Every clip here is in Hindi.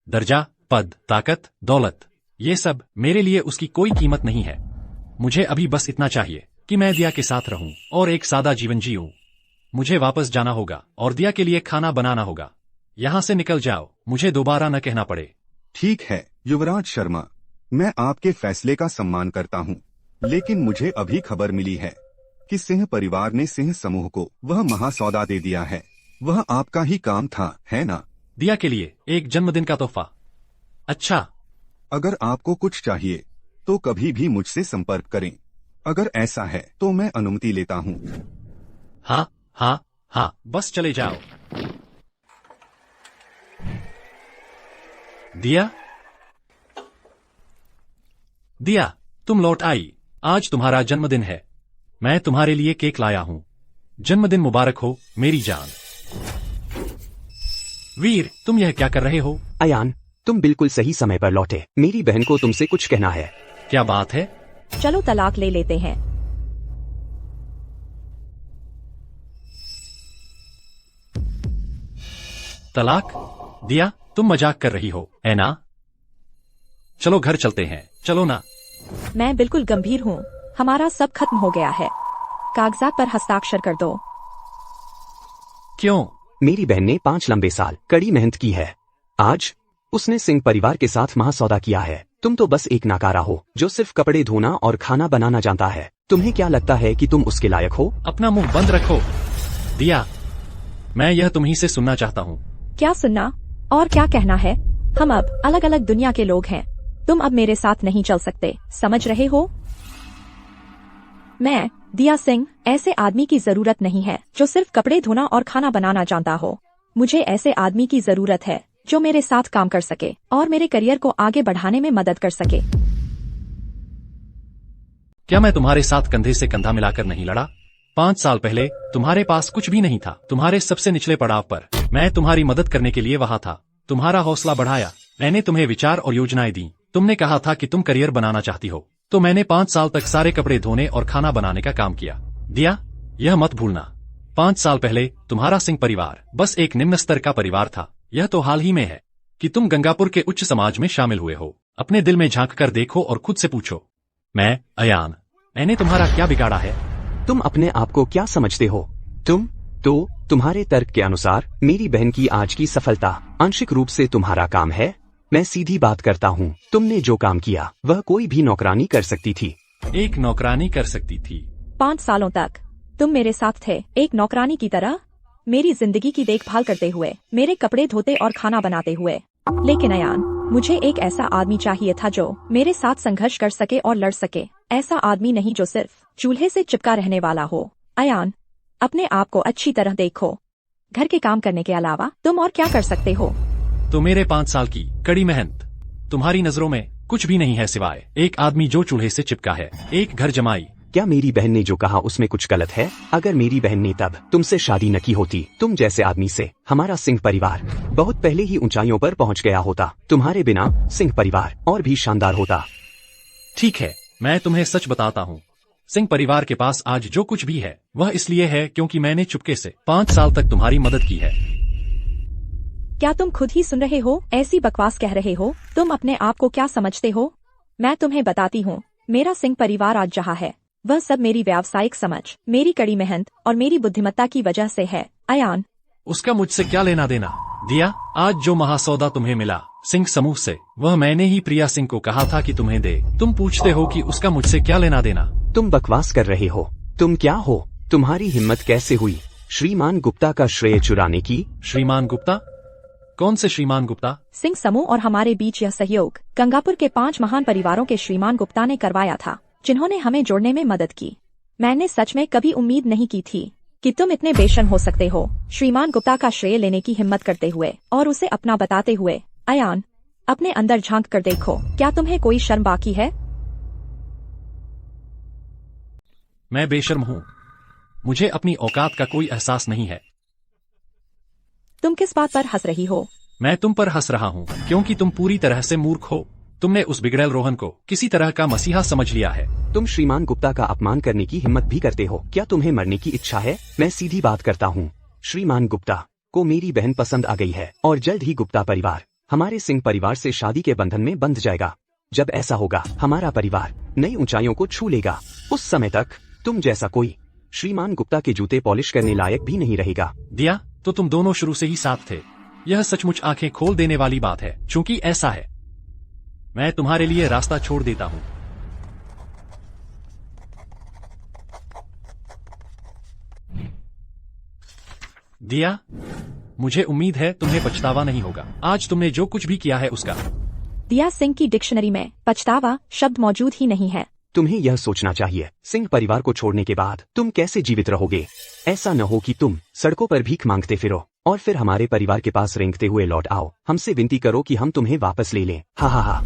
दर्जा, पद, ताकत, दौलत, ये सब मेरे लिए उसकी कोई कीमत नहीं है। मुझे अभी बस इतना चाहिए कि मैं दिया के साथ रहूं और एक सादा जीवन जीऊं। मुझे वापस जाना होगा और दिया के लिए खाना बनाना होगा। यहाँ से निकल जाओ, मुझे दोबारा न कहना पड़े। ठीक है युवराज शर्मा, मैं आपके फैसले का सम्मान करता हूँ, लेकिन मुझे अभी खबर मिली है कि सिंह परिवार ने सिंह समूह को वह महासौदा दे दिया है। वह आपका ही काम था, है ना? दिया के लिए एक जन्मदिन का तोहफा। अच्छा, अगर आपको कुछ चाहिए तो कभी भी मुझसे संपर्क करें। अगर ऐसा है तो मैं अनुमति लेता हूँ। हाँ हाँ हाँ, बस चले जाओ। दिया, दिया, तुम लौट आई। आज तुम्हारा जन्मदिन है। मैं तुम्हारे लिए केक लाया हूं। जन्मदिन मुबारक हो मेरी जान। वीर, तुम यह क्या कर रहे हो? अयान, तुम बिल्कुल सही समय पर लौटे। मेरी बहन को तुमसे कुछ कहना है। क्या बात है? चलो तलाक ले लेते हैं। तलाक? दिया, तुम मजाक कर रही हो, है ना? चलो घर चलते हैं, चलो ना। मैं बिल्कुल गंभीर हूँ। हमारा सब खत्म हो गया है। कागजात पर हस्ताक्षर कर दो। क्यों? मेरी बहन ने 5 लंबे साल कड़ी मेहनत की है। आज उसने सिंह परिवार के साथ महासौदा किया है। तुम तो बस एक नाकारा हो जो सिर्फ कपड़े धोना और खाना बनाना जानता है। तुम्हें क्या लगता है कि तुम उसके लायक हो? अपना मुंह बंद रखो। दिया, मैं यह तुम्ही से सुनना चाहता हूँ। क्या सुनना और क्या कहना है? हम अब अलग अलग दुनिया के लोग हैं। तुम अब मेरे साथ नहीं चल सकते, समझ रहे हो? मैं दिया सिंह ऐसे आदमी की जरूरत नहीं है जो सिर्फ कपड़े धोना और खाना बनाना जानता हो। मुझे ऐसे आदमी की जरूरत है जो मेरे साथ काम कर सके और मेरे करियर को आगे बढ़ाने में मदद कर सके। क्या मैं तुम्हारे साथ कंधे से कंधा मिलाकर नहीं लड़ा? 5 साल पहले तुम्हारे पास कुछ भी नहीं था। तुम्हारे सबसे निचले पड़ाव पर मैं तुम्हारी मदद करने के लिए वहां था। तुम्हारा हौसला बढ़ाया। मैंने तुम्हें विचार और योजनाएं दी। तुमने कहा था कि तुम करियर बनाना चाहती हो, तो मैंने 5 साल तक सारे कपड़े धोने और खाना बनाने का काम किया। दिया, यह मत भूलना, 5 साल पहले तुम्हारा सिंह परिवार बस एक निम्न स्तर का परिवार था। यह तो हाल ही में है कि तुम गंगापुर के उच्च समाज में शामिल हुए हो। अपने दिल में झांक कर देखो और खुद से पूछो, मैं अयान, मैंने तुम्हारा क्या बिगाड़ा है? तुम अपने आप को क्या समझते हो? तुम्हारे तर्क के अनुसार मेरी बहन की आज की सफलता आंशिक रूप से तुम्हारा काम है। मैं सीधी बात करता हूँ, तुमने जो काम किया वह कोई भी नौकरानी कर सकती थी। एक नौकरानी कर सकती थी? 5 सालों तक तुम मेरे साथ थे, एक नौकरानी की तरह, मेरी जिंदगी की देखभाल करते हुए, मेरे कपड़े धोते और खाना बनाते हुए। लेकिन अयान, मुझे एक ऐसा आदमी चाहिए था जो मेरे साथ संघर्ष कर सके और लड़ सके। ऐसा आदमी नहीं जो सिर्फ चूल्हे से चिपका रहने वाला हो। अयान, अपने आप को अच्छी तरह देखो। घर के काम करने के अलावा तुम और क्या कर सकते हो? तो मेरे 5 साल की कड़ी मेहनत तुम्हारी नजरों में कुछ भी नहीं है सिवाय एक आदमी जो चूल्हे से चिपका है, एक घर जमाई। क्या मेरी बहन ने जो कहा उसमें कुछ गलत है? अगर मेरी बहन ने तब तुमसे शादी न की होती, तुम जैसे आदमी से हमारा सिंह परिवार बहुत पहले ही ऊंचाइयों पर पहुंच गया होता। तुम्हारे बिना सिंह परिवार और भी शानदार होता। ठीक है, मैं तुम्हें सच बताता हूँ। सिंह परिवार के पास आज जो कुछ भी है वह इसलिए है क्योंकि मैंने चुपके से 5 साल तक तुम्हारी मदद की है। क्या तुम खुद ही सुन रहे हो? ऐसी बकवास कह रहे हो? तुम अपने आप को क्या समझते हो? मैं तुम्हें बताती हूँ, मेरा सिंह परिवार आज जहाँ है वह सब मेरी व्यावसायिक समझ, मेरी कड़ी मेहनत और मेरी बुद्धिमत्ता की वजह से है। अयान, उसका मुझसे क्या लेना देना? दिया, आज जो महासौदा तुम्हें मिला सिंह समूह से, वह मैंने ही प्रिया सिंह को कहा था कि तुम्हें दे। तुम पूछते हो कि उसका मुझसे क्या लेना देना? तुम बकवास कर रहे हो। तुम क्या हो? तुम्हारी हिम्मत कैसे हुई श्रीमान गुप्ता का श्रेय चुराने की? श्रीमान गुप्ता? कौन से श्रीमान गुप्ता? सिंह समूह और हमारे बीच यह सहयोग गंगापुर के 5 महान परिवारों के श्रीमान गुप्ता ने करवाया था, जिन्होंने हमें जोड़ने में मदद की। मैंने सच में कभी उम्मीद नहीं की थी कि तुम इतने बेशर्म हो सकते हो श्रीमान गुप्ता का श्रेय लेने की हिम्मत करते हुए और उसे अपना बताते हुए। अयान, अपने अंदर झांक कर देखो, क्या तुम्हें कोई शर्म बाकी है? मैं बेशर्म हूँ? मुझे अपनी औकात का कोई एहसास नहीं है। तुम किस बात पर हंस रही हो? मैं तुम पर हंस रहा हूँ क्योंकि तुम पूरी तरह से मूर्ख हो। तुमने उस बिगड़ैल रोहन को किसी तरह का मसीहा समझ लिया है। तुम श्रीमान गुप्ता का अपमान करने की हिम्मत भी करते हो। क्या तुम्हें मरने की इच्छा है? मैं सीधी बात करता हूँ, श्रीमान गुप्ता को मेरी बहन पसंद आ गई है और जल्द ही गुप्ता परिवार हमारे सिंह परिवार से शादी के बंधन में बंध जाएगा। जब ऐसा होगा हमारा परिवार नई ऊंचाइयों को छू लेगा। उस समय तक तुम जैसा कोई श्रीमान गुप्ता के जूते पॉलिश करने लायक भी नहीं रहेगा। दिया, तो तुम दोनों शुरू से ही साथ थे। यह सचमुच आंखें खोल देने वाली बात है। चूंकि ऐसा है, मैं तुम्हारे लिए रास्ता छोड़ देता हूं। दिया, मुझे उम्मीद है तुम्हें पछतावा नहीं होगा। आज तुमने जो कुछ भी किया है उसका। दिया सिंह की डिक्शनरी में पछतावा शब्द मौजूद ही नहीं है। तुम्हें यह सोचना चाहिए सिंह परिवार को छोड़ने के बाद तुम कैसे जीवित रहोगे। ऐसा न हो कि तुम सड़कों पर भीख मांगते फिरो और फिर हमारे परिवार के पास रेंगते हुए लौट आओ। हमसे विनती करो कि हम तुम्हें वापस ले लें। हा हा हा।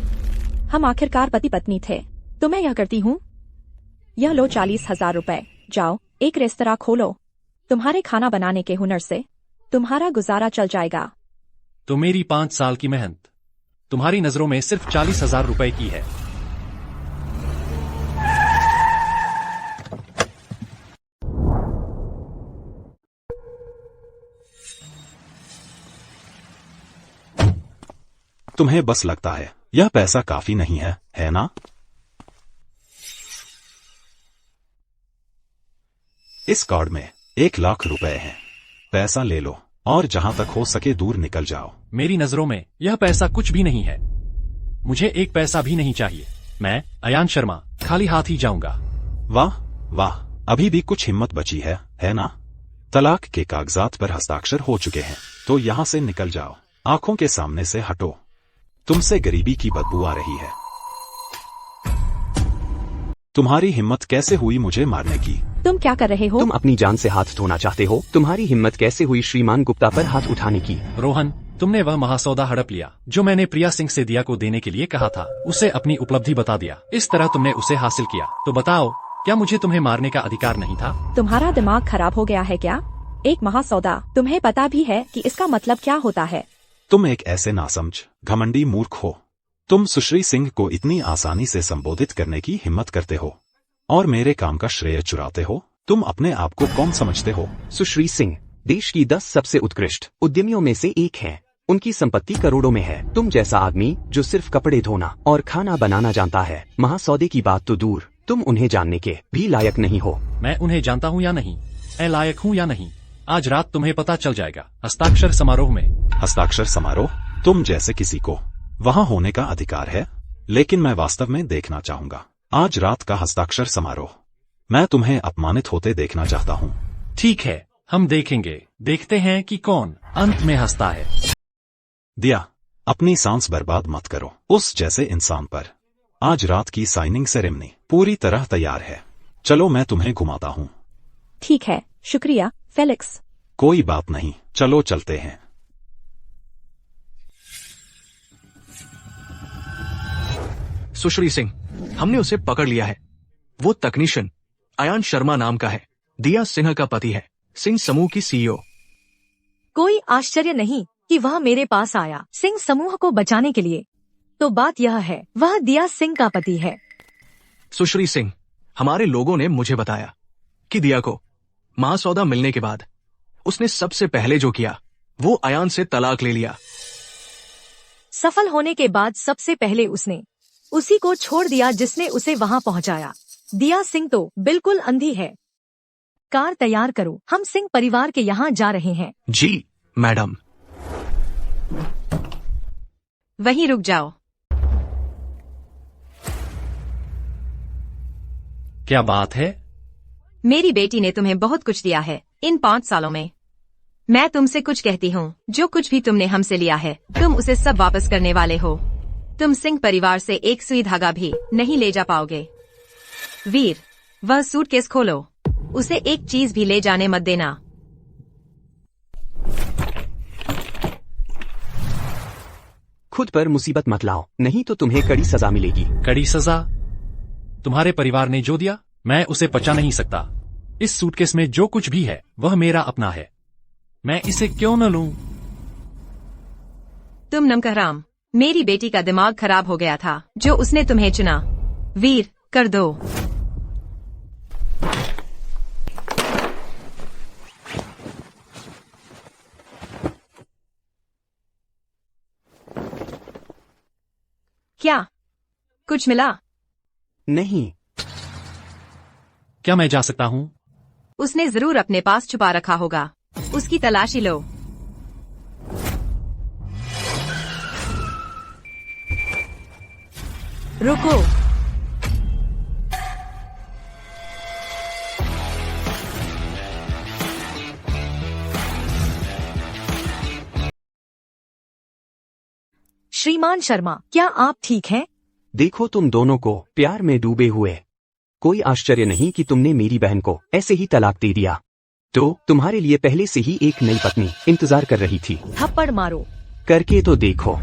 हम आखिरकार पति पत्नी थे, तो मैं यह करती हूँ। यह लो 40,000 रुपए। जाओ एक रेस्तरां खोलो। तुम्हारे खाना बनाने के हुनर से तुम्हारा गुजारा चल जाएगा। तो मेरी 5 साल की मेहनत तुम्हारी नजरों में सिर्फ 40,000 रुपए की है। तुम्हें बस लगता है यह पैसा काफी नहीं है ना? इस कार्ड में 1 लाख रुपए हैं। पैसा ले लो और जहां तक हो सके दूर निकल जाओ। मेरी नजरों में यह पैसा कुछ भी नहीं है। मुझे एक पैसा भी नहीं चाहिए। मैं अयान शर्मा खाली हाथ ही जाऊंगा। वाह वाह, अभी भी कुछ हिम्मत बची है ना? तलाक के कागजात पर हस्ताक्षर हो चुके हैं, तो यहां से निकल जाओ। आंखों के सामने से हटो। तुमसे गरीबी की बदबू आ रही है। तुम्हारी हिम्मत कैसे हुई मुझे मारने की? तुम क्या कर रहे हो? तुम अपनी जान से हाथ धोना चाहते हो? तुम्हारी हिम्मत कैसे हुई श्रीमान गुप्ता पर हाथ उठाने की? रोहन, तुमने वह महासौदा हड़प लिया जो मैंने प्रिया सिंह से दिया को देने के लिए कहा था। उसे अपनी उपलब्धि बता दिया। इस तरह तुमने उसे हासिल किया। तो बताओ, क्या मुझे तुम्हें मारने का अधिकार नहीं था? तुम्हारा दिमाग खराब हो गया है क्या? एक महासौदा, तुम्हें पता भी है कि इसका मतलब क्या होता है? तुम एक ऐसे नासमझ घमंडी मूर्ख हो। तुम सुश्री सिंह को इतनी आसानी से संबोधित करने की हिम्मत करते हो और मेरे काम का श्रेय चुराते हो। तुम अपने आप को कौन समझते हो? सुश्री सिंह देश की 10 सबसे उत्कृष्ट उद्यमियों में से एक हैं। उनकी संपत्ति करोड़ों में है। तुम जैसा आदमी जो सिर्फ कपड़े धोना और खाना बनाना जानता है, महासौदे की बात तो दूर, तुम उन्हें जानने के भी लायक नहीं हो। मैं उन्हें जानता हूँ या नहीं, मैं लायक हूँ या नहीं, आज रात तुम्हें पता चल जाएगा। हस्ताक्षर समारोह में। हस्ताक्षर समारोह? तुम जैसे किसी को वहां होने का अधिकार है, लेकिन मैं वास्तव में देखना चाहूंगा आज रात का हस्ताक्षर समारोह। मैं तुम्हें अपमानित होते देखना चाहता हूँ। ठीक है, हम देखेंगे। देखते हैं कि कौन अंत में हंसता है। दिया, अपनी सांस बर्बाद मत करो उस जैसे इंसान पर। आज रात की साइनिंग सेरेमनी पूरी तरह तैयार है। चलो मैं तुम्हें घुमाता हूँ। ठीक है, शुक्रिया फेलिक्स। कोई बात नहीं, चलो चलते हैं। सुश्री सिंह, हमने उसे पकड़ लिया है। वो तकनीशियन अयान शर्मा नाम का है, दिया सिन्हा का पति है, सिंह समूह की सीईओ। कोई आश्चर्य नहीं कि वह मेरे पास आया सिंह समूह को बचाने के लिए। तो बात यह है, वह दिया सिंह का पति है। सुश्री सिंह, हमारे लोगों ने मुझे बताया कि दिया को महासौदा मिलने के बाद उसने सबसे पहले जो किया वो अयान से तलाक ले लिया। सफल होने के बाद सबसे पहले उसने उसी को छोड़ दिया जिसने उसे वहां पहुंचाया। दिया सिंह तो बिल्कुल अंधी है। कार तैयार करो, हम सिंह परिवार के यहाँ जा रहे हैं। जी मैडम। वहीं रुक जाओ। क्या बात है? मेरी बेटी ने तुम्हें बहुत कुछ दिया है इन 5 सालों में। मैं तुमसे कुछ कहती हूँ, जो कुछ भी तुमने हमसे लिया है तुम उसे सब वापस करने वाले हो। तुम सिंह परिवार से एक सुई धागा भी नहीं ले जा पाओगे। वीर, वह सूटकेस खोलो। उसे एक चीज भी ले जाने मत देना। खुद पर मुसीबत मत लाओ, नहीं तो तुम्हें कड़ी सजा मिलेगी। कड़ी सजा? तुम्हारे परिवार ने जो दिया मैं उसे पचा नहीं सकता। इस सूटकेस में जो कुछ भी है वह मेरा अपना है। मैं इसे क्यों न लूं? तुम नमकहराम, मेरी बेटी का दिमाग खराब हो गया था जो उसने तुम्हें चुना। वीर, कर दो। क्या कुछ मिला? नहीं। क्या मैं जा सकता हूँ? उसने जरूर अपने पास छुपा रखा होगा। उसकी तलाशी लो। रुको। श्रीमान शर्मा, क्या आप ठीक हैं? देखो तुम दोनों को प्यार में डूबे हुए। कोई आश्चर्य नहीं कि तुमने मेरी बहन को ऐसे ही तलाक दे दिया। तो तुम्हारे लिए पहले से ही एक नई पत्नी इंतजार कर रही थी। थप्पड़ मारो। करके तो देखो।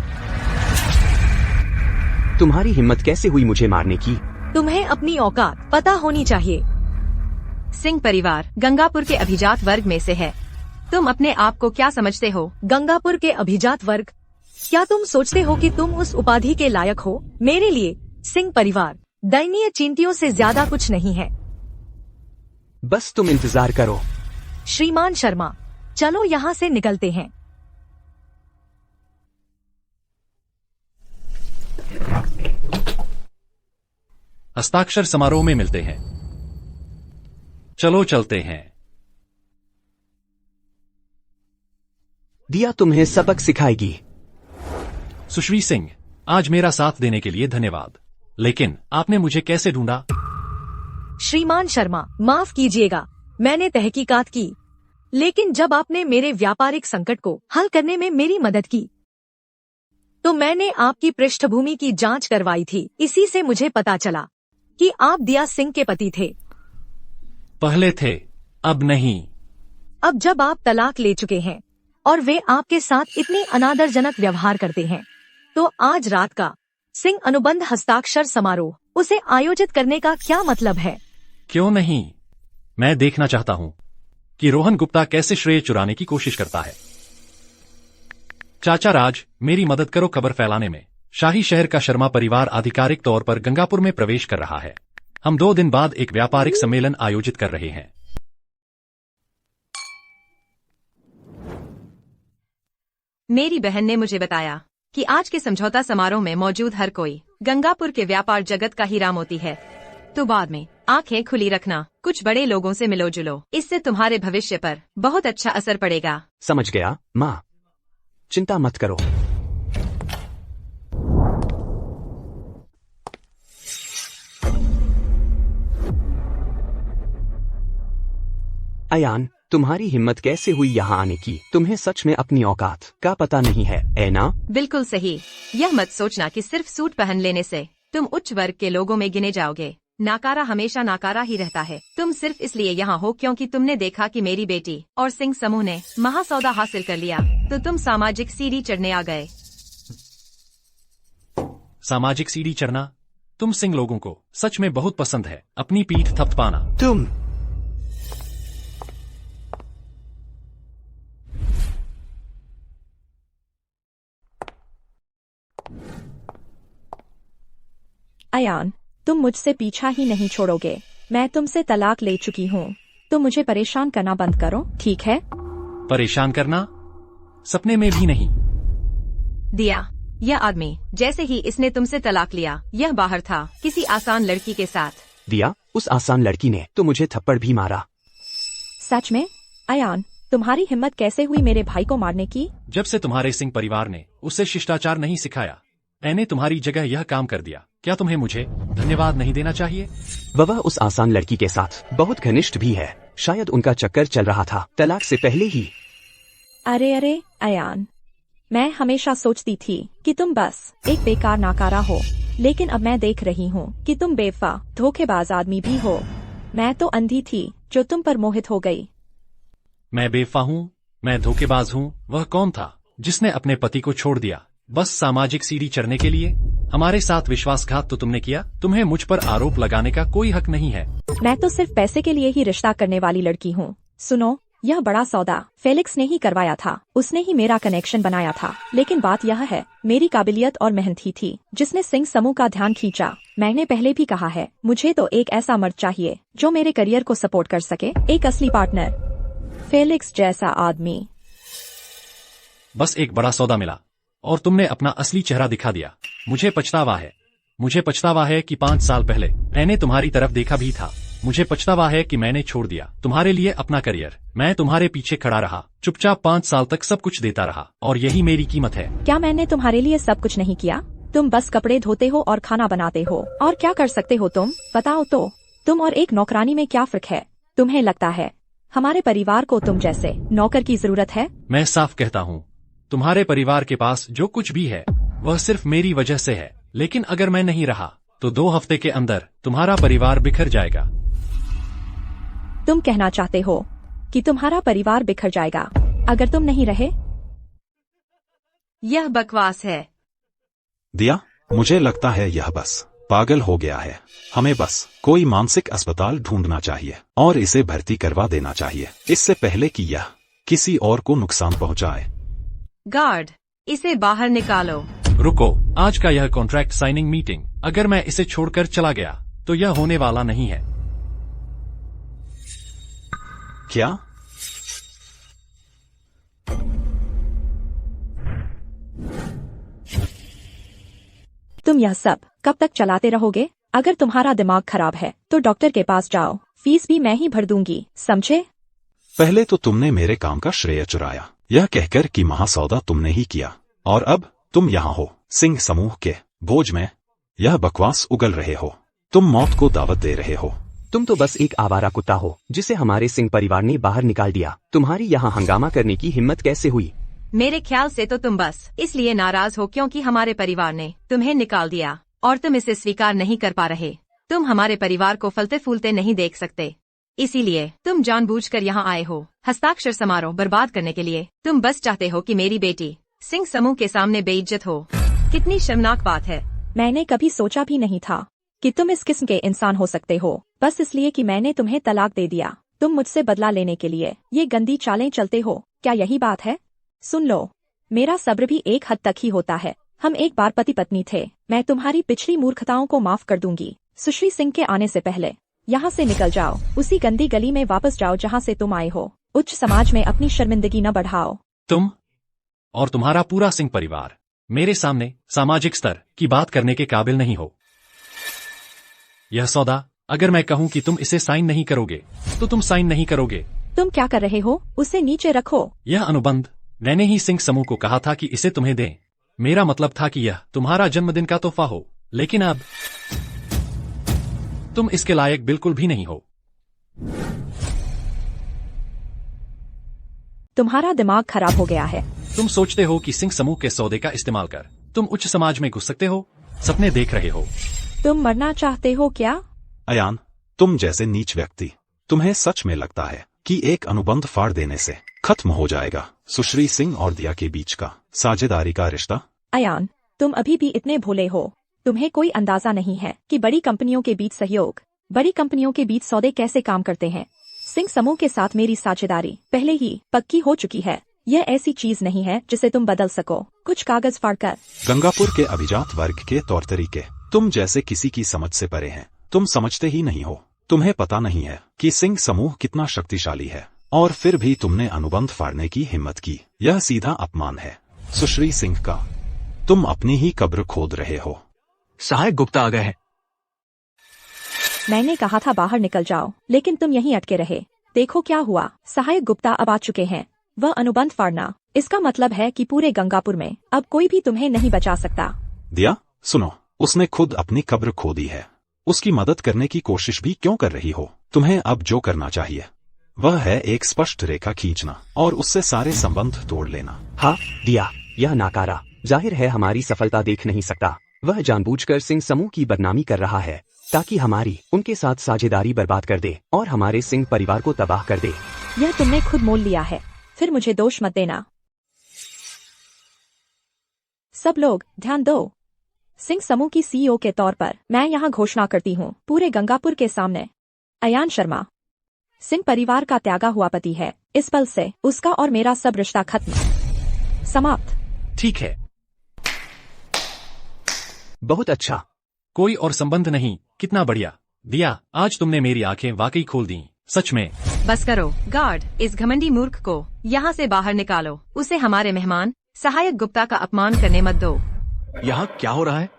तुम्हारी हिम्मत कैसे हुई मुझे मारने की? तुम्हें अपनी औकात पता होनी चाहिए। सिंह परिवार गंगापुर के अभिजात वर्ग में से है। तुम अपने आप को क्या समझते हो? गंगापुर के अभिजात वर्ग? क्या तुम सोचते हो कि तुम उस उपाधि के लायक हो? मेरे लिए सिंह परिवार दयनीय चींटियों से ज्यादा कुछ नहीं है। बस तुम इंतजार करो। श्रीमान शर्मा, चलो यहाँ से निकलते हैं। हस्ताक्षर समारोह में मिलते हैं। चलो चलते हैं। दिया तुम्हें सबक सिखाएगी। सुश्री सिंह, आज मेरा साथ देने के लिए धन्यवाद। लेकिन आपने मुझे कैसे ढूंढा? श्रीमान शर्मा, माफ कीजिएगा, मैंने तहकीकात की, लेकिन जब आपने मेरे व्यापारिक संकट को हल करने में मेरी मदद की, तो मैंने आपकी पृष्ठभूमि की जांच करवाई थी। इसी से मुझे पता चला कि आप दिया सिंह के पति थे। पहले थे, अब नहीं। अब जब आप तलाक ले चुके हैं और वे आपके साथ इतने अनादरजनक व्यवहार करते हैं, तो आज रात का सिंह अनुबंध हस्ताक्षर समारोह उसे आयोजित करने का क्या मतलब है? क्यों नहीं? मैं देखना चाहता हूँ कि रोहन गुप्ता कैसे श्रेय चुराने की कोशिश करता है। चाचा राज, मेरी मदद करो खबर फैलाने में। शाही शहर का शर्मा परिवार आधिकारिक तौर पर गंगापुर में प्रवेश कर रहा है। हम 2 दिन बाद एक व्यापारिक सम्मेलन आयोजित कर रहे हैं। मेरी बहन ने मुझे बताया कि आज के समझौता समारोह में मौजूद हर कोई गंगापुर के व्यापार जगत का हीरा मोती है। तो बाद में आंखें खुली रखना, कुछ बड़े लोगों से मिलो जुलो, इससे तुम्हारे भविष्य पर बहुत अच्छा असर पड़ेगा। समझ गया माँ, चिंता मत करो। अयान, तुम्हारी हिम्मत कैसे हुई यहाँ आने की? तुम्हें सच में अपनी औकात का पता नहीं है, है ना? बिल्कुल सही। यह मत सोचना कि सिर्फ सूट पहन लेने से तुम उच्च वर्ग के लोगों में गिने जाओगे। नाकारा हमेशा नाकारा ही रहता है। तुम सिर्फ इसलिए यहाँ हो क्योंकि तुमने देखा कि मेरी बेटी और सिंह समूह ने महासौदा हासिल कर लिया, तो तुम सामाजिक सीढ़ी चढ़ने आ गए। सामाजिक सीढ़ी चढ़ना? तुम सिंह लोगों को सच में बहुत पसंद है अपनी पीठ थपथपाना। तुम अयान, तुम मुझसे पीछा ही नहीं छोड़ोगे। मैं तुमसे तलाक ले चुकी हूँ। तुम मुझे परेशान करना बंद करो, ठीक है? परेशान करना? सपने में भी नहीं। दिया, यह आदमी जैसे ही इसने तुमसे तलाक लिया, यह बाहर था किसी आसान लड़की के साथ। दिया, उस आसान लड़की ने तो मुझे थप्पड़ भी मारा। सच में? अयान, तुम्हारी हिम्मत कैसे हुई मेरे भाई को मारने की? जब से तुम्हारे सिंह परिवार ने उसे शिष्टाचार नहीं सिखाया, मैंने तुम्हारी जगह यह काम कर दिया। क्या तुम्हें मुझे धन्यवाद नहीं देना चाहिए? वह उस आसान लड़की के साथ बहुत घनिष्ठ भी है। शायद उनका चक्कर चल रहा था तलाक से पहले ही। अरे अरे अयान, मैं हमेशा सोचती थी कि तुम बस एक बेकार नाकारा हो, लेकिन अब मैं देख रही हूँ कि तुम बेवफा धोखेबाज आदमी भी हो। मैं तो अंधी थी जो तुम पर मोहित हो गई। मैं बेवफा हूँ? मैं धोखेबाज हूँ? वह कौन था जिसने अपने पति को छोड़ दिया बस सामाजिक सीढ़ी चढ़ने के लिए? हमारे साथ विश्वासघात तो तुमने किया। तुम्हें मुझ पर आरोप लगाने का कोई हक नहीं है। मैं तो सिर्फ पैसे के लिए ही रिश्ता करने वाली लड़की हूँ। सुनो, यह बड़ा सौदा फेलिक्स ने ही करवाया था। उसने ही मेरा कनेक्शन बनाया था। लेकिन बात यह है, मेरी काबिलियत और मेहनत ही थी जिसने सिंह समूह का ध्यान खींचा। मैंने पहले भी कहा है, मुझे तो एक ऐसा मर्द चाहिए जो मेरे करियर को सपोर्ट कर सके, एक असली पार्टनर। फेलिक्स जैसा आदमी। बस एक बड़ा सौदा मिला और तुमने अपना असली चेहरा दिखा दिया। मुझे पछतावा है। मुझे पछतावा है कि 5 साल पहले मैंने तुम्हारी तरफ देखा भी था। मुझे पछतावा है कि मैंने छोड़ दिया तुम्हारे लिए अपना करियर। मैं तुम्हारे पीछे खड़ा रहा, चुपचाप 5 साल तक सब कुछ देता रहा, और यही मेरी कीमत है। क्या मैंने तुम्हारे लिए सब कुछ नहीं किया? तुम बस कपड़े धोते हो और खाना बनाते हो, और क्या कर सकते हो तुम? बताओ तो, तुम और एक नौकरानी में क्या फर्क है? तुम्हें लगता है हमारे परिवार को तुम जैसे नौकर की जरूरत है? मैं साफ कहता हूँ, तुम्हारे परिवार के पास जो कुछ भी है वह सिर्फ मेरी वजह से है। लेकिन अगर मैं नहीं रहा तो 2 हफ्ते के अंदर तुम्हारा परिवार बिखर जाएगा। तुम कहना चाहते हो कि तुम्हारा परिवार बिखर जाएगा अगर तुम नहीं रहे? यह बकवास है। दिया, मुझे लगता है यह बस पागल हो गया है। हमें बस कोई मानसिक अस्पताल ढूंढना चाहिए और इसे भर्ती करवा देना चाहिए, इससे पहले कि यह किसी और को नुकसान पहुंचाए। गार्ड, इसे बाहर निकालो। रुको, आज का यह कॉन्ट्रैक्ट साइनिंग मीटिंग, अगर मैं इसे छोड़कर चला गया तो यह होने वाला नहीं है। क्या? तुम यह सब कब तक चलाते रहोगे? अगर तुम्हारा दिमाग खराब है तो डॉक्टर के पास जाओ, फीस भी मैं ही भर दूंगी, समझे? पहले तो तुमने मेरे काम का श्रेय चुराया, यह कहकर कि महासौदा तुमने ही किया, और अब तुम यहाँ हो सिंह समूह के भोज में यह बकवास उगल रहे हो। तुम मौत को दावत दे रहे हो। तुम तो बस एक आवारा कुत्ता हो जिसे हमारे सिंह परिवार ने बाहर निकाल दिया। तुम्हारी यहाँ हंगामा करने की हिम्मत कैसे हुई? मेरे ख्याल से तो तुम बस इसलिए नाराज हो क्योंकि हमारे परिवार ने तुम्हें निकाल दिया और तुम इसे स्वीकार नहीं कर पा रहे। तुम हमारे परिवार को फलते फूलते नहीं देख सकते, इसीलिए तुम जानबूझकर यहाँ आए हो हस्ताक्षर समारोह बर्बाद करने के लिए। तुम बस चाहते हो कि मेरी बेटी सिंह समूह के सामने बेइज्जत हो। कितनी शर्मनाक बात है। मैंने कभी सोचा भी नहीं था कि तुम इस किस्म के इंसान हो सकते हो, बस इसलिए कि मैंने तुम्हें तलाक दे दिया। तुम मुझसे बदला लेने के लिए ये गंदी चालें चलते हो, क्या यही बात है? सुन लो, मेरा सब्र भी एक हद तक ही होता है। हम एक बार पति पत्नी थे। मैं तुम्हारी पिछली मूर्खताओं को माफ कर दूंगी। सुश्री सिंह के आने से पहले यहाँ से निकल जाओ, उसी गंदी गली में वापस जाओ जहाँ से तुम आए हो। उच्च समाज में अपनी शर्मिंदगी न बढ़ाओ। तुम और तुम्हारा पूरा सिंह परिवार मेरे सामने सामाजिक स्तर की बात करने के काबिल नहीं हो। यह सौदा, अगर मैं कहूँ कि तुम इसे साइन नहीं करोगे तो तुम साइन नहीं करोगे। तुम क्या कर रहे हो? उसे नीचे रखो। यह अनुबंध मैंने ही सिंह समूह को कहा था कि इसे तुम्हें दें। मेरा मतलब था कि यह तुम्हारा जन्मदिन का तोहफा हो, लेकिन अब तुम इसके लायक बिल्कुल भी नहीं हो। तुम्हारा दिमाग खराब हो गया है। तुम सोचते हो कि सिंह समूह के सौदे का इस्तेमाल कर तुम उच्च समाज में घुस सकते हो? सपने देख रहे हो। तुम मरना चाहते हो क्या? अयान, तुम जैसे नीच व्यक्ति, तुम्हें सच में लगता है कि एक अनुबंध फाड़ देने से खत्म हो जाएगा सुश्री सिंह और दिया के बीच का साझेदारी का रिश्ता? अयान, तुम अभी भी इतने भोले हो। तुम्हें कोई अंदाजा नहीं है कि बड़ी कंपनियों के बीच सहयोग, बड़ी कंपनियों के बीच सौदे कैसे काम करते हैं। सिंह समूह के साथ मेरी साझेदारी पहले ही पक्की हो चुकी है। यह ऐसी चीज नहीं है जिसे तुम बदल सको कुछ कागज फाड़कर। गंगापुर के अभिजात वर्ग के तौर तरीके तुम जैसे किसी की समझ से परे हैं। तुम समझते ही नहीं हो। तुम्हें पता नहीं है कि सिंह समूह कितना शक्तिशाली है, और फिर भी तुमने अनुबंध फाड़ने की हिम्मत की। यह सीधा अपमान है सुश्री सिंह का। तुम अपनी ही कब्र खोद रहे हो। सहायक गुप्ता आ गए हैं। मैंने कहा था बाहर निकल जाओ, लेकिन तुम यहीं अटके रहे। देखो क्या हुआ, सहायक गुप्ता अब आ चुके हैं। वह अनुबंध फाड़ना, इसका मतलब है कि पूरे गंगापुर में अब कोई भी तुम्हें नहीं बचा सकता। दिया, सुनो, उसने खुद अपनी कब्र खोदी है। उसकी मदद करने की कोशिश भी क्यों कर रही हो? तुम्हें अब जो करना चाहिए वह है एक स्पष्ट रेखा खींचना और उससे सारे संबंध तोड़ लेना। हाँ दिया, यह नाकारा जाहिर है हमारी सफलता देख नहीं सकता। वह जानबूझकर सिंह समूह की बदनामी कर रहा है ताकि हमारी उनके साथ साझेदारी बर्बाद कर दे और हमारे सिंह परिवार को तबाह कर दे। यह तुमने खुद मोल लिया है, फिर मुझे दोष मत देना। सब लोग ध्यान दो। सिंह समूह की सीईओ के तौर पर मैं यहाँ घोषणा करती हूँ पूरे गंगापुर के सामने, अयान शर्मा सिंह परिवार का त्यागा हुआ पति है। इस पल से उसका और मेरा सब रिश्ता खत्म, समाप्त। ठीक है, बहुत अच्छा। कोई और संबंध नहीं। कितना बढ़िया दिया, आज तुमने मेरी आंखें वाकई खोल दी, सच में। बस करो गार्ड, इस घमंडी मूर्ख को यहाँ से बाहर निकालो। उसे हमारे मेहमान सहायक गुप्ता का अपमान करने मत दो। यहाँ क्या हो रहा है?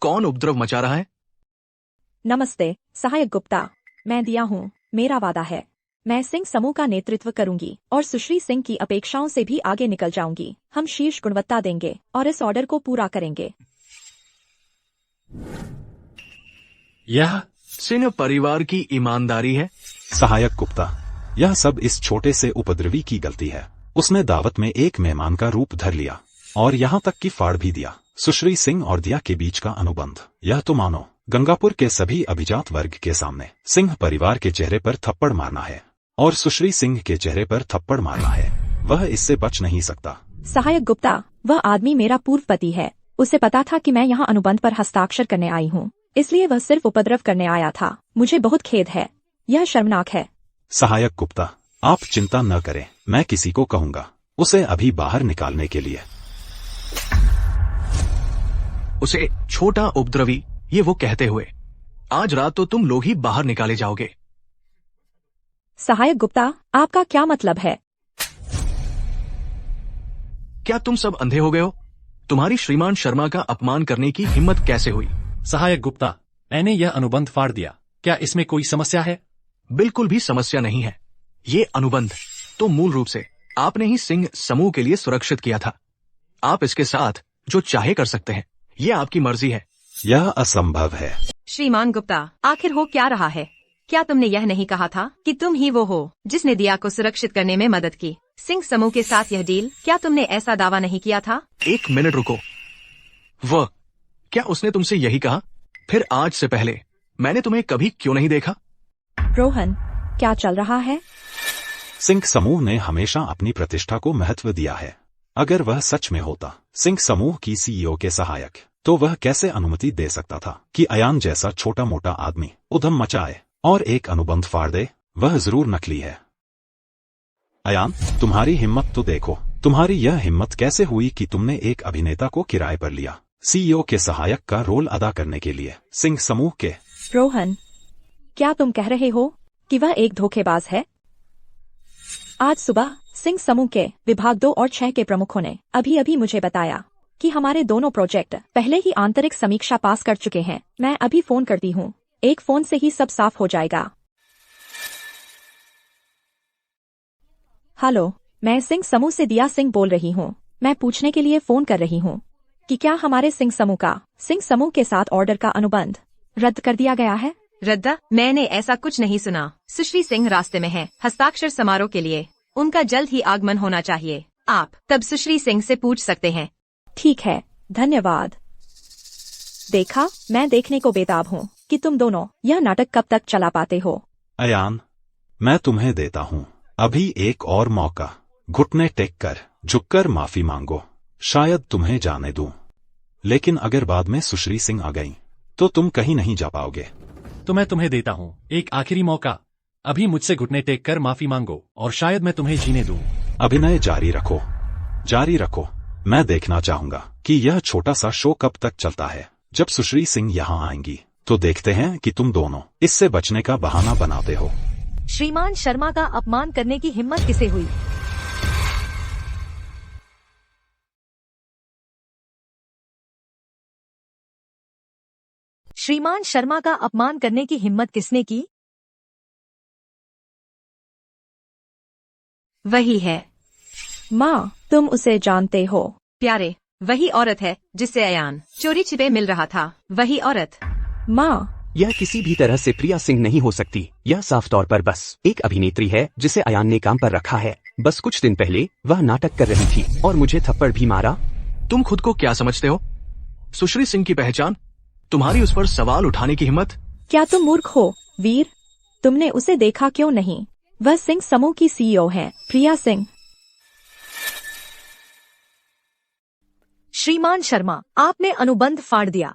कौन उपद्रव मचा रहा है? नमस्ते सहायक गुप्ता, मैं दिया हूँ। मेरा वादा है, मैं सिंह समूह का नेतृत्व करूंगी और सुश्री सिंह की अपेक्षाओं से भी आगे निकल जाऊंगी। हम शीर्ष गुणवत्ता देंगे और इस ऑर्डर को पूरा करेंगे। यह सिंह परिवार की ईमानदारी है। सहायक गुप्ता, यह सब इस छोटे से उपद्रवी की गलती है। उसने दावत में एक मेहमान का रूप धर लिया और यहाँ तक कि फाड़ भी दिया। सुश्री सिंह और दिया के बीच का अनुबंध, यह तो मानो गंगापुर के सभी अभिजात वर्ग के सामने सिंह परिवार के चेहरे पर थप्पड़ मारना है और सुश्री सिंह के चेहरे पर थप्पड़ मारना है। वह इससे बच नहीं सकता। सहायक गुप्ता, वह आदमी मेरा पूर्व पति है। उसे पता था कि मैं यहाँ अनुबंध पर हस्ताक्षर करने आई हूँ, इसलिए वह सिर्फ उपद्रव करने आया था। मुझे बहुत खेद है, यह शर्मनाक है। सहायक गुप्ता, आप चिंता न करें, मैं किसी को कहूंगा उसे अभी बाहर निकालने के लिए। उसे छोटा उपद्रवी, ये वो कहते हुए, आज रात तो तुम लोग ही बाहर निकाले जाओगे। सहायक गुप्ता, आपका क्या मतलब है? क्या तुम सब अंधे हो गए हो? तुम्हारी श्रीमान शर्मा का अपमान करने की हिम्मत कैसे हुई? सहायक गुप्ता, मैंने यह अनुबंध फाड़ दिया। क्या इसमें कोई समस्या है? बिल्कुल भी समस्या नहीं है। ये अनुबंध तो मूल रूप से आपने ही सिंह समूह के लिए सुरक्षित किया था। आप इसके साथ जो चाहे कर सकते हैं, ये आपकी मर्जी है। यह असंभव है। श्रीमान गुप्ता, आखिर हो क्या रहा है? क्या तुमने यह नहीं कहा था कि तुम ही वो हो जिसने दिया को सुरक्षित करने में मदद की? सिंह समूह के साथ यह डील, क्या तुमने ऐसा दावा नहीं किया था? एक मिनट रुको। वह क्या उसने तुमसे यही कहा? फिर आज से पहले मैंने तुम्हें कभी क्यों नहीं देखा? रोहन, क्या चल रहा है? सिंह समूह ने हमेशा अपनी प्रतिष्ठा को महत्व दिया है। अगर वह सच में होता सिंह समूह की सीईओ के सहायक, तो वह कैसे अनुमति दे सकता था कि अयान जैसा छोटा मोटा आदमी उधम मचाए और एक अनुबंध फाड़ दे? वह जरूर नकली है। अयान, तुम्हारी हिम्मत तो देखो। तुम्हारी यह हिम्मत कैसे हुई कि तुमने एक अभिनेता को किराए पर लिया सीईओ के सहायक का रोल अदा करने के लिए सिंह समूह के? रोहन, क्या तुम कह रहे हो कि वह एक धोखेबाज है? आज सुबह सिंह समूह के विभाग 2 और 6 के प्रमुखों ने अभी मुझे बताया कि हमारे दोनों प्रोजेक्ट पहले ही आंतरिक समीक्षा पास कर चुके हैं। मैं अभी फोन करती हूँ, एक फोन से ही सब साफ हो जाएगा। हेलो, मैं सिंह समूह से दिया सिंह बोल रही हूँ। मैं पूछने के लिए फोन कर रही हूँ कि क्या हमारे सिंह समूह के साथ ऑर्डर का अनुबंध रद्द कर दिया गया है? रद्दा? मैंने ऐसा कुछ नहीं सुना। सुश्री सिंह रास्ते में है हस्ताक्षर समारोह के लिए। उनका जल्द ही आगमन होना चाहिए। आप तब सुश्री सिंह से पूछ सकते हैं। ठीक है, धन्यवाद। देखा, मैं देखने को बेताब हूँ कि तुम दोनों यह नाटक कब तक चला पाते हो। अयान, मैं तुम्हें देता हूँ अभी एक और मौका। घुटने टेक कर झुककर माफी मांगो, शायद तुम्हें जाने दूं। लेकिन अगर बाद में सुश्री सिंह आ गई तो तुम कहीं नहीं जा पाओगे। तो मैं तुम्हें देता हूँ एक आखिरी मौका। अभी मुझसे घुटने टेक कर माफी मांगो और शायद मैं तुम्हें जीने दूं। अभिनय जारी रखो, जारी रखो। मैं देखना चाहूंगा कि यह छोटा सा शो कब तक चलता है। जब सुश्री सिंह यहाँ आएंगी तो देखते हैं कि तुम दोनों इससे बचने का बहाना बनाते हो। श्रीमान शर्मा का अपमान करने की हिम्मत किसे हुई? श्रीमान शर्मा का अपमान करने की हिम्मत किसने की? वही है। माँ, तुम उसे जानते हो? प्यारे, वही औरत है जिससे अयान चोरी छिपे मिल रहा था। वही औरत। माँ, यह किसी भी तरह से प्रिया सिंह नहीं हो सकती। यह साफ तौर पर बस एक अभिनेत्री है जिसे अयान ने काम पर रखा है। बस कुछ दिन पहले वह नाटक कर रही थी और मुझे थप्पड़ भी मारा। तुम खुद को क्या समझते हो? सुश्री सिंह की पहचान, तुम्हारी उस पर सवाल उठाने की हिम्मत? क्या तुम मूर्ख हो वीर? तुमने उसे देखा क्यों नहीं? वह सिंह समूह की सीईओ है, प्रिया सिंह। श्रीमान शर्मा, आपने अनुबंध फाड़ दिया।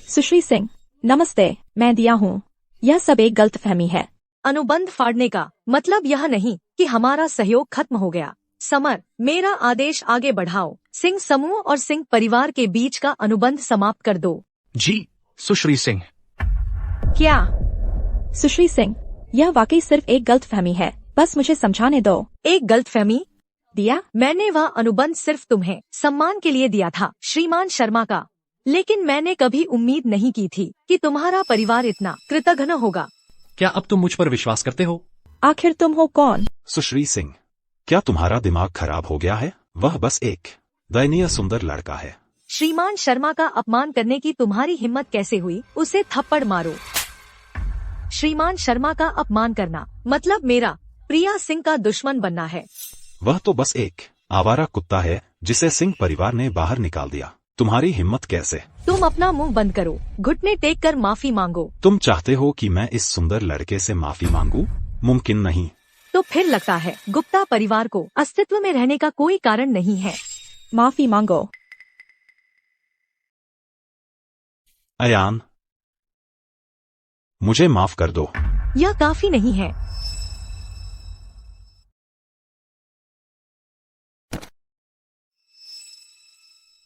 सुश्री सिंह, नमस्ते, मैं दिया हूँ। यह सब एक गलतफहमी है। अनुबंध फाड़ने का मतलब यह नहीं कि हमारा सहयोग खत्म हो गया। समर, मेरा आदेश आगे बढ़ाओ। सिंह समूह और सिंह परिवार के बीच का अनुबंध समाप्त कर दो। जी सुश्री सिंह। क्या? सुश्री सिंह, यह वाकई सिर्फ एक गलतफहमी है, बस मुझे समझाने दो। एक गलतफहमी? दिया, मैंने वह अनुबंध सिर्फ तुम्हें सम्मान के लिए दिया था, श्रीमान शर्मा का लेकिन मैंने कभी उम्मीद नहीं की थी कि तुम्हारा परिवार इतना कृतघ्न होगा। क्या अब तुम मुझ पर विश्वास करते हो? आखिर तुम हो कौन? सुश्री सिंह, क्या तुम्हारा दिमाग खराब हो गया है? वह बस एक दयनीय सुंदर लड़का है। श्रीमान शर्मा का अपमान करने की तुम्हारी हिम्मत कैसे हुई? उसे थप्पड़ मारो। श्रीमान शर्मा का अपमान करना मतलब मेरा प्रिया सिंह का दुश्मन बनना है। वह तो बस एक आवारा कुत्ता है जिसे सिंह परिवार ने बाहर निकाल दिया। तुम्हारी हिम्मत कैसे? तुम अपना मुंह बंद करो, घुटने टेक कर माफी मांगो। तुम चाहते हो कि मैं इस सुंदर लड़के से माफी मांगू? मुमकिन नहीं। तो फिर लगता है गुप्ता परिवार को अस्तित्व में रहने का कोई कारण नहीं है। माफी मांगो। अयान, मुझे माफ कर दो। यह काफी नहीं है।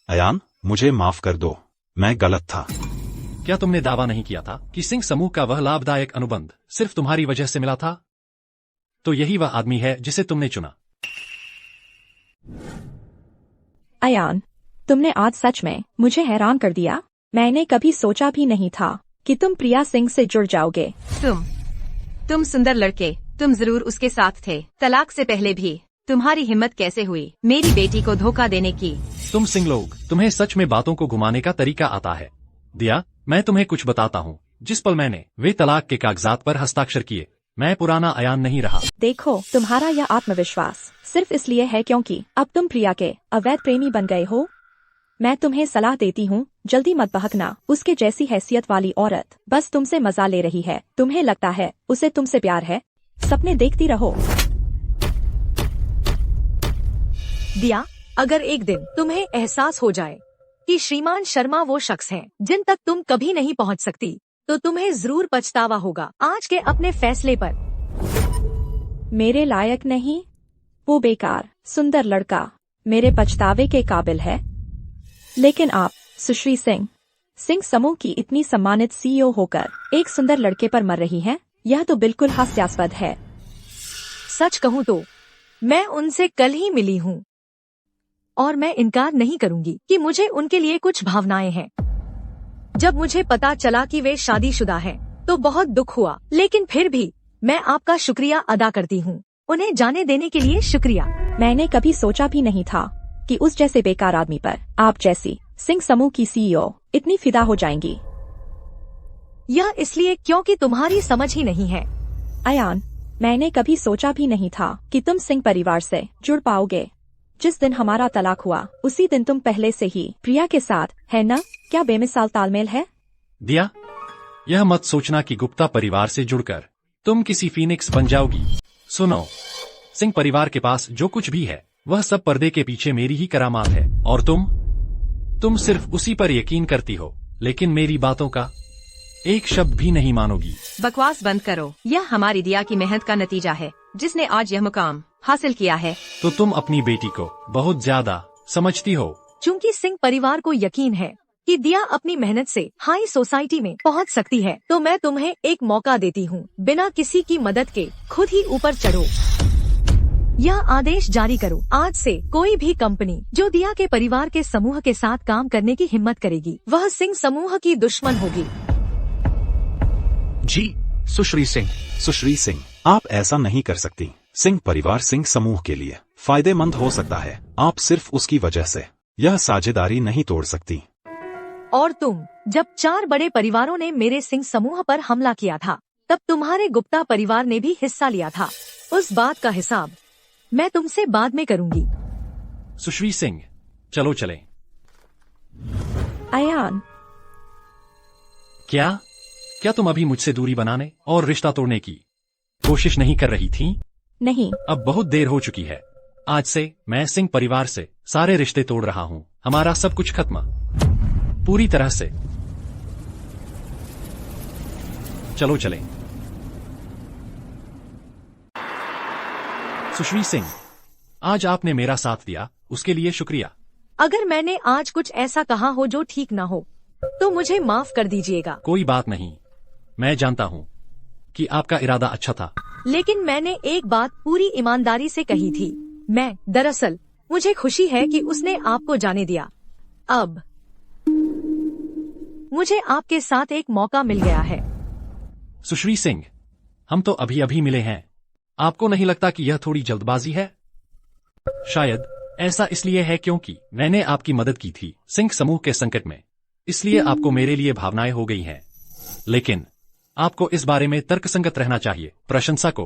अयान, मुझे माफ कर दो, मैं गलत था। क्या तुमने दावा नहीं किया था कि सिंह समूह का वह लाभदायक अनुबंध सिर्फ तुम्हारी वजह से मिला था? तो यही वह आदमी है जिसे तुमने चुना। अयान, तुमने आज सच में मुझे हैरान कर दिया। मैंने कभी सोचा भी नहीं था कि तुम प्रिया सिंह से जुड़ जाओगे। तुम सुंदर लड़के, तुम जरूर उसके साथ थे। तलाक से पहले भी तुम्हारी हिम्मत कैसे हुई मेरी बेटी को धोखा देने की? तुम सिंह लोग, तुम्हें सच में बातों को घुमाने का तरीका आता है। दिया, मैं तुम्हें कुछ बताता हूँ। जिस पल मैंने वे तलाक के कागजात पर हस्ताक्षर किए, मैं पुराना अयान नहीं रहा। देखो, तुम्हारा यह आत्मविश्वास सिर्फ इसलिए है क्योंकि अब तुम प्रिया के अवैध प्रेमी बन गए हो। मैं तुम्हें सलाह देती हूँ, जल्दी मत बहकना। उसके जैसी हैसियत वाली औरत बस तुमसे मजा ले रही है। तुम्हें लगता है उसे तुमसे प्यार है? सपने देखती रहो। दिया, अगर एक दिन तुम्हें एहसास हो जाए कि श्रीमान शर्मा वो शख्स हैं जिन तक तुम कभी नहीं पहुंच सकती, तो तुम्हें जरूर पछतावा होगा आज के अपने फैसले पर। मेरे लायक नहीं? वो बेकार सुंदर लड़का मेरे पछतावे के काबिल है। लेकिन आप, सुश्री सिंह समूह की इतनी सम्मानित सीईओ होकर एक सुंदर लड़के पर मर रही हैं, यह तो बिल्कुल हास्यास्पद है। सच कहूँ तो मैं उनसे कल ही मिली हूँ और मैं इनकार नहीं करूंगी कि मुझे उनके लिए कुछ भावनाएं हैं। जब मुझे पता चला कि वे शादीशुदा हैं, तो बहुत दुख हुआ, लेकिन फिर भी मैं आपका शुक्रिया अदा करती हूँ। उन्हें जाने देने के लिए शुक्रिया। मैंने कभी सोचा भी नहीं था कि उस जैसे बेकार आदमी पर आप जैसी सिंह समूह की सीईओ इतनी फिदा हो जाएंगी। यह इसलिए क्योंकि तुम्हारी समझ ही नहीं है। अयान, मैंने कभी सोचा भी नहीं था कि तुम सिंह परिवार से जुड़ पाओगे। जिस दिन हमारा तलाक हुआ, उसी दिन तुम पहले से ही प्रिया के साथ, है ना? क्या बेमिसाल तालमेल है। दिया, यह मत सोचना कि गुप्ता परिवार से जुड़कर तुम किसी फीनिक्स बन जाओगी। सुनो, सिंह परिवार के पास जो कुछ भी है वह सब पर्दे के पीछे मेरी ही करामात है, और तुम सिर्फ उसी पर यकीन करती हो, लेकिन मेरी बातों का एक शब्द भी नहीं मानोगी। बकवास बंद करो। यह हमारी दिया की मेहनत का नतीजा है, जिसने आज यह मुकाम हासिल किया है। तो तुम अपनी बेटी को बहुत ज्यादा समझती हो। चूंकि सिंह परिवार को यकीन है कि दिया अपनी मेहनत से हाई सोसाइटी में पहुंच सकती है, तो मैं तुम्हें एक मौका देती हूँ। बिना किसी की मदद के खुद ही ऊपर चढ़ो। यह आदेश जारी करो, आज से कोई भी कंपनी जो दिया के परिवार के समूह के साथ काम करने की हिम्मत करेगी, वह सिंह समूह की दुश्मन होगी। जी सुश्री सिंह। सुश्री सिंह, आप ऐसा नहीं कर सकती। सिंह परिवार सिंह समूह के लिए फायदेमंद हो सकता है। आप सिर्फ उसकी वजह से यह साझेदारी नहीं तोड़ सकती। और तुम, जब 4 बड़े परिवारों ने मेरे सिंह समूह पर हमला किया था, तब तुम्हारे गुप्ता परिवार ने भी हिस्सा लिया था। उस बात का हिसाब मैं तुमसे बाद में करूंगी। सुश्री सिंह, चलो चलें। अयान, क्या तुम अभी मुझसे दूरी बनाने और रिश्ता तोड़ने की कोशिश नहीं कर रही थी? नहीं। अब बहुत देर हो चुकी है। आज से मैं सिंह परिवार से सारे रिश्ते तोड़ रहा हूँ। हमारा सब कुछ खत्म, पूरी तरह से। चलो चलें। सुश्री सिंह, आज आपने मेरा साथ दिया, उसके लिए शुक्रिया। अगर मैंने आज कुछ ऐसा कहा हो जो ठीक न हो, तो मुझे माफ कर दीजिएगा। कोई बात नहीं, मैं जानता हूँ कि आपका इरादा अच्छा था। लेकिन मैंने एक बात पूरी ईमानदारी से कही थी। दरअसल मुझे खुशी है कि उसने आपको जाने दिया। अब मुझे आपके साथ एक मौका मिल गया है। सुश्री सिंह, हम तो अभी अभी मिले हैं। आपको नहीं लगता कि यह थोड़ी जल्दबाजी है? शायद ऐसा इसलिए है क्योंकि मैंने आपकी मदद की थी सिंह समूह के संकट में, इसलिए आपको मेरे लिए भावनाएं हो गई हैं। लेकिन आपको इस बारे में तर्कसंगत रहना चाहिए। प्रशंसा को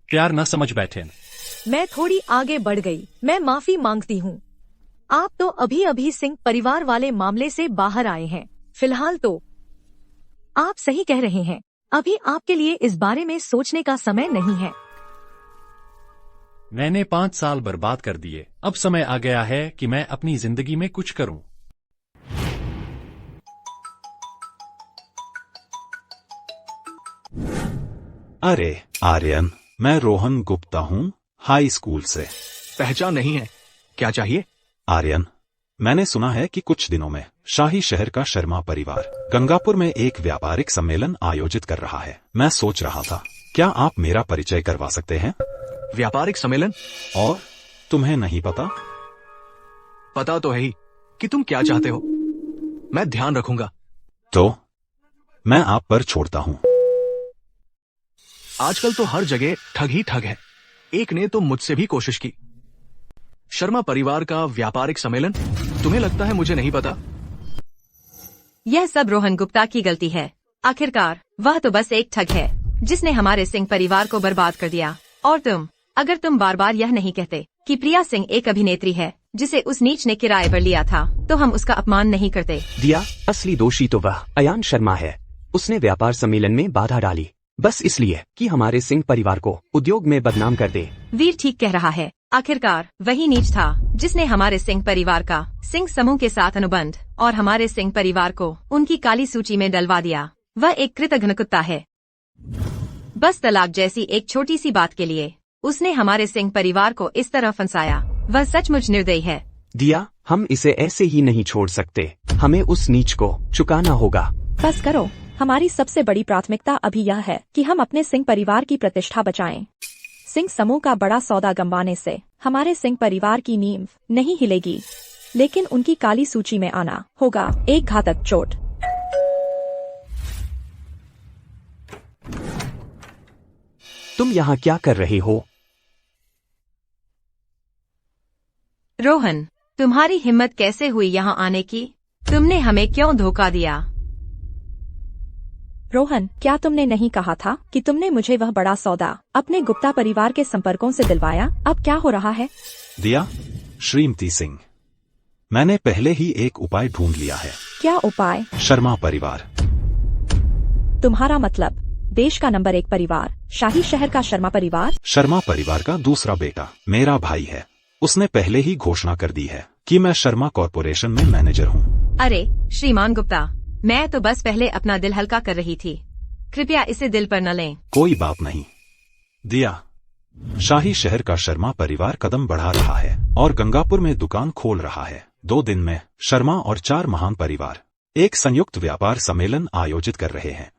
प्यार न समझ बैठे। मैं थोड़ी आगे बढ़ गई। मैं माफी मांगती हूँ। आप तो अभी अभी सिंह परिवार वाले मामले से बाहर आए हैं। फिलहाल तो आप सही कह रहे हैं। अभी आपके लिए इस बारे में सोचने का समय नहीं है। मैंने 5 साल बर्बाद कर दिए। अब समय आ गया है कि मैं अपनी जिंदगी में कुछ करूं। अरे आर्यन, मैं रोहन गुप्ता हूँ, हाई स्कूल से। पहचान नहीं है, क्या चाहिए? आर्यन, मैंने सुना है कि कुछ दिनों में शाही शहर का शर्मा परिवार गंगापुर में एक व्यापारिक सम्मेलन आयोजित कर रहा है। मैं सोच रहा था, क्या आप मेरा परिचय करवा सकते हैं? व्यापारिक सम्मेलन? और तुम्हें नहीं पता? पता तो है ही कि तुम क्या चाहते हो। मैं ध्यान रखूंगा। तो मैं आप पर छोड़ता हूँ। आजकल तो हर जगह ठग ही ठग है। एक ने तो मुझसे भी कोशिश की। शर्मा परिवार का व्यापारिक सम्मेलन? तुम्हें लगता है मुझे नहीं पता? यह सब रोहन गुप्ता की गलती है। आखिरकार वह तो बस एक ठग है जिसने हमारे सिंह परिवार को बर्बाद कर दिया। और तुम, अगर तुम बार बार यह नहीं कहते कि प्रिया सिंह एक अभिनेत्री है जिसे उस नीच ने किराए पर लिया था, तो हम उसका अपमान नहीं करते। दिया, असली दोषी तो वह अयान शर्मा है। उसने व्यापार सम्मेलन में बाधा डाली बस इसलिए कि हमारे सिंह परिवार को उद्योग में बदनाम कर दे। वीर ठीक कह रहा है। आखिरकार वही नीच था जिसने हमारे सिंह परिवार का सिंह समूह के साथ अनुबंध और हमारे सिंह परिवार को उनकी काली सूची में डलवा दिया। वह एक कृतघ्न कुत्ता है। बस तलाक जैसी एक छोटी सी बात के लिए उसने हमारे सिंह परिवार को इस तरह फंसाया। वह सचमुच निर्दयी है। दिया, हम इसे ऐसे ही नहीं छोड़ सकते। हमें उस नीच को चुकाना होगा। बस करो। हमारी सबसे बड़ी प्राथमिकता अभी यह है कि हम अपने सिंह परिवार की प्रतिष्ठा बचाएं। सिंह समूह का बड़ा सौदा गंवाने से हमारे सिंह परिवार की नींव नहीं हिलेगी, लेकिन उनकी काली सूची में आना होगा एक घातक चोट। तुम यहाँ क्या कर रहे हो? रोहन, तुम्हारी हिम्मत कैसे हुई यहाँ आने की? तुमने हमें क्यों धोखा दिया? रोहन, क्या तुमने नहीं कहा था कि तुमने मुझे वह बड़ा सौदा अपने गुप्ता परिवार के संपर्कों से दिलवाया? अब क्या हो रहा है? दिया, श्रीमती सिंह, मैंने पहले ही एक उपाय ढूंढ लिया है। क्या उपाय? शर्मा परिवार। तुम्हारा मतलब देश का नंबर 1 परिवार, शाही शहर का शर्मा परिवार? शर्मा परिवार का दूसरा बेटा मेरा भाई है। उसने पहले ही घोषणा कर दी है कि मैं शर्मा कॉर्पोरेशन में मैनेजर हूँ। अरे श्रीमान गुप्ता, मैं तो बस पहले अपना दिल हल्का कर रही थी। कृपया इसे दिल पर न लें। कोई बात नहीं दिया, शाही शहर का शर्मा परिवार कदम बढ़ा रहा है और गंगापुर में दुकान खोल रहा है। 2 दिन में शर्मा और 4 महान परिवार एक संयुक्त व्यापार सम्मेलन आयोजित कर रहे हैं।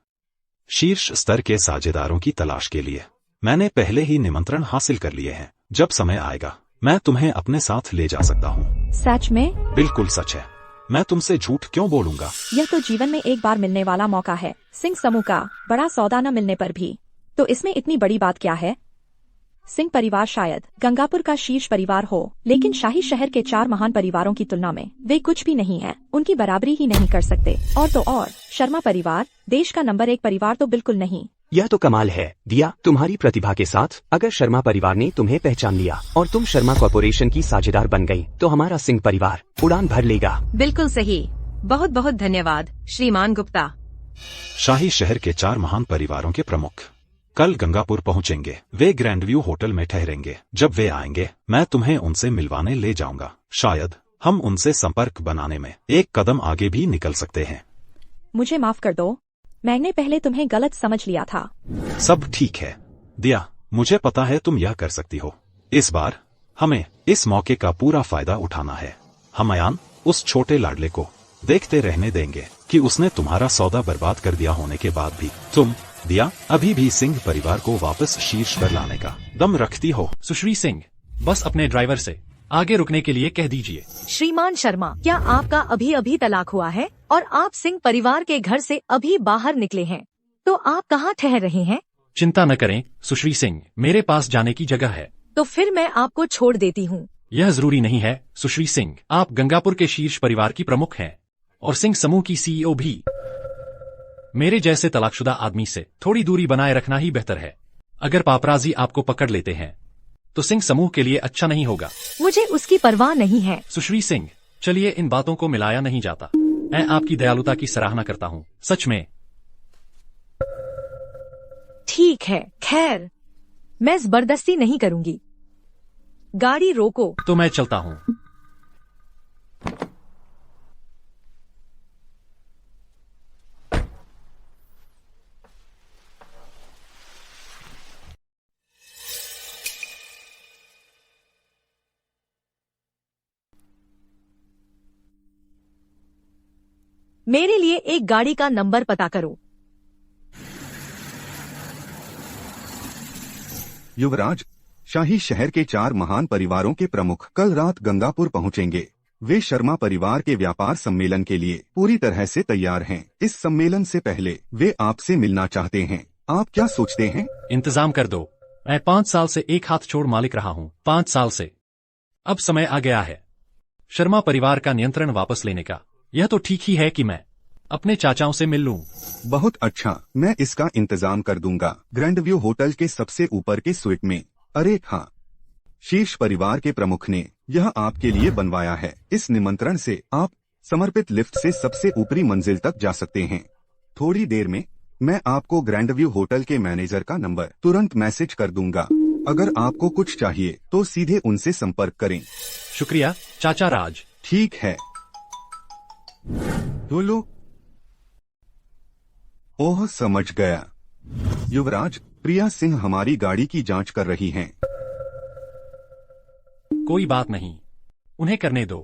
शीर्ष स्तर के साझेदारों की तलाश के लिए मैंने पहले ही निमंत्रण हासिल कर लिए हैं। जब समय आएगा मैं तुम्हें अपने साथ ले जा सकता हूँ। सच में? बिल्कुल सच है। मैं तुमसे झूठ क्यों बोलूंगा? यह तो जीवन में एक बार मिलने वाला मौका है। सिंह समूह का बड़ा सौदा न मिलने पर भी तो इसमें इतनी बड़ी बात क्या है? सिंह परिवार शायद गंगापुर का शीर्ष परिवार हो, लेकिन शाही शहर के 4 महान परिवारों की तुलना में वे कुछ भी नहीं है। उनकी बराबरी ही नहीं कर सकते। और तो और शर्मा परिवार देश का नंबर 1 परिवार तो बिल्कुल नहीं। यह तो कमाल है दिया, तुम्हारी प्रतिभा के साथ अगर शर्मा परिवार ने तुम्हें पहचान लिया और तुम शर्मा कॉर्पोरेशन की साझेदार बन गई, तो हमारा सिंह परिवार उड़ान भर लेगा। बिल्कुल सही। बहुत बहुत धन्यवाद श्रीमान गुप्ता। शाही शहर के 4 महान परिवारों के प्रमुख कल गंगापुर पहुंचेंगे। वे ग्रैंड व्यू होटल में ठहरेंगे। जब वे आएंगे मैं तुम्हें उनसे मिलवाने ले जाऊंगा। शायद हम उनसे संपर्क बनाने में एक कदम आगे भी निकल सकते हैं। मुझे माफ कर दो, मैंने पहले तुम्हें गलत समझ लिया था। सब ठीक है दिया, मुझे पता है तुम यह कर सकती हो। इस बार हमें इस मौके का पूरा फायदा उठाना है। हम अयान, उस छोटे लाडले को देखते रहने देंगे कि उसने तुम्हारा सौदा बर्बाद कर दिया होने के बाद भी तुम दिया अभी भी सिंह परिवार को वापस शीर्ष पर लाने का दम रखती हो। सुश्री सिंह, बस अपने ड्राइवर से आगे रुकने के लिए कह दीजिए। श्रीमान शर्मा, क्या आपका अभी अभी तलाक हुआ है और आप सिंह परिवार के घर से अभी बाहर निकले हैं? तो आप कहाँ ठहर रहे हैं? चिंता न करें सुश्री सिंह, मेरे पास जाने की जगह है। तो फिर मैं आपको छोड़ देती हूँ। यह जरूरी नहीं है सुश्री सिंह, आप गंगापुर के शीर्ष परिवार की प्रमुख हैं और सिंह समूह की सीईओ भी। मेरे जैसे तलाकशुदा आदमी से थोड़ी दूरी बनाए रखना ही बेहतर है। अगर पापराजी आपको पकड़ लेते हैं तो सिंह समूह के लिए अच्छा नहीं होगा। मुझे उसकी परवाह नहीं है। सुश्री सिंह, चलिए इन बातों को मिलाया नहीं जाता। मैं आपकी दयालुता की सराहना करता हूँ, सच में। ठीक है, खैर मैं जबरदस्ती नहीं करूँगी। गाड़ी रोको। तो मैं चलता हूँ। मेरे लिए एक गाड़ी का नंबर पता करो। युवराज, शाही शहर के 4 महान परिवारों के प्रमुख कल रात गंगापुर पहुंचेंगे। वे शर्मा परिवार के व्यापार सम्मेलन के लिए पूरी तरह से तैयार हैं। इस सम्मेलन से पहले वे आपसे मिलना चाहते हैं। आप क्या सोचते हैं? इंतजाम कर दो। मैं 5 साल से एक हाथ छोड़ मालिक रहा हूँ, 5 साल से। अब समय आ गया है शर्मा परिवार का नियंत्रण वापस लेने का। यह तो ठीक ही है कि मैं अपने चाचाओं से मिल लूं। बहुत अच्छा, मैं इसका इंतजाम कर दूंगा। ग्रैंड व्यू होटल के सबसे ऊपर के स्वीट में। अरे हाँ, शीर्ष परिवार के प्रमुख ने यह आपके लिए बनवाया है। इस निमंत्रण से आप समर्पित लिफ्ट से सबसे ऊपरी मंजिल तक जा सकते हैं। थोड़ी देर में मैं आपको ग्रैंड व्यू होटल के मैनेजर का नंबर तुरंत मैसेज कर दूंगा। अगर आपको कुछ चाहिए तो सीधे उनसे संपर्क करें। शुक्रिया चाचा राज। ठीक है। बोलो। ओह, समझ गया। युवराज, प्रिया सिंह हमारी गाड़ी की जांच कर रही हैं। कोई बात नहीं, उन्हें करने दो।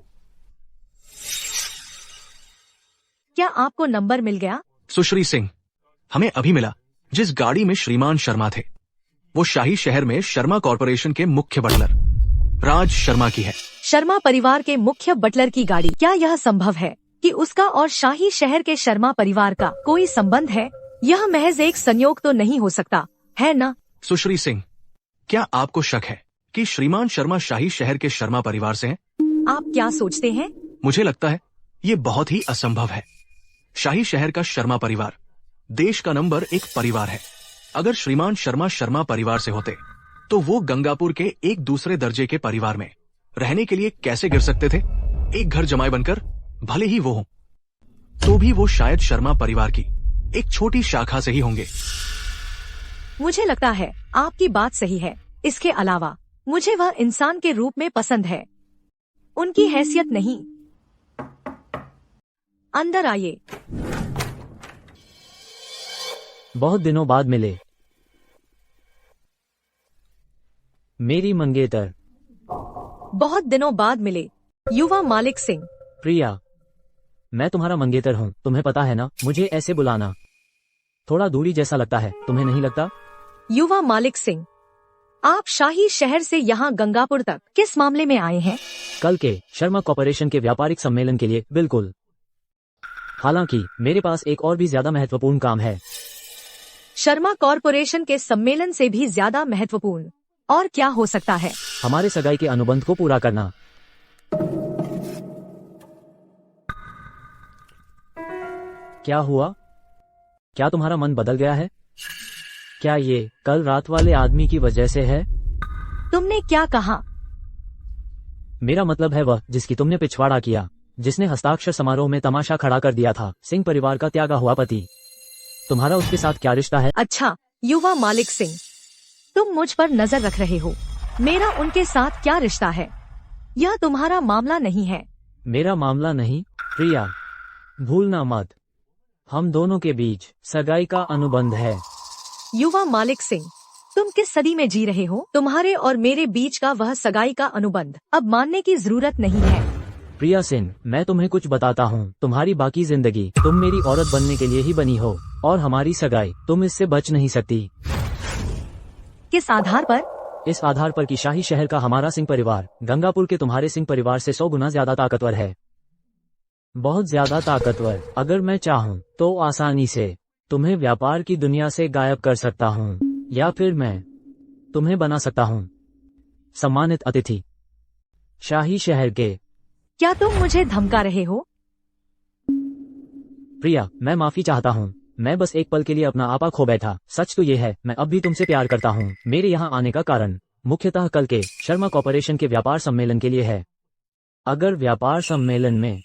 क्या आपको नंबर मिल गया? सुश्री सिंह, हमें अभी मिला। जिस गाड़ी में श्रीमान शर्मा थे वो शाही शहर में शर्मा कॉरपोरेशन के मुख्य बटलर राज शर्मा की है। शर्मा परिवार के मुख्य बटलर की गाड़ी। क्या यह संभव है कि उसका और शाही शहर के शर्मा परिवार का कोई संबंध है? यह महज एक संयोग तो नहीं हो सकता है ना? सुश्री सिंह, क्या आपको शक है कि श्रीमान शर्मा शाही शहर के शर्मा परिवार से हैं? आप क्या सोचते हैं? मुझे लगता है ये बहुत ही असंभव है। शाही शहर का शर्मा परिवार देश का नंबर 1 परिवार है। अगर श्रीमान शर्मा शर्मा परिवार से होते तो वो गंगापुर के एक दूसरे दर्जे के परिवार में रहने के लिए कैसे गिर सकते थे? एक घर जमाई बनकर भले ही वो हो, तो भी वो शायद शर्मा परिवार की एक छोटी शाखा से ही होंगे। मुझे लगता है आपकी बात सही है। इसके अलावा मुझे वह इंसान के रूप में पसंद है, उनकी हैसियत नहीं। अंदर आइए। बहुत दिनों बाद मिले मेरी मंगेतर। बहुत दिनों बाद मिले युवा मालिक सिंह। प्रिया, मैं तुम्हारा मंगेतर हूँ, तुम्हें पता है ना। मुझे ऐसे बुलाना थोड़ा दूरी जैसा लगता है, तुम्हें नहीं लगता? युवा मालिक सिंह, आप शाही शहर से यहाँ गंगापुर तक किस मामले में आए हैं? कल के शर्मा कॉरपोरेशन के व्यापारिक सम्मेलन के लिए। बिल्कुल। हालांकि मेरे पास एक और भी ज्यादा महत्वपूर्ण काम है। शर्मा कॉरपोरेशन के सम्मेलन से भी ज्यादा महत्वपूर्ण और क्या हो सकता है? हमारे सगाई के अनुबंध को पूरा करना। क्या हुआ? क्या तुम्हारा मन बदल गया है? क्या ये कल रात वाले आदमी की वजह से है? तुमने क्या कहा? मेरा मतलब है वह जिसकी तुमने पिछवाड़ा किया, जिसने हस्ताक्षर समारोह में तमाशा खड़ा कर दिया था, सिंह परिवार का त्यागा हुआ पति। तुम्हारा उसके साथ क्या रिश्ता है? अच्छा युवा मालिक सिंह, तुम मुझ पर नजर रख रहे हो। मेरा उनके साथ क्या रिश्ता है? यह तुम्हारा मामला नहीं है। मेरा मामला नहीं प्रिया, भूलना मत, हम दोनों के बीच सगाई का अनुबंध है। युवा मालिक सिंह, तुम किस सदी में जी रहे हो? तुम्हारे और मेरे बीच का वह सगाई का अनुबंध अब मानने की जरूरत नहीं है। प्रिया सिंह, मैं तुम्हें कुछ बताता हूँ। तुम्हारी बाकी जिंदगी तुम मेरी औरत बनने के लिए ही बनी हो, और हमारी सगाई तुम इससे बच नहीं सकती। किस आधार पर? इस आधार पर कि शाही शहर का हमारा सिंह परिवार गंगापुर के तुम्हारे सिंह परिवार से 100 गुना ज्यादा ताकतवर है, बहुत ज्यादा ताकतवर। अगर मैं चाहूँ तो आसानी से तुम्हें व्यापार की दुनिया से गायब कर सकता हूँ, या फिर मैं तुम्हें बना सकता हूँ सम्मानित अतिथि शाही शहर के। क्या तुम मुझे धमका रहे हो? प्रिया, मैं माफी चाहता हूँ, मैं बस एक पल के लिए अपना आपा खो बैठा। सच तो ये है, मैं अब भी तुमसे प्यार करता हूँ। मेरे यहाँ आने का कारण मुख्यतः कल के शर्मा कॉर्पोरेशन के व्यापार सम्मेलन के लिए है। अगर व्यापार सम्मेलन में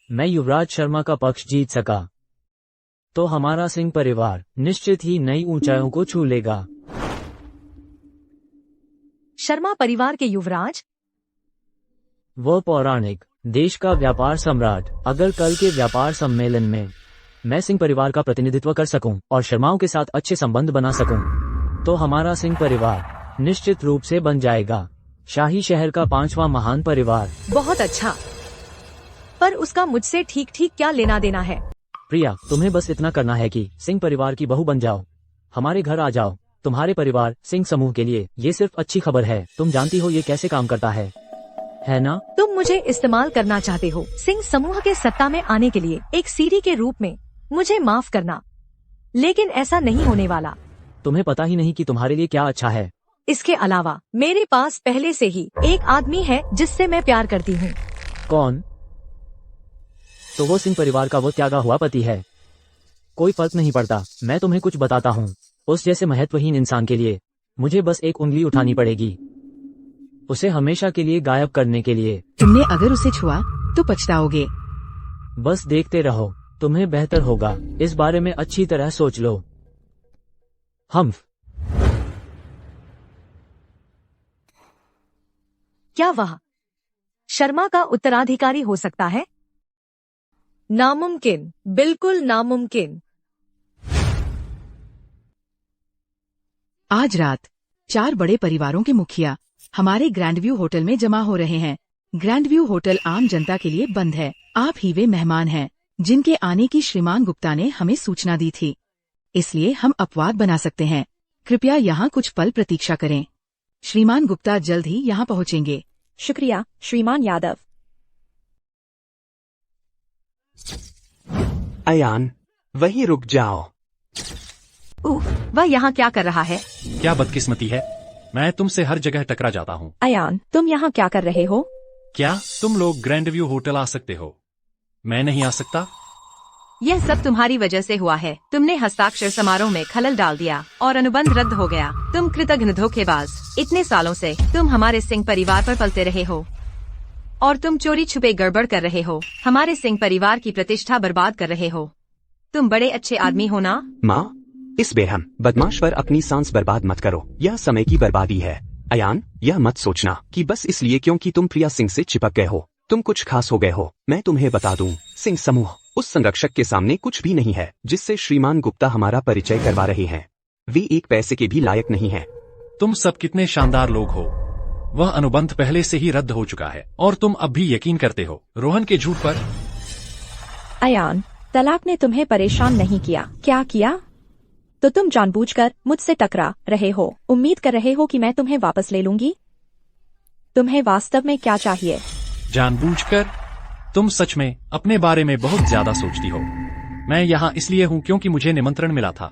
मैं युवराज शर्मा का पक्ष जीत सका तो हमारा सिंह परिवार निश्चित ही नई ऊंचाइयों को छू लेगा। शर्मा परिवार के युवराज? वो पौराणिक देश का व्यापार सम्राट। अगर कल के व्यापार सम्मेलन में मैं सिंह परिवार का प्रतिनिधित्व कर सकूं और शर्माओं के साथ अच्छे संबंध बना सकूं, तो हमारा सिंह परिवार निश्चित रूप से बन जाएगा शाही शहर का 5वां महान परिवार। बहुत अच्छा, पर उसका मुझसे ठीक ठीक क्या लेना देना है? प्रिया, तुम्हें बस इतना करना है कि सिंह परिवार की बहू बन जाओ, हमारे घर आ जाओ। तुम्हारे परिवार सिंह समूह के लिए ये सिर्फ अच्छी खबर है। तुम जानती हो ये कैसे काम करता है ना? तुम मुझे इस्तेमाल करना चाहते हो सिंह समूह के सत्ता में आने के लिए एक सीढ़ी के रूप में। मुझे माफ करना, लेकिन ऐसा नहीं होने वाला। तुम्हें पता ही नहीं कि तुम्हारे लिए क्या अच्छा है। इसके अलावा मेरे पास पहले से ही एक आदमी है जिससे मैं प्यार करती हूँ। कौन? तो वो सिंह परिवार का वो त्यागा हुआ पति है। कोई फर्क नहीं पड़ता, मैं तुम्हें कुछ बताता हूँ। उस जैसे महत्वहीन इंसान के लिए मुझे बस एक उंगली उठानी पड़ेगी, उसे हमेशा के लिए गायब करने के लिए। तुमने अगर उसे छुआ तो पछताओगे। बस देखते रहो, तुम्हें बेहतर होगा। इस बारे में अच्छी तरह सोच लो। क्या वह शर्मा का उत्तराधिकारी हो सकता है? नामुमकिन, बिल्कुल नामुमकिन। आज रात 4 बड़े परिवारों के मुखिया हमारे ग्रैंड व्यू होटल में जमा हो रहे हैं। ग्रैंड व्यू होटल आम जनता के लिए बंद है। आप ही वे मेहमान हैं जिनके आने की श्रीमान गुप्ता ने हमें सूचना दी थी, इसलिए हम अपवाद बना सकते हैं। कृपया यहाँ कुछ पल प्रतीक्षा करें। श्रीमान गुप्ता जल्द ही यहाँ पहुँचेंगे। शुक्रिया श्रीमान यादव। अयान, वहीं रुक जाओ। वह यहाँ क्या कर रहा है? क्या बदकिस्मती है, मैं तुमसे हर जगह टकरा जाता हूँ। अयान, तुम यहाँ क्या कर रहे हो? क्या तुम लोग ग्रैंड व्यू होटल आ सकते हो, मैं नहीं आ सकता? यह सब तुम्हारी वजह से हुआ है। तुमने हस्ताक्षर समारोह में खलल डाल दिया और अनुबंध रद्द हो गया। तुम कृतघ्न धोखेबाज। इतने सालों से तुम हमारे सिंह परिवार पर पलते रहे हो और तुम चोरी छुपे गड़बड़ कर रहे हो। हमारे सिंह परिवार की प्रतिष्ठा बर्बाद कर रहे हो। तुम बड़े अच्छे आदमी हो ना? माँ, इस बेरहम बदमाश पर अपनी सांस बर्बाद मत करो, यह समय की बर्बादी है। अयान, यह मत सोचना कि बस इसलिए क्योंकि तुम प्रिया सिंह से चिपक गए हो तुम कुछ खास हो गए हो। मैं तुम्हें बता दूं, सिंह समूह उस संरक्षक के सामने कुछ भी नहीं है जिससे श्रीमान गुप्ता हमारा परिचय करवा रहे हैं। वे एक पैसे के भी लायक नहीं है। तुम सब कितने शानदार लोग हो। वह अनुबंध पहले से ही रद्द हो चुका है और तुम अब भी यकीन करते हो रोहन के झूठ पर। अयान, तलाक ने तुम्हें परेशान नहीं किया, क्या किया? तो तुम जानबूझकर मुझसे टकरा रहे हो, उम्मीद कर रहे हो कि मैं तुम्हें वापस ले लूंगी। तुम्हें वास्तव में क्या चाहिए? जानबूझकर? तुम सच में अपने बारे में बहुत ज्यादा सोचती हो। मैं यहाँ इसलिए हूँ क्योंकि मुझे निमंत्रण मिला था,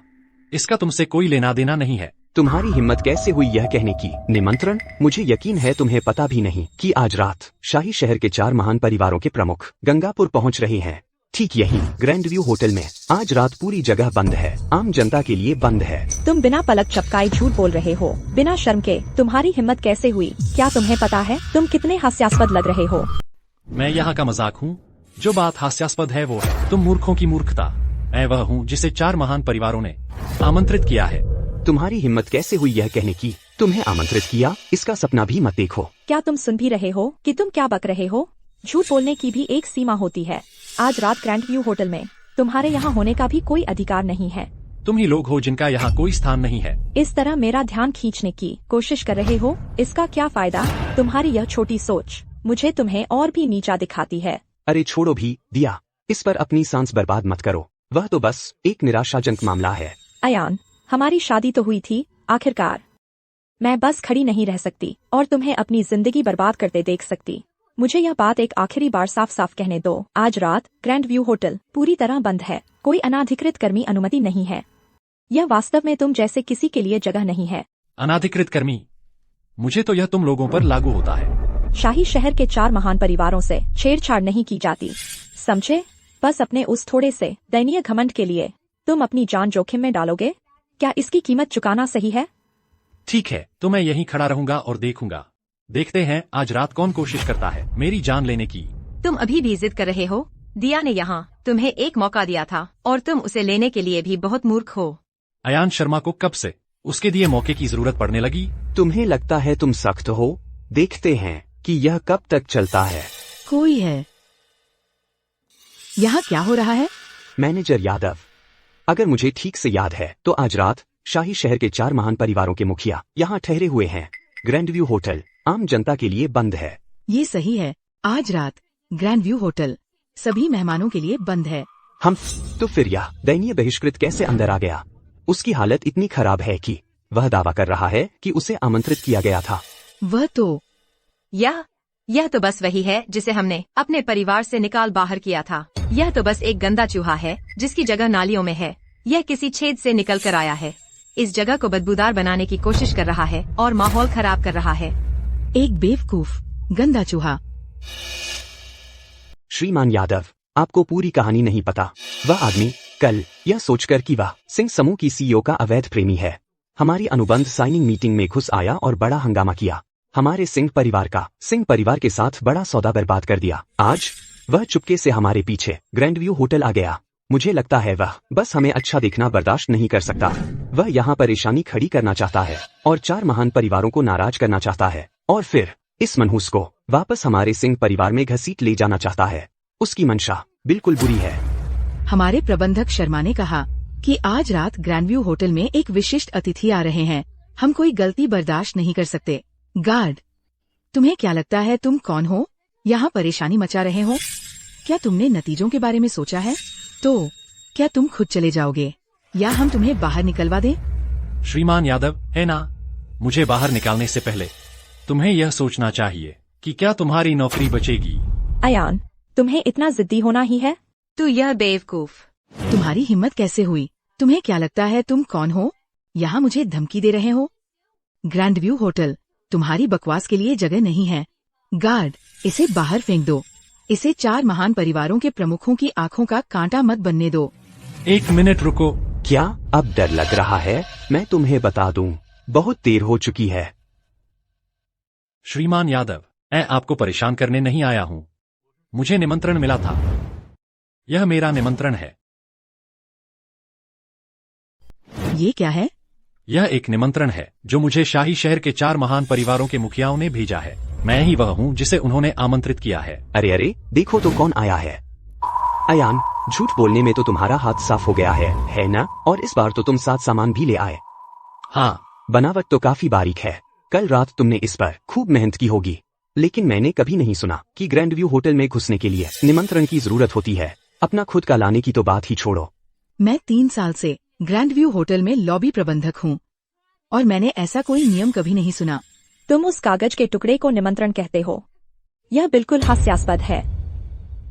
इसका तुमसे कोई लेना देना नहीं है। तुम्हारी हिम्मत कैसे हुई यह कहने की? निमंत्रण? मुझे यकीन है तुम्हें पता भी नहीं कि आज रात शाही शहर के 4 महान परिवारों के प्रमुख गंगापुर पहुँच रहे हैं। ठीक यही ग्रैंड व्यू होटल में। आज रात पूरी जगह बंद है, आम जनता के लिए बंद है। तुम बिना पलक झपकाए झूठ बोल रहे हो, बिना शर्म के। तुम्हारी हिम्मत कैसे हुई? क्या तुम्हें पता है तुम कितने हास्यास्पद लग रहे हो? मैं यहाँ का मजाक हूँ? जो बात हास्यास्पद है वो है तुम मूर्खों की मूर्खता। मैं वह हूँ जिसे 4 महान परिवारों ने आमंत्रित किया है। तुम्हारी हिम्मत कैसे हुई यह कहने की? तुम्हें आमंत्रित किया, इसका सपना भी मत देखो। क्या तुम सुन भी रहे हो कि तुम क्या बक रहे हो? झूठ बोलने की भी एक सीमा होती है। आज रात ग्रैंड व्यू होटल में तुम्हारे यहाँ होने का भी कोई अधिकार नहीं है। तुम ही लोग हो जिनका यहाँ कोई स्थान नहीं है। इस तरह मेरा ध्यान खींचने की कोशिश कर रहे हो, इसका क्या फायदा? तुम्हारी यह छोटी सोच मुझे तुम्हें और भी नीचा दिखाती है। अरे छोड़ो भी दिया, इस पर अपनी सांस बर्बाद मत करो। वह तो बस एक निराशाजनक मामला है। अयान, हमारी शादी तो हुई थी आखिरकार। मैं बस खड़ी नहीं रह सकती और तुम्हें अपनी जिंदगी बर्बाद करते देख सकती। मुझे यह बात एक आखिरी बार साफ साफ कहने दो, आज रात ग्रैंड व्यू होटल पूरी तरह बंद है। कोई अनाधिकृत कर्मी अनुमति नहीं है। यह वास्तव में तुम जैसे किसी के लिए जगह नहीं है। अनाधिकृत कर्मी? मुझे तो यह तुम लोगों पर लागू होता है। शाही शहर के 4 महान परिवारों से छेड़छाड़ नहीं की जाती, समझे? बस अपने उस थोड़े से दयनीय घमंड के लिए तुम अपनी जान जोखिम में डालोगे? क्या इसकी कीमत चुकाना सही है? ठीक है, तो मैं यहीं खड़ा रहूंगा और देखूंगा। देखते हैं आज रात कौन कोशिश करता है मेरी जान लेने की। तुम अभी भी जिद कर रहे हो? दिया ने यहाँ तुम्हें एक मौका दिया था और तुम उसे लेने के लिए भी बहुत मूर्ख हो। अयान शर्मा को कब से उसके दिए मौके की जरूरत पड़ने लगी? तुम्हें लगता है तुम सख्त हो? देखते हैं कि यह कब तक चलता है। कोई है? यहाँ क्या हो रहा है? मैनेजर यादव, अगर मुझे ठीक से याद है तो आज रात शाही शहर के 4 महान परिवारों के मुखिया यहाँ ठहरे हुए हैं। ग्रैंड व्यू होटल आम जनता के लिए बंद है। ये सही है, आज रात ग्रैंड व्यू होटल सभी मेहमानों के लिए बंद है। हम तो फिर यह दयनीय बहिष्कृत कैसे अंदर आ गया? उसकी हालत इतनी खराब है कि वह दावा कर रहा है कि उसे आमंत्रित किया गया था। वह तो यह तो बस वही है जिसे हमने अपने परिवार से निकाल बाहर किया था। यह तो बस एक गंदा चूहा है जिसकी जगह नालियों में है। यह किसी छेद से निकल कर आया है। इस जगह को बदबूदार बनाने की कोशिश कर रहा है और माहौल खराब कर रहा है। एक बेवकूफ गंदा चूहा। श्रीमान यादव, आपको पूरी कहानी नहीं पता। वह आदमी कल यह सोचकर कि वह सिंह समूह की सीईओ का अवैध प्रेमी है, हमारी अनुबंध साइनिंग मीटिंग में घुस आया और बड़ा हंगामा किया। हमारे सिंह परिवार के साथ बड़ा सौदा बर्बाद कर दिया। आज वह चुपके से हमारे पीछे ग्रैंड व्यू होटल आ गया। मुझे लगता है वह बस हमें अच्छा देखना बर्दाश्त नहीं कर सकता। वह यहाँ परेशानी खड़ी करना चाहता है और 4 महान परिवारों को नाराज करना चाहता है और फिर इस मनहूस को वापस हमारे सिंह परिवार में घसीट ले जाना चाहता है। उसकी मंशा बिल्कुल बुरी है। हमारे प्रबंधक शर्मा ने कहा कि आज रात ग्रैंड व्यू होटल में एक विशिष्ट अतिथि आ रहे हैं। हम कोई गलती बर्दाश्त नहीं कर सकते। गार्ड, तुम्हें क्या लगता है तुम कौन हो? यहाँ परेशानी मचा रहे हो? क्या तुमने नतीजों के बारे में सोचा है? तो क्या तुम खुद चले जाओगे या हम तुम्हें बाहर निकलवा दें? श्रीमान यादव, है ना? मुझे बाहर निकालने से पहले तुम्हें यह सोचना चाहिए कि क्या तुम्हारी नौकरी बचेगी। अयान, तुम्हें इतना जिद्दी होना ही है? तू यह बेवकूफ। तुम्हारी हिम्मत कैसे हुई? तुम्हें क्या लगता है तुम कौन हो? यहाँ मुझे धमकी दे रहे हो? ग्रैंड व्यू होटल तुम्हारी बकवास के लिए जगह नहीं है। गार्ड, इसे बाहर फेंक दो। इसे 4 महान परिवारों के प्रमुखों की आंखों का कांटा मत बनने दो। 1 मिनट रुको। क्या अब डर लग रहा है? मैं तुम्हें बता दूं, बहुत देर हो चुकी है। श्रीमान यादव, मैं आपको परेशान करने नहीं आया हूँ। मुझे निमंत्रण मिला था। यह मेरा निमंत्रण है। ये क्या है? यह एक निमंत्रण है जो मुझे शाही शहर के 4 महान परिवारों के मुखियाओं ने भेजा है। मैं ही वह हूँ जिसे उन्होंने आमंत्रित किया है। अरे देखो तो कौन आया है। अयान, झूठ बोलने में तो तुम्हारा हाथ साफ हो गया है ना? और इस बार तो तुम साथ सामान भी ले आए। हाँ, बनावट तो काफी बारीक है। कल रात तुमने इस पर खूब मेहनत की होगी, लेकिन मैंने कभी नहीं सुना कि ग्रैंड व्यू होटल में घुसने के लिए निमंत्रण की जरूरत होती है। अपना खुद का लाने की तो बात ही छोड़ो। मैं 3 साल से ग्रैंड व्यू होटल में लॉबी प्रबंधक हूँ और मैंने ऐसा कोई नियम कभी नहीं सुना। तुम उस कागज के टुकड़े को निमंत्रण कहते हो? यह बिल्कुल हास्यास्पद है।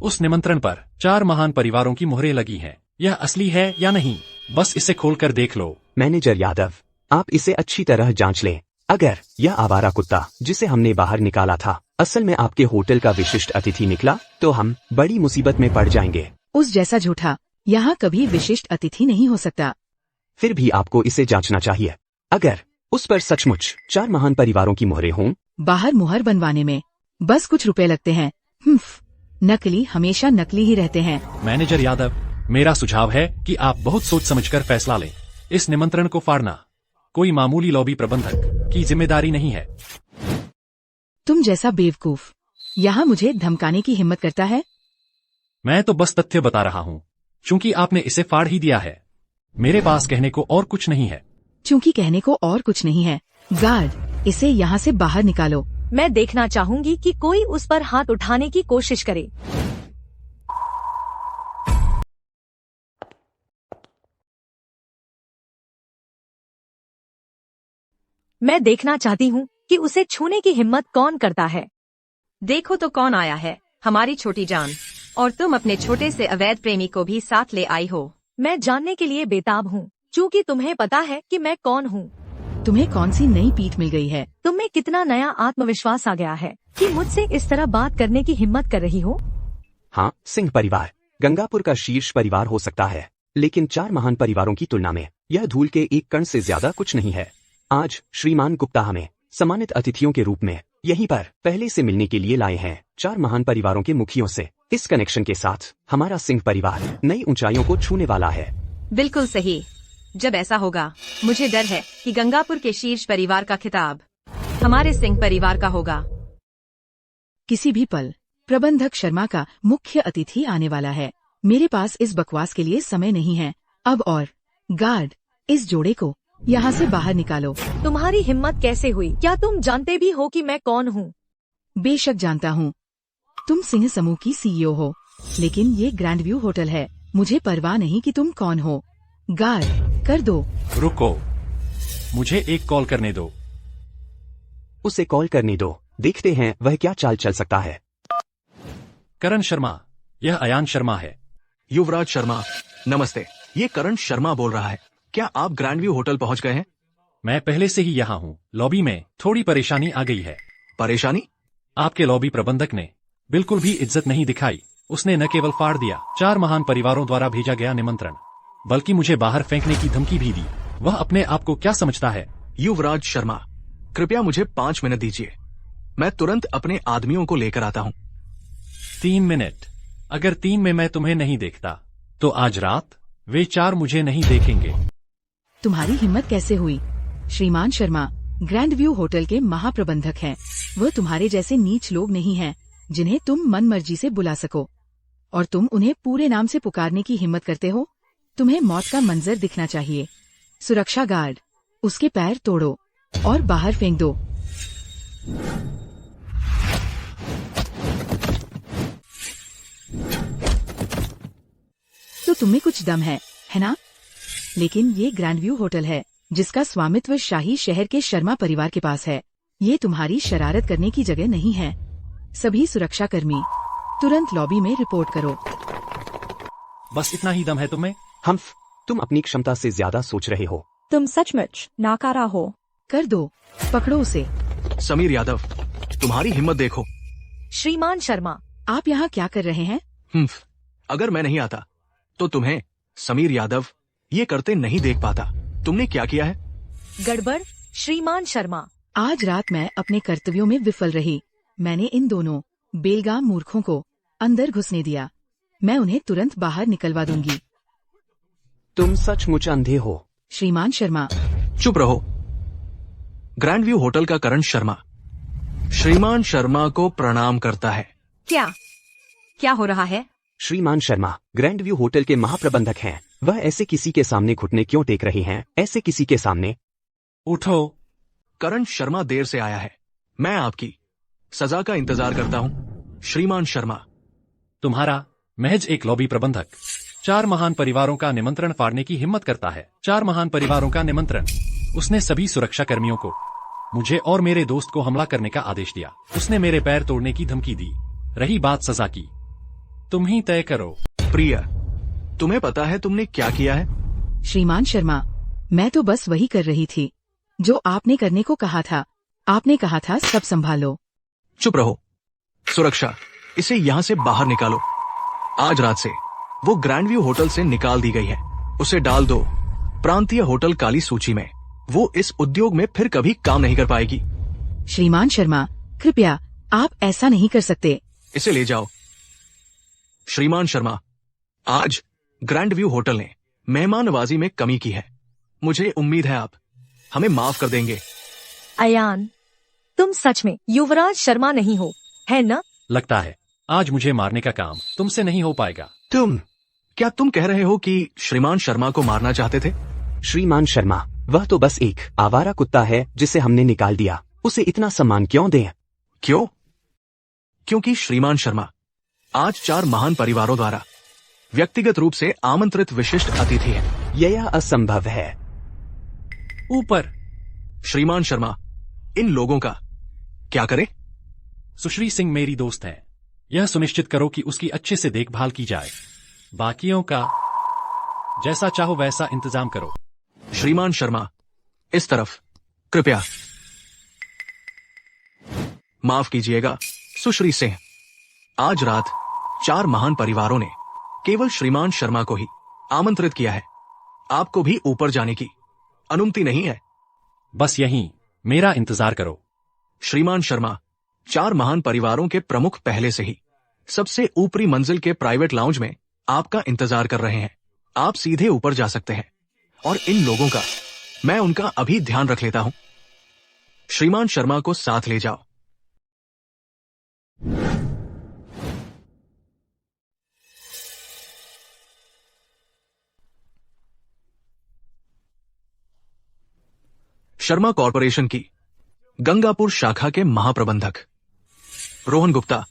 उस निमंत्रण पर 4 महान परिवारों की मोहरें लगी हैं। यह असली है या नहीं, बस इसे खोलकर देख लो। मैनेजर यादव, आप इसे अच्छी तरह जांच लें। अगर यह आवारा कुत्ता जिसे हमने बाहर निकाला था असल में आपके होटल का विशिष्ट अतिथि निकला तो हम बड़ी मुसीबत में पड़ जाएंगे। उस जैसा झूठा यहाँ कभी विशिष्ट अतिथि नहीं हो सकता। फिर भी आपको इसे जांचना चाहिए। अगर उस पर सचमुच 4 महान परिवारों की मोहरें हों। बाहर मुहर बनवाने में बस कुछ रुपए लगते हैं। नकली हमेशा नकली ही रहते हैं। मैनेजर यादव, मेरा सुझाव है कि आप बहुत सोच समझकर फैसला लें। इस निमंत्रण को फाड़ना कोई मामूली लॉबी प्रबंधक की जिम्मेदारी नहीं है। तुम जैसा बेवकूफ यहाँ मुझे धमकाने की हिम्मत करता है? मैं तो बस तथ्य बता रहा हूँ, चूंकि आपने इसे फाड़ ही दिया है। मेरे पास कहने को और कुछ नहीं है। चूंकि कहने को और कुछ नहीं है। गार्ड, इसे यहाँ से बाहर निकालो। मैं देखना चाहूंगी कि कोई उस पर हाथ उठाने की कोशिश करे। मैं देखना चाहती हूँ कि उसे छूने की हिम्मत कौन करता है। देखो तो कौन आया है, हमारी छोटी जान। और तुम अपने छोटे से अवैध प्रेमी को भी साथ ले आई हो। मैं जानने के लिए बेताब हूँ, क्योंकि तुम्हें पता है कि मैं कौन हूँ। तुम्हें कौन सी नई पीठ मिल गई है? तुम्हें कितना नया आत्मविश्वास आ गया है कि मुझसे इस तरह बात करने की हिम्मत कर रही हो। हाँ, सिंह परिवार गंगापुर का शीर्ष परिवार हो सकता है, लेकिन 4 महान परिवारों की तुलना में यह धूल के एक कण से ज्यादा कुछ नहीं है। आज श्रीमान गुप्ता हमें सम्मानित अतिथियों के रूप में यहीं पर पहले से मिलने के लिए लाए हैं। 4 महान परिवारों के मुखियों से इस कनेक्शन के साथ हमारा सिंह परिवार नई ऊंचाइयों को छूने वाला है। बिल्कुल सही। जब ऐसा होगा, मुझे डर है कि गंगापुर के शीर्ष परिवार का खिताब हमारे सिंह परिवार का होगा। किसी भी पल प्रबंधक शर्मा का मुख्य अतिथि आने वाला है। मेरे पास इस बकवास के लिए समय नहीं है अब। और गार्ड, इस जोड़े को यहाँ से बाहर निकालो। तुम्हारी हिम्मत कैसे हुई? क्या तुम जानते भी हो कि मैं कौन हूँ? बेशक जानता हूँ, तुम सिंह समूह की सीईओ हो, लेकिन ये ग्रैंड व्यू होटल है। मुझे परवाह नहीं कि तुम कौन हो। गार्ड, कर दो। रुको, मुझे एक कॉल करने दो। उसे कॉल करने दो, देखते हैं वह क्या चाल चल सकता है। करण शर्मा, यह अयान शर्मा है। युवराज शर्मा, नमस्ते। ये करण शर्मा बोल रहा है। क्या आप ग्रैंड व्यू होटल पहुंच गए हैं? मैं पहले से ही यहाँ हूँ। लॉबी में थोड़ी परेशानी आ गई है। परेशानी? आपके लॉबी प्रबंधक ने बिल्कुल भी इज्जत नहीं दिखाई। उसने न केवल फाड़ दिया 4 महान परिवारों द्वारा भेजा गया निमंत्रण, बल्कि मुझे बाहर फेंकने की धमकी भी दी। वह अपने आप को क्या समझता है? युवराज शर्मा, कृपया मुझे 5 मिनट दीजिए। मैं तुरंत अपने आदमियों को लेकर आता हूँ। 3 मिनट? अगर 3 में मैं तुम्हें नहीं देखता, तो आज रात वे 4 मुझे नहीं देखेंगे। तुम्हारी हिम्मत कैसे हुई? श्रीमान शर्मा ग्रैंड व्यू होटल के महाप्रबंधक हैं। वह तुम्हारे जैसे नीच लोग नहीं हैं, जिन्हें तुम मन मर्जी से बुला सको, और तुम उन्हें पूरे नाम से पुकारने की हिम्मत करते हो। तुम्हें मौत का मंजर दिखना चाहिए। सुरक्षा गार्ड, उसके पैर तोड़ो और बाहर फेंक दो। तो तुम्हें कुछ दम है ना? लेकिन ये ग्रैंड व्यू होटल है, जिसका स्वामित्व शाही शहर के शर्मा परिवार के पास है। ये तुम्हारी शरारत करने की जगह नहीं है। सभी सुरक्षाकर्मी तुरंत लॉबी में रिपोर्ट करो। बस इतना ही दम है तुम्हें? हम्फ, तुम अपनी क्षमता से ज्यादा सोच रहे हो। तुम सचमुच नाकारा हो। कर दो, पकड़ो उसे। समीर यादव, तुम्हारी हिम्मत देखो। श्रीमान शर्मा, आप यहाँ क्या कर रहे हैं? अगर मैं नहीं आता तो तुम्हें समीर यादव ये करते नहीं देख पाता। तुमने क्या किया है? गड़बड़। श्रीमान शर्मा, आज रात मैं अपने कर्तव्यों में विफल रही। मैंने इन दोनों बेलगाम मूर्खों को अंदर घुसने दिया। मैं उन्हें तुरंत बाहर निकलवा दूंगी। तुम सचमुच अंधे हो। श्रीमान शर्मा, चुप रहो। ग्रैंड व्यू होटल का करण शर्मा श्रीमान शर्मा को प्रणाम करता है। क्या हो रहा है? श्रीमान शर्मा ग्रैंड व्यू होटल के महाप्रबंधक हैं। वह ऐसे किसी के सामने घुटने क्यों टेक रहे हैं? ऐसे किसी के सामने? उठो। करण शर्मा देर से आया है। मैं आपकी सजा का इंतजार करता हूँ, श्रीमान शर्मा। तुम्हारा महज एक लॉबी प्रबंधक 4 महान परिवारों का निमंत्रण फाड़ने की हिम्मत करता है। 4 महान परिवारों का निमंत्रण। उसने सभी सुरक्षा कर्मियों को, मुझे और मेरे दोस्त को हमला करने का आदेश दिया। उसने मेरे पैर तोड़ने की धमकी दी। रही बात सजा की, तुम ही तय करो। प्रिया, तुम्हें पता है तुमने क्या किया है? श्रीमान शर्मा, मैं तो बस वही कर रही थी जो आपने करने को कहा था। आपने कहा था सब संभालो। चुप रहो। सुरक्षा, इसे यहाँ से बाहर निकालो। आज रात से वो ग्रैंड व्यू होटल से निकाल दी गई है। उसे डाल दो प्रांतीय होटल काली सूची में। वो इस उद्योग में फिर कभी काम नहीं कर पाएगी। श्रीमान शर्मा, कृपया, आप ऐसा नहीं कर सकते। इसे ले जाओ। श्रीमान शर्मा, आज ग्रैंड व्यू होटल ने मेहमान नवाजी में कमी की है। मुझे उम्मीद है आप हमें माफ कर देंगे। अयान, तुम सच में युवराज शर्मा नहीं हो, है न? लगता है आज मुझे मारने का काम तुमसे नहीं हो पाएगा। क्या तुम कह रहे हो कि श्रीमान शर्मा को मारना चाहते थे? श्रीमान शर्मा, वह तो बस एक आवारा कुत्ता है जिसे हमने निकाल दिया। उसे इतना सम्मान क्यों दें? क्यों? क्योंकि श्रीमान शर्मा आज 4 महान परिवारों द्वारा व्यक्तिगत रूप से आमंत्रित विशिष्ट अतिथि है। यह असंभव है। ऊपर श्रीमान शर्मा, इन लोगों का क्या करें? सुश्री सिंह मेरी दोस्त है। यह सुनिश्चित करो कि उसकी अच्छे से देखभाल की जाए। बाकियों का जैसा चाहो वैसा इंतजाम करो। श्रीमान शर्मा, इस तरफ कृपया। माफ कीजिएगा सुश्री सिंह, आज रात 4 महान परिवारों ने केवल श्रीमान शर्मा को ही आमंत्रित किया है। आपको भी ऊपर जाने की अनुमति नहीं है। बस यहीं मेरा इंतजार करो। श्रीमान शर्मा, 4 महान परिवारों के प्रमुख पहले से ही सबसे ऊपरी मंजिल के प्राइवेट लाउंज में आपका इंतजार कर रहे हैं। आप सीधे ऊपर जा सकते हैं और इन लोगों का मैं उनका अभी ध्यान रख लेता हूं। श्रीमान शर्मा को साथ ले जाओ। शर्मा कॉरपोरेशन की गंगापुर शाखा के महाप्रबंधक रोहन गुप्ता।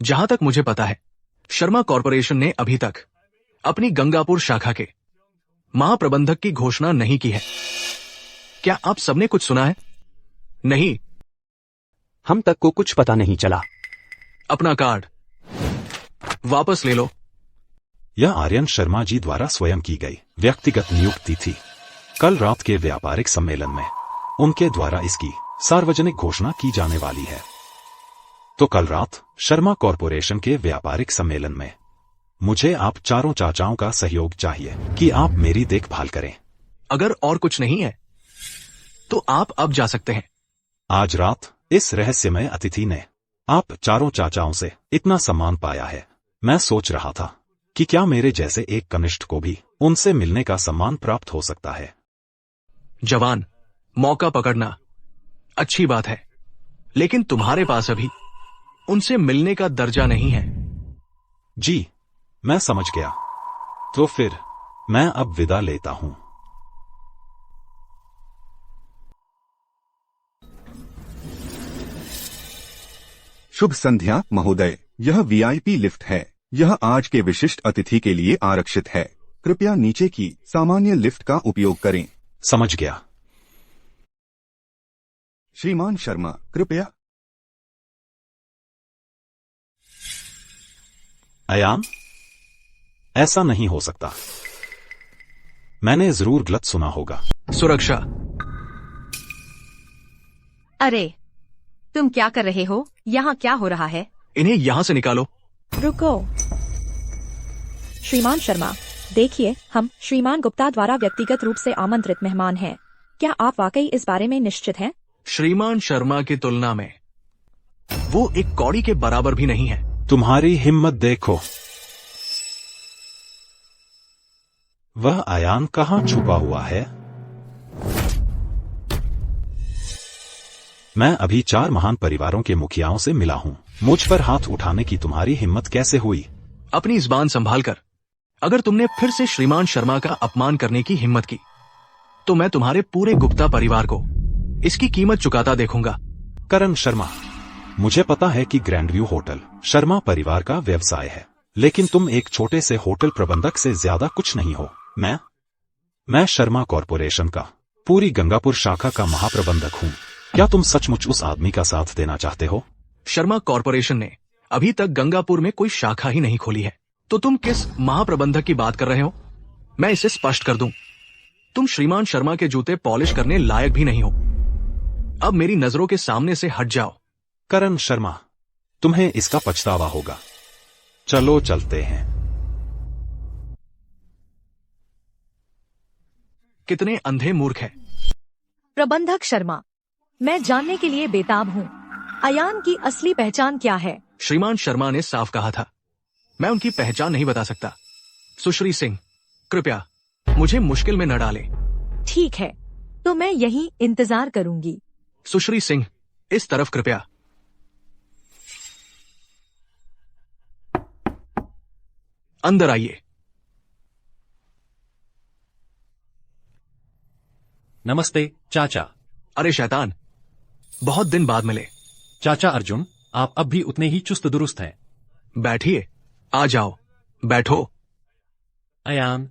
जहां तक मुझे पता है, शर्मा कॉरपोरेशन ने अभी तक अपनी गंगापुर शाखा के महाप्रबंधक की घोषणा नहीं की है। क्या आप सबने कुछ सुना है? नहीं। हम तक को कुछ पता नहीं चला। अपना कार्ड वापस ले लो। यह आर्यन शर्मा जी द्वारा स्वयं की गई व्यक्तिगत नियुक्ति थी। कल रात के व्यापारिक सम्मेलन में उनके द्वारा इसकी सार्वजनिक घोषणा की जाने वाली है। तो कल रात शर्मा कॉरपोरेशन के व्यापारिक सम्मेलन में मुझे आप चारों चाचाओं का सहयोग चाहिए कि आप मेरी देखभाल करें। अगर और कुछ नहीं है तो आप अब जा सकते हैं। आज रात इस रहस्यमय अतिथि ने आप चारों चाचाओं से इतना सम्मान पाया है। मैं सोच रहा था कि क्या मेरे जैसे एक कनिष्ठ को भी उनसे मिलने का सम्मान प्राप्त हो सकता है। जवान, मौका पकड़ना अच्छी बात है, लेकिन तुम्हारे पास अभी उनसे मिलने का दर्जा नहीं है। जी, मैं समझ गया। तो फिर मैं अब विदा लेता हूं। शुभ संध्या महोदय, यह वीआईपी लिफ्ट है। यह आज के विशिष्ट अतिथि के लिए आरक्षित है। कृपया नीचे की सामान्य लिफ्ट का उपयोग करें। समझ गया। श्रीमान शर्मा, कृपया। अयान, ऐसा नहीं हो सकता। मैंने जरूर गलत सुना होगा। सुरक्षा। अरे, तुम क्या कर रहे हो? यहाँ क्या हो रहा है? इन्हें यहाँ से निकालो। रुको। श्रीमान शर्मा, देखिए, हम श्रीमान गुप्ता द्वारा व्यक्तिगत रूप से आमंत्रित मेहमान हैं। क्या आप वाकई इस बारे में निश्चित हैं? श्रीमान शर्मा की तुलना में वो एक कौड़ी के बराबर भी नहीं है। तुम्हारी हिम्मत देखो। वह अयान कहाँ छुपा हुआ है? मैं अभी 4 महान परिवारों के मुखियाओं से मिला हूँ। मुझ पर हाथ उठाने की तुम्हारी हिम्मत कैसे हुई? अपनी जुबान संभाल कर। अगर तुमने फिर से श्रीमान शर्मा का अपमान करने की हिम्मत की तो मैं तुम्हारे पूरे गुप्ता परिवार को इसकी कीमत चुकाता देखूंगा। करण शर्मा, मुझे पता है कि ग्रैंड व्यू होटल शर्मा परिवार का व्यवसाय है, लेकिन तुम एक छोटे से होटल प्रबंधक से ज्यादा कुछ नहीं हो। मैं शर्मा कॉरपोरेशन का पूरी गंगापुर शाखा का महाप्रबंधक हूँ। क्या तुम सचमुच उस आदमी का साथ देना चाहते हो? शर्मा कॉरपोरेशन ने अभी तक गंगापुर में कोई शाखा ही नहीं खोली है, तो तुम किस महाप्रबंधक की बात कर रहे हो? मैं इसे स्पष्ट कर दूं, तुम श्रीमान शर्मा के जूते पॉलिश करने लायक भी नहीं हो। अब मेरी नजरों के सामने से हट जाओ। करण शर्मा, तुम्हें इसका पछतावा होगा। चलो चलते हैं। कितने अंधे मूर्ख हैं। प्रबंधक शर्मा, मैं जानने के लिए बेताब हूँ, अयान की असली पहचान क्या है? श्रीमान शर्मा ने साफ कहा था, मैं उनकी पहचान नहीं बता सकता। सुश्री सिंह, कृपया मुझे मुश्किल में न डालें। ठीक है, तो मैं यहीं इंतजार करूंगी। सुश्री सिंह, इस तरफ कृपया। अंदर आइए। नमस्ते चाचा। अरे शैतान, बहुत दिन बाद मिले। चाचा अर्जुन, आप अब भी उतने ही चुस्त दुरुस्त हैं। बैठिए, आ जाओ, बैठो। अयान,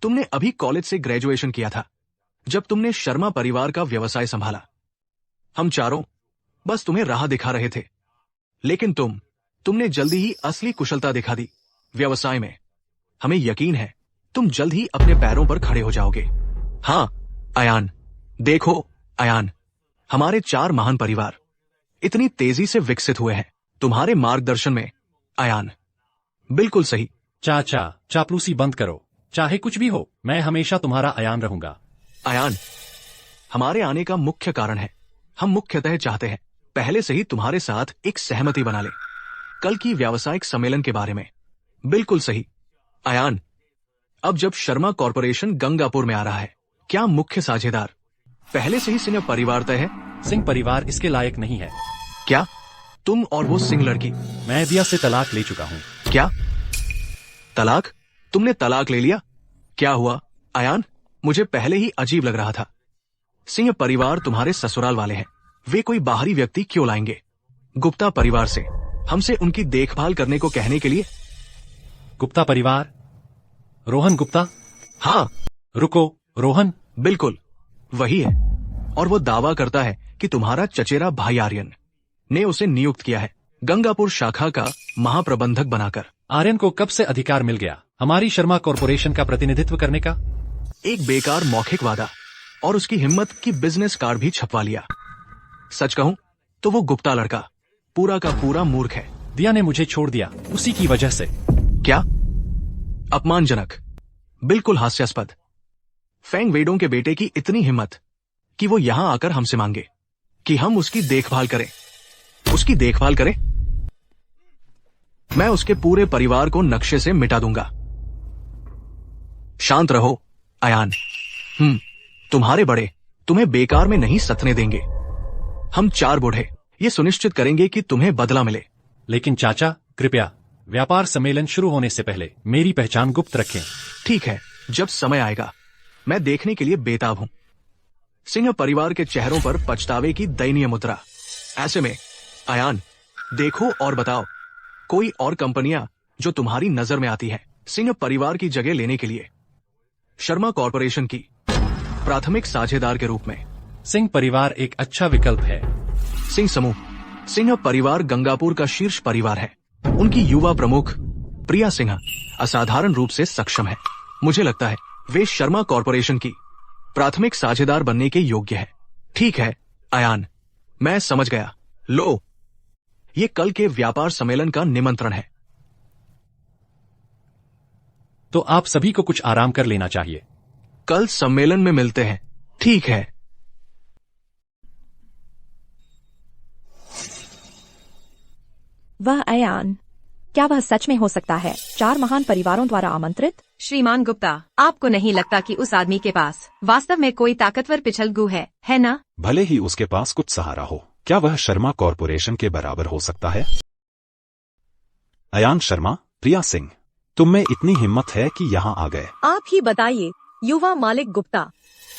तुमने अभी कॉलेज से ग्रेजुएशन किया था, जब तुमने शर्मा परिवार का व्यवसाय संभाला। हम चारों बस तुम्हें राह दिखा रहे थे, लेकिन तुमने जल्दी ही असली कुशलता दिखा दी व्यवसाय में। हमें यकीन है तुम जल्द ही अपने पैरों पर खड़े हो जाओगे। हाँ अयान, देखो अयान, हमारे 4 महान परिवार इतनी तेजी से विकसित हुए हैं तुम्हारे मार्गदर्शन में। अयान, बिल्कुल सही। चाचा, चापलूसी बंद करो। चाहे कुछ भी हो, मैं हमेशा तुम्हारा अयान रहूंगा। अयान, हमारे आने का मुख्य कारण है, हम मुख्यतः चाहते हैं पहले से ही तुम्हारे साथ एक सहमति बना ले कल की व्यावसायिक सम्मेलन के बारे में। बिल्कुल सही। अयान, अब जब शर्मा कॉरपोरेशन गंगापुर में आ रहा है, क्या मुख्य साझेदार पहले से ही सिंह परिवार तय है? सिंह परिवार इसके लायक नहीं है। क्या तुम और वो सिंह लड़की? मैं दिया से तलाक ले चुका हूँ। क्या तलाक? तुमने तलाक ले लिया? क्या हुआ अयान? मुझे पहले ही अजीब लग रहा था। सिंह परिवार तुम्हारे ससुराल वाले हैं, वे कोई बाहरी व्यक्ति क्यों लाएंगे गुप्ता परिवार से हमसे उनकी देखभाल करने को कहने के लिए? गुप्ता परिवार? रोहन गुप्ता? हाँ। रुको, रोहन? बिल्कुल वही है, और वो दावा करता है कि तुम्हारा चचेरा भाई आर्यन ने उसे नियुक्त किया है गंगापुर शाखा का महाप्रबंधक बनाकर। आर्यन को कब से अधिकार मिल गया हमारी शर्मा कॉरपोरेशन का प्रतिनिधित्व करने का? एक बेकार मौखिक वादा और उसकी हिम्मत की बिजनेस कार्ड भी छपवा लिया। सच कहूं तो वो गुप्ता लड़का पूरा का पूरा मूर्ख है। दिया ने मुझे छोड़ दिया उसी की वजह से। क्या? अपमानजनक, बिल्कुल हास्यास्पद। फेंग वेडों के बेटे की इतनी हिम्मत कि वो यहां आकर हमसे मांगे कि हम उसकी देखभाल करें। उसकी देखभाल करें? मैं उसके पूरे परिवार को नक्शे से मिटा दूंगा। शांत रहो अयान। तुम्हारे बड़े तुम्हें बेकार में नहीं सतने देंगे। हम 4 बूढ़े ये सुनिश्चित करेंगे कि तुम्हें बदला मिले। लेकिन चाचा, कृपया व्यापार सम्मेलन शुरू होने से पहले मेरी पहचान गुप्त रखें। ठीक है, जब समय आएगा मैं देखने के लिए बेताब हूं सिंह परिवार के चेहरों पर पछतावे की दयनीय मुद्रा। ऐसे में अयान, देखो और बताओ कोई और कंपनियां जो तुम्हारी नजर में आती है सिंह परिवार की जगह लेने के लिए शर्मा कॉरपोरेशन की प्राथमिक साझेदार के रूप में। सिंह परिवार एक अच्छा विकल्प है। सिंह समूह, सिंह परिवार गंगापुर का शीर्ष परिवार है। उनकी युवा प्रमुख प्रिया सिंह असाधारण रूप से सक्षम है। मुझे लगता है वे शर्मा कॉरपोरेशन की प्राथमिक साझेदार बनने के योग्य है। ठीक है अयान, मैं समझ गया। लो, ये कल के व्यापार सम्मेलन का निमंत्रण है। तो आप सभी को कुछ आराम कर लेना चाहिए। कल सम्मेलन में मिलते हैं। ठीक है। वह अयान, क्या वह सच में हो सकता है 4 महान परिवारों द्वारा आमंत्रित? श्रीमान गुप्ता, आपको नहीं लगता कि उस आदमी के पास वास्तव में कोई ताकतवर पिछलगू है ना? भले ही उसके पास कुछ सहारा हो, क्या वह शर्मा कॉरपोरेशन के बराबर हो सकता है? अयान शर्मा, प्रिया सिंह, तुम में इतनी हिम्मत है कि यहाँ आ गए। आप ही बताइए युवा मालिक गुप्ता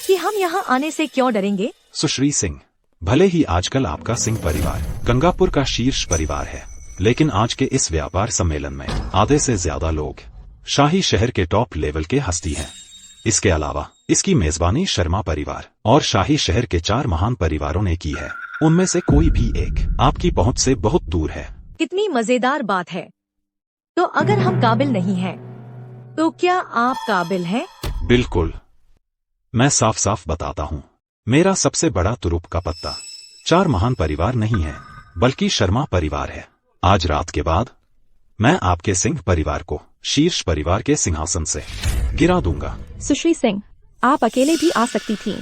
कि हम यहाँ आने से क्यों डरेंगे? सुश्री सिंह, भले ही आजकल आपका सिंह परिवार गंगापुर का शीर्ष परिवार है, लेकिन आज के इस व्यापार सम्मेलन में आधे से ज्यादा लोग शाही शहर के टॉप लेवल के हस्ती हैं। इसके अलावा इसकी मेजबानी शर्मा परिवार और शाही शहर के 4 महान परिवारों ने की है। उनमें से कोई भी एक आपकी पहुंच से बहुत दूर है। कितनी मजेदार बात है। तो अगर हम काबिल नहीं हैं, तो क्या आप काबिल हैं? बिल्कुल। मैं साफ साफ बताता हूँ, मेरा सबसे बड़ा तुरुप का पत्ता 4 महान परिवार नहीं है, बल्कि शर्मा परिवार है। आज रात के बाद मैं आपके सिंह परिवार को शीर्ष परिवार के सिंहासन से गिरा दूंगा। सुश्री सिंह, आप अकेले भी आ सकती थीं।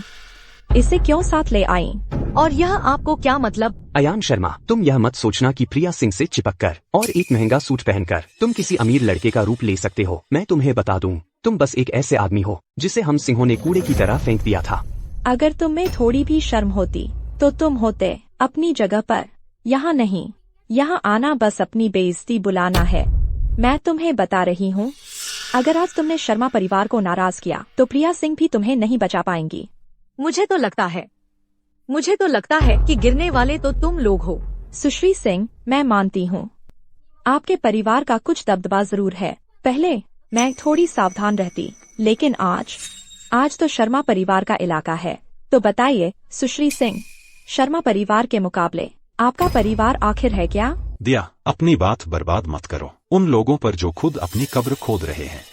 इसे क्यों साथ ले आई? और यह आपको क्या मतलब? अयान शर्मा, तुम यह मत सोचना कि प्रिया सिंह से चिपककर और एक महंगा सूट पहनकर तुम किसी अमीर लड़के का रूप ले सकते हो। मैं तुम्हें बता दूं, तुम बस एक ऐसे आदमी हो जिसे हम सिंहों ने कूड़े की तरह फेंक दिया था। अगर तुम में थोड़ी भी शर्म होती तो तुम होते अपनी जगह पर, यहाँ नहीं। यहाँ आना बस अपनी बेइज्जती बुलाना है। मैं तुम्हें बता रही हूँ, अगर आज तुमने शर्मा परिवार को नाराज किया तो प्रिया सिंह भी तुम्हें नहीं बचा पाएंगी। मुझे तो लगता है कि गिरने वाले तो तुम लोग हो। सुश्री सिंह, मैं मानती हूँ आपके परिवार का कुछ दबदबा जरूर है। पहले मैं थोड़ी सावधान रहती, लेकिन आज आज तो शर्मा परिवार का इलाका है, तो बताइए सुश्री सिंह, शर्मा परिवार के मुकाबले आपका परिवार आखिर है क्या? दिया, अपनी बात बर्बाद मत करो उन लोगों पर जो खुद अपनी कब्र खोद रहे हैं।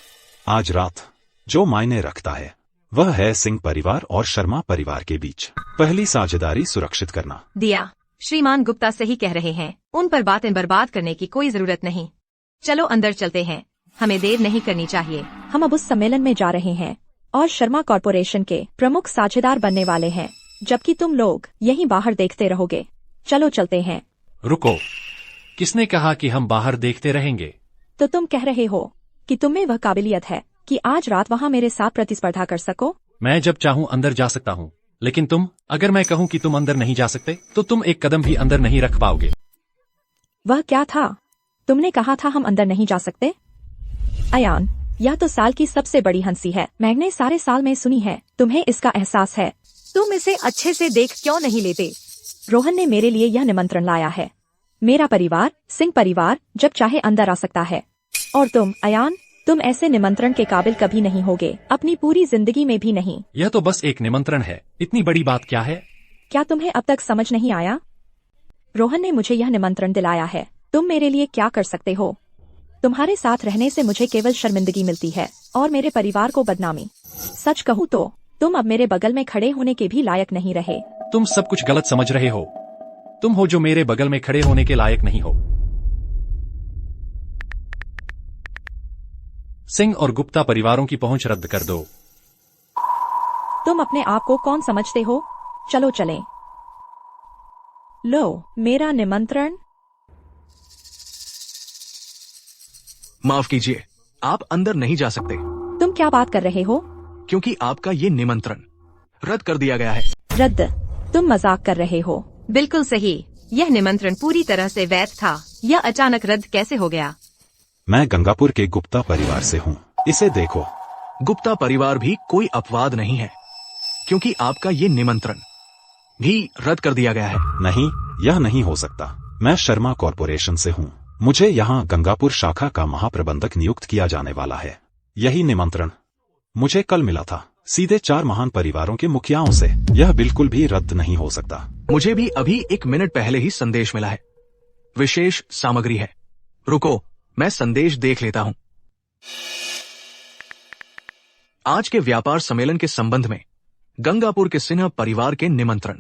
आज रात जो मायने रखता है वह है सिंह परिवार और शर्मा परिवार के बीच पहली साझेदारी सुरक्षित करना। दिया, श्रीमान गुप्ता सही कह रहे हैं, उन पर बातें बर्बाद करने की कोई जरूरत नहीं। चलो अंदर चलते हैं, हमें देर नहीं करनी चाहिए। हम अब उस सम्मेलन में जा रहे हैं और शर्मा कॉरपोरेशन के प्रमुख साझेदार बनने वाले हैं, जबकि तुम लोग यहीं बाहर देखते रहोगे। चलो चलते हैं। रुको, किसने कहा कि हम बाहर देखते रहेंगे? तो तुम कह रहे हो कि तुम्हें वह काबिलियत है कि आज रात वहाँ मेरे साथ प्रतिस्पर्धा कर सको? मैं जब चाहूँ अंदर जा सकता हूँ, लेकिन तुम, अगर मैं कहूँ कि तुम अंदर नहीं जा सकते तो तुम एक कदम भी अंदर नहीं रख पाओगे। वह क्या था? तुमने कहा था हम अंदर नहीं जा सकते? अयान, यह तो साल की सबसे बड़ी हंसी है, मैंने सारे साल में सुनी है। तुम्हें इसका एहसास है? तुम इसे अच्छे से देख क्यों नहीं लेते? रोहन ने मेरे लिए यह निमंत्रण लाया है। मेरा परिवार, सिंह परिवार, जब चाहे अंदर आ सकता है। और तुम अयान, तुम ऐसे निमंत्रण के काबिल कभी नहीं होगे, अपनी पूरी जिंदगी में भी नहीं। यह तो बस एक निमंत्रण है, इतनी बड़ी बात क्या है? क्या तुम्हें अब तक समझ नहीं आया? रोहन ने मुझे यह निमंत्रण दिलाया है। तुम मेरे लिए क्या कर सकते हो? तुम्हारे साथ रहने से मुझे केवल शर्मिंदगी मिलती है और मेरे परिवार को बदनामी। सच कहूँ तो तुम अब मेरे बगल में खड़े होने के भी लायक नहीं रहे। तुम सब कुछ गलत समझ रहे हो। तुम हो जो मेरे बगल में खड़े होने के लायक नहीं हो। सिंह और गुप्ता परिवारों की पहुंच रद्द कर दो। तुम अपने आप को कौन समझते हो? चलो चलें। लो, मेरा निमंत्रण। माफ कीजिए, आप अंदर नहीं जा सकते तुम क्या बात कर रहे हो? क्योंकि आपका ये निमंत्रण रद्द कर दिया गया है। रद्द? तुम मजाक कर रहे हो? बिल्कुल सही, यह निमंत्रण पूरी तरह से वैध था। यह अचानक रद्द कैसे हो गया? मैं गंगापुर के गुप्ता परिवार से हूँ, इसे देखो। गुप्ता परिवार भी कोई अपवाद नहीं है, क्योंकि आपका ये निमंत्रण भी रद्द कर दिया गया है। नहीं, यह नहीं हो सकता। मैं शर्मा कॉरपोरेशन से हूँ, मुझे यहाँ गंगापुर शाखा का महाप्रबंधक नियुक्त किया जाने वाला है। यही निमंत्रण मुझे कल मिला था, सीधे 4 महान परिवारों के मुखियाओं से। यह बिल्कुल भी रद्द नहीं हो सकता। मुझे भी अभी 1 मिनट पहले ही संदेश मिला है, विशेष सामग्री है। रुको, मैं संदेश देख लेता हूँ। आज के व्यापार सम्मेलन के संबंध में गंगापुर के सिन्हा परिवार के निमंत्रण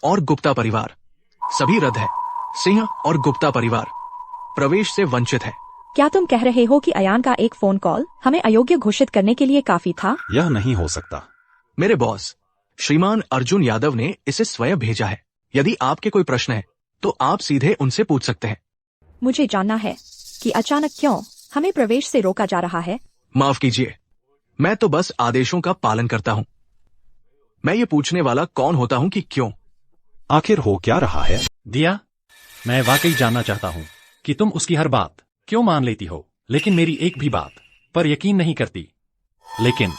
और गुप्ता परिवार सभी रद्द है। सिंह और गुप्ता परिवार प्रवेश से वंचित है। क्या तुम कह रहे हो कि अयान का एक फोन कॉल हमें अयोग्य घोषित करने के लिए काफी था? यह नहीं हो सकता। मेरे बॉस श्रीमान अर्जुन यादव ने इसे स्वयं भेजा है। यदि आपके कोई प्रश्न है तो आप सीधे उनसे पूछ सकते हैं। मुझे जानना है कि अचानक क्यों हमें प्रवेश से रोका जा रहा है। माफ कीजिए, मैं तो बस आदेशों का पालन करता हूँ। मैं ये पूछने वाला कौन होता हूँ कि क्यों? आखिर हो क्या रहा है? दिया, मैं वाकई जानना चाहता हूँ कि तुम उसकी हर बात क्यों मान लेती हो, लेकिन मेरी एक भी बात पर यकीन नहीं करती। लेकिन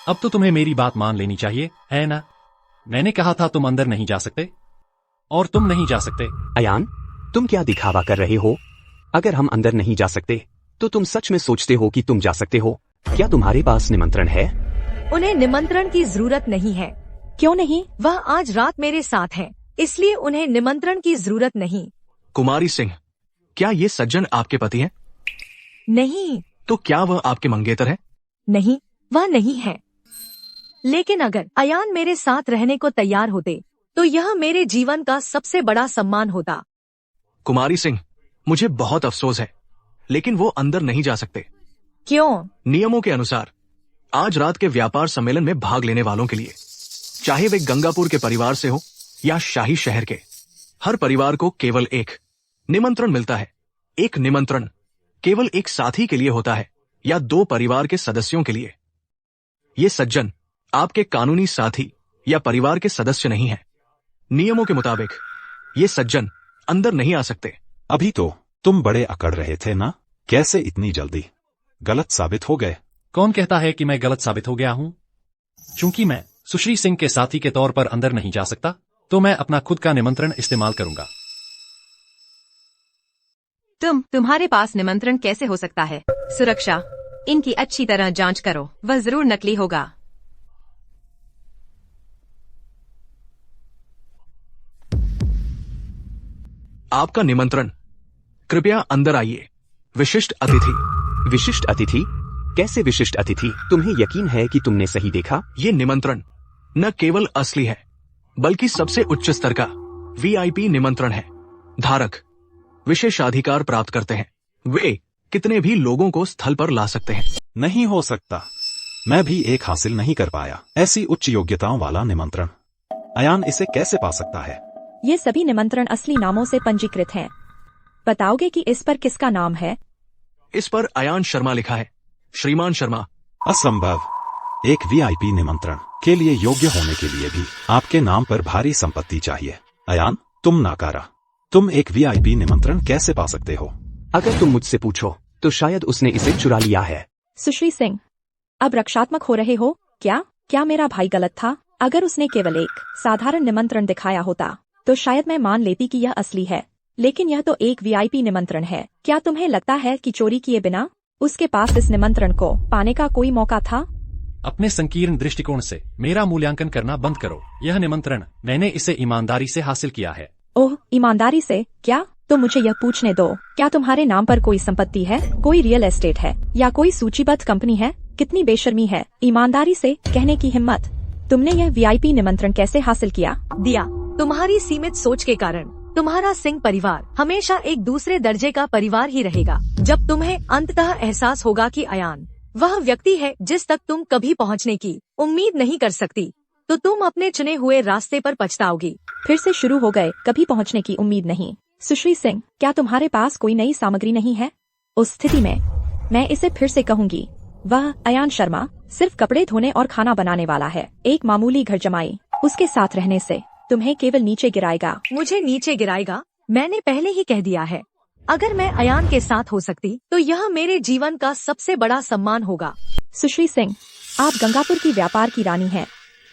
अब तो तुम्हें मेरी बात मान लेनी चाहिए, है ना? मैंने कहा था तुम अंदर नहीं जा सकते, और तुम नहीं जा सकते। अयान, तुम क्या दिखावा कर रहे हो? अगर हम अंदर नहीं जा सकते तो तुम सच में सोचते हो कि तुम जा सकते हो? क्या तुम्हारे पास निमंत्रण है? उन्हें निमंत्रण की जरूरत नहीं है। क्यों नहीं? वह आज रात मेरे साथ हैं, इसलिए उन्हें निमंत्रण की जरूरत नहीं। कुमारी सिंह, क्या ये सज्जन आपके पति हैं? नहीं। तो क्या वह आपके मंगेतर हैं? नहीं, वह नहीं है। लेकिन अगर अयान मेरे साथ रहने को तैयार होते तो यह मेरे जीवन का सबसे बड़ा सम्मान होता। कुमारी सिंह, मुझे बहुत अफसोस है, लेकिन वो अंदर नहीं जा सकते। क्यों? नियमों के अनुसार आज रात के व्यापार सम्मेलन में भाग लेने वालों के लिए, चाहे वे गंगापुर के परिवार से हो या शाही शहर के, हर परिवार को केवल एक निमंत्रण मिलता है। एक निमंत्रण केवल एक साथी के लिए होता है या 2 परिवार के सदस्यों के लिए। ये सज्जन आपके कानूनी साथी या परिवार के सदस्य नहीं है। नियमों के मुताबिक ये सज्जन अंदर नहीं आ सकते। अभी तो तुम बड़े अकड़ रहे थे ना, कैसे इतनी जल्दी गलत साबित हो गए? कौन कहता है कि मैं गलत साबित हो गया हूँ? चूंकि मैं सुश्री सिंह के साथी के तौर पर अंदर नहीं जा सकता, तो मैं अपना खुद का निमंत्रण इस्तेमाल करूंगा। तुम्हारे पास निमंत्रण कैसे हो सकता है? सुरक्षा, इनकी अच्छी तरह जांच करो, वह जरूर नकली होगा। आपका निमंत्रण। कृपया अंदर आइए। विशिष्ट अतिथि। विशिष्ट अतिथि? कैसे विशिष्ट अतिथि? तुम्हें यकीन है कि तुमने सही देखा? ये निमंत्रण न केवल असली है बल्कि सबसे उच्च स्तर का वीआईपी निमंत्रण है। धारक विशेषाधिकार प्राप्त करते हैं। वे कितने भी लोगों को स्थल पर ला सकते हैं। नहीं हो सकता। मैं भी एक हासिल नहीं कर पाया ऐसी उच्च योग्यताओं वाला निमंत्रण। अयान इसे कैसे पा सकता है? ये सभी निमंत्रण असली नामों से पंजीकृत हैं। बताओगे कि इस पर किसका नाम है? इस पर अयान शर्मा लिखा है। श्रीमान शर्मा। असंभव। एक वीआईपी निमंत्रण के लिए योग्य होने के लिए भी आपके नाम पर भारी संपत्ति चाहिए। अयान, तुम नाकारा। तुम एक वीआईपी निमंत्रण कैसे पा सकते हो? अगर तुम मुझसे पूछो तो शायद उसने इसे चुरा लिया है। सुश्री सिंह, अब रक्षात्मक हो रहे हो क्या मेरा भाई गलत था? अगर उसने केवल एक साधारण निमंत्रण दिखाया होता तो शायद मैं मान लेती कि यह असली है, लेकिन यह तो एक वीआईपी निमंत्रण है। क्या तुम्हें लगता है कि चोरी किए बिना उसके पास इस निमंत्रण को पाने का कोई मौका था? अपने संकीर्ण दृष्टिकोण से मेरा मूल्यांकन करना बंद करो। यह निमंत्रण मैंने इसे ईमानदारी से हासिल किया है। ओह, ईमानदारी से? क्या? तो मुझे यह पूछने दो, क्या तुम्हारे नाम पर कोई संपत्ति है, कोई रियल एस्टेट है या कोई सूचीबद्ध कंपनी है? कितनी बेशर्मी है ईमानदारी से कहने की हिम्मत। तुमने यह वीआईपी निमंत्रण कैसे हासिल किया? दिया, तुम्हारी सीमित सोच के कारण तुम्हारा सिंह परिवार हमेशा एक दूसरे दर्जे का परिवार ही रहेगा। जब तुम्हें अंततः एहसास होगा कि अयान वह व्यक्ति है जिस तक तुम कभी पहुंचने की उम्मीद नहीं कर सकती, तो तुम अपने चुने हुए रास्ते पर पछताओगी। फिर से शुरू हो गए, कभी पहुंचने की उम्मीद नहीं। सुश्री सिंह, क्या तुम्हारे पास कोई नई सामग्री नहीं है? उस स्थिति में मैं इसे फिर से कहूंगी, वह अयान शर्मा सिर्फ कपड़े धोने और खाना बनाने वाला है। एक मामूली घर जमाई उसके साथ रहने से तुम्हें केवल नीचे गिराएगा। मुझे नीचे गिराएगा? मैंने पहले ही कह दिया है, अगर मैं अयान के साथ हो सकती तो यह मेरे जीवन का सबसे बड़ा सम्मान होगा। सुश्री सिंह, आप गंगापुर की व्यापार की रानी हैं,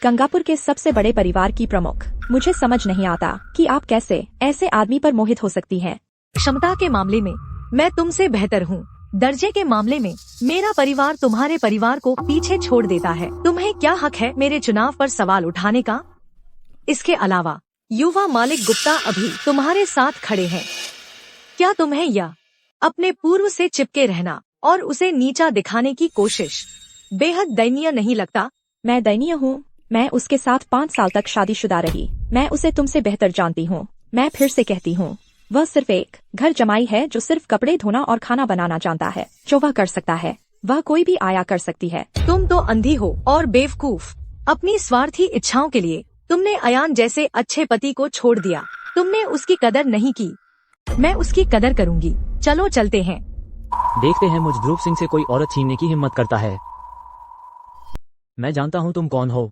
गंगापुर के सबसे बड़े परिवार की प्रमुख। मुझे समझ नहीं आता कि आप कैसे ऐसे आदमी पर मोहित हो सकती हैं। क्षमता के मामले में मैं तुमसे बेहतर हूँ। दर्जे के मामले में मेरा परिवार तुम्हारे परिवार को पीछे छोड़ देता है। तुम्हें क्या हक है मेरे चुनाव पर सवाल उठाने का? इसके अलावा युवा मालिक गुप्ता अभी तुम्हारे साथ खड़े हैं। क्या तुम्हें यह अपने पूर्व से चिपके रहना और उसे नीचा दिखाने की कोशिश बेहद दयनीय नहीं लगता? मैं दयनीय हूँ? मैं उसके साथ 5 साल तक शादीशुदा रही। मैं उसे तुमसे बेहतर जानती हूँ। मैं फिर से कहती हूँ, वह सिर्फ एक घर जमाई है जो सिर्फ कपड़े धोना और खाना बनाना जानता है। जो वह कर सकता है वह कोई भी आया कर सकती है। तुम तो अंधी हो और बेवकूफ। अपनी स्वार्थी इच्छाओं के लिए तुमने अयान जैसे अच्छे पति को छोड़ दिया। तुमने उसकी कदर नहीं की। मैं उसकी कदर करूंगी। चलो चलते हैं। देखते हैं मुझ ध्रुव सिंह से कोई औरत छीनने की हिम्मत करता है। मैं जानता हूँ तुम कौन हो।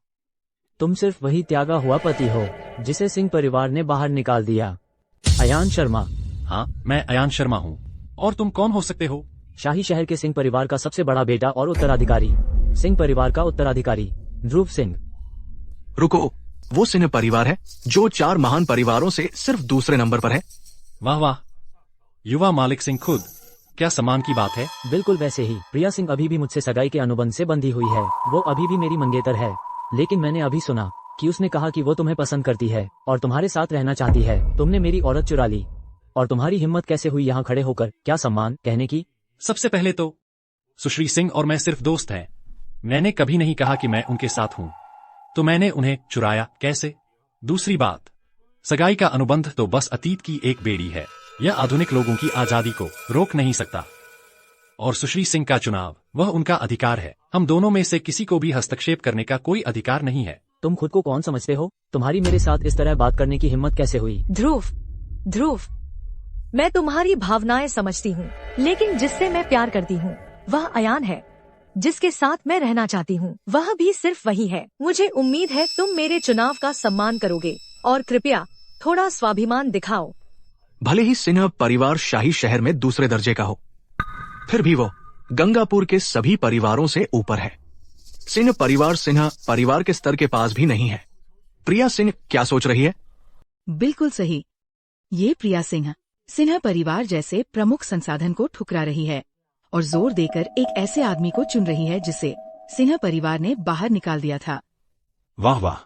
तुम सिर्फ वही त्यागा हुआ पति हो जिसे सिंह परिवार ने बाहर निकाल दिया। अयान शर्मा। हाँ, मैं अयान शर्मा हूँ। और तुम कौन हो सकते हो? शाही शहर के सिंह परिवार का सबसे बड़ा बेटा और उत्तराधिकारी। सिंह परिवार का उत्तराधिकारी ध्रुव सिंह। रुको, वो सिंह परिवार है जो 4 महान परिवारों से सिर्फ दूसरे नंबर पर है। वाह वाह, युवा मालिक सिंह खुद। क्या सम्मान की बात है। बिल्कुल वैसे ही प्रिया सिंह अभी भी मुझसे सगाई के अनुबंध से बंधी हुई है। वो अभी भी मेरी मंगेतर है, लेकिन मैंने अभी सुना कि उसने कहा कि वो तुम्हें पसंद करती है और तुम्हारे साथ रहना चाहती है। तुमने मेरी औरत चुरा ली और तुम्हारी हिम्मत कैसे हुई यहाँ खड़े होकर क्या सम्मान कहने की? सबसे पहले तो सुश्री सिंह और मैं सिर्फ दोस्त हैं। मैंने कभी नहीं कहा कि मैं उनके साथ हूँ, तो मैंने उन्हें चुराया कैसे? दूसरी बात, सगाई का अनुबंध तो बस अतीत की एक बेड़ी है। यह आधुनिक लोगों की आजादी को रोक नहीं सकता। और सुश्री सिंह का चुनाव, वह उनका अधिकार है। हम दोनों में से किसी को भी हस्तक्षेप करने का कोई अधिकार नहीं है। तुम खुद को कौन समझते हो? तुम्हारी मेरे साथ इस तरह बात करने की हिम्मत कैसे हुई? ध्रुव, मैं तुम्हारी भावनाएं समझती हूँ, लेकिन जिससे मैं प्यार करती हूँ वह अयान है। जिसके साथ मैं रहना चाहती हूँ वह भी सिर्फ वही है। मुझे उम्मीद है तुम मेरे चुनाव का सम्मान करोगे और कृपया थोड़ा स्वाभिमान दिखाओ। भले ही सिन्हा परिवार शाही शहर में दूसरे दर्जे का हो, फिर भी वो गंगापुर के सभी परिवारों से ऊपर है। सिन्हा परिवार के स्तर के पास भी नहीं है। प्रिया सिंह क्या सोच रही है? बिल्कुल सही। ये प्रिया सिन्हा परिवार जैसे प्रमुख संसाधन को ठुकरा रही है और जोर देकर एक ऐसे आदमी को चुन रही है जिसे सिन्हा परिवार ने बाहर निकाल दिया था। वाह वाह,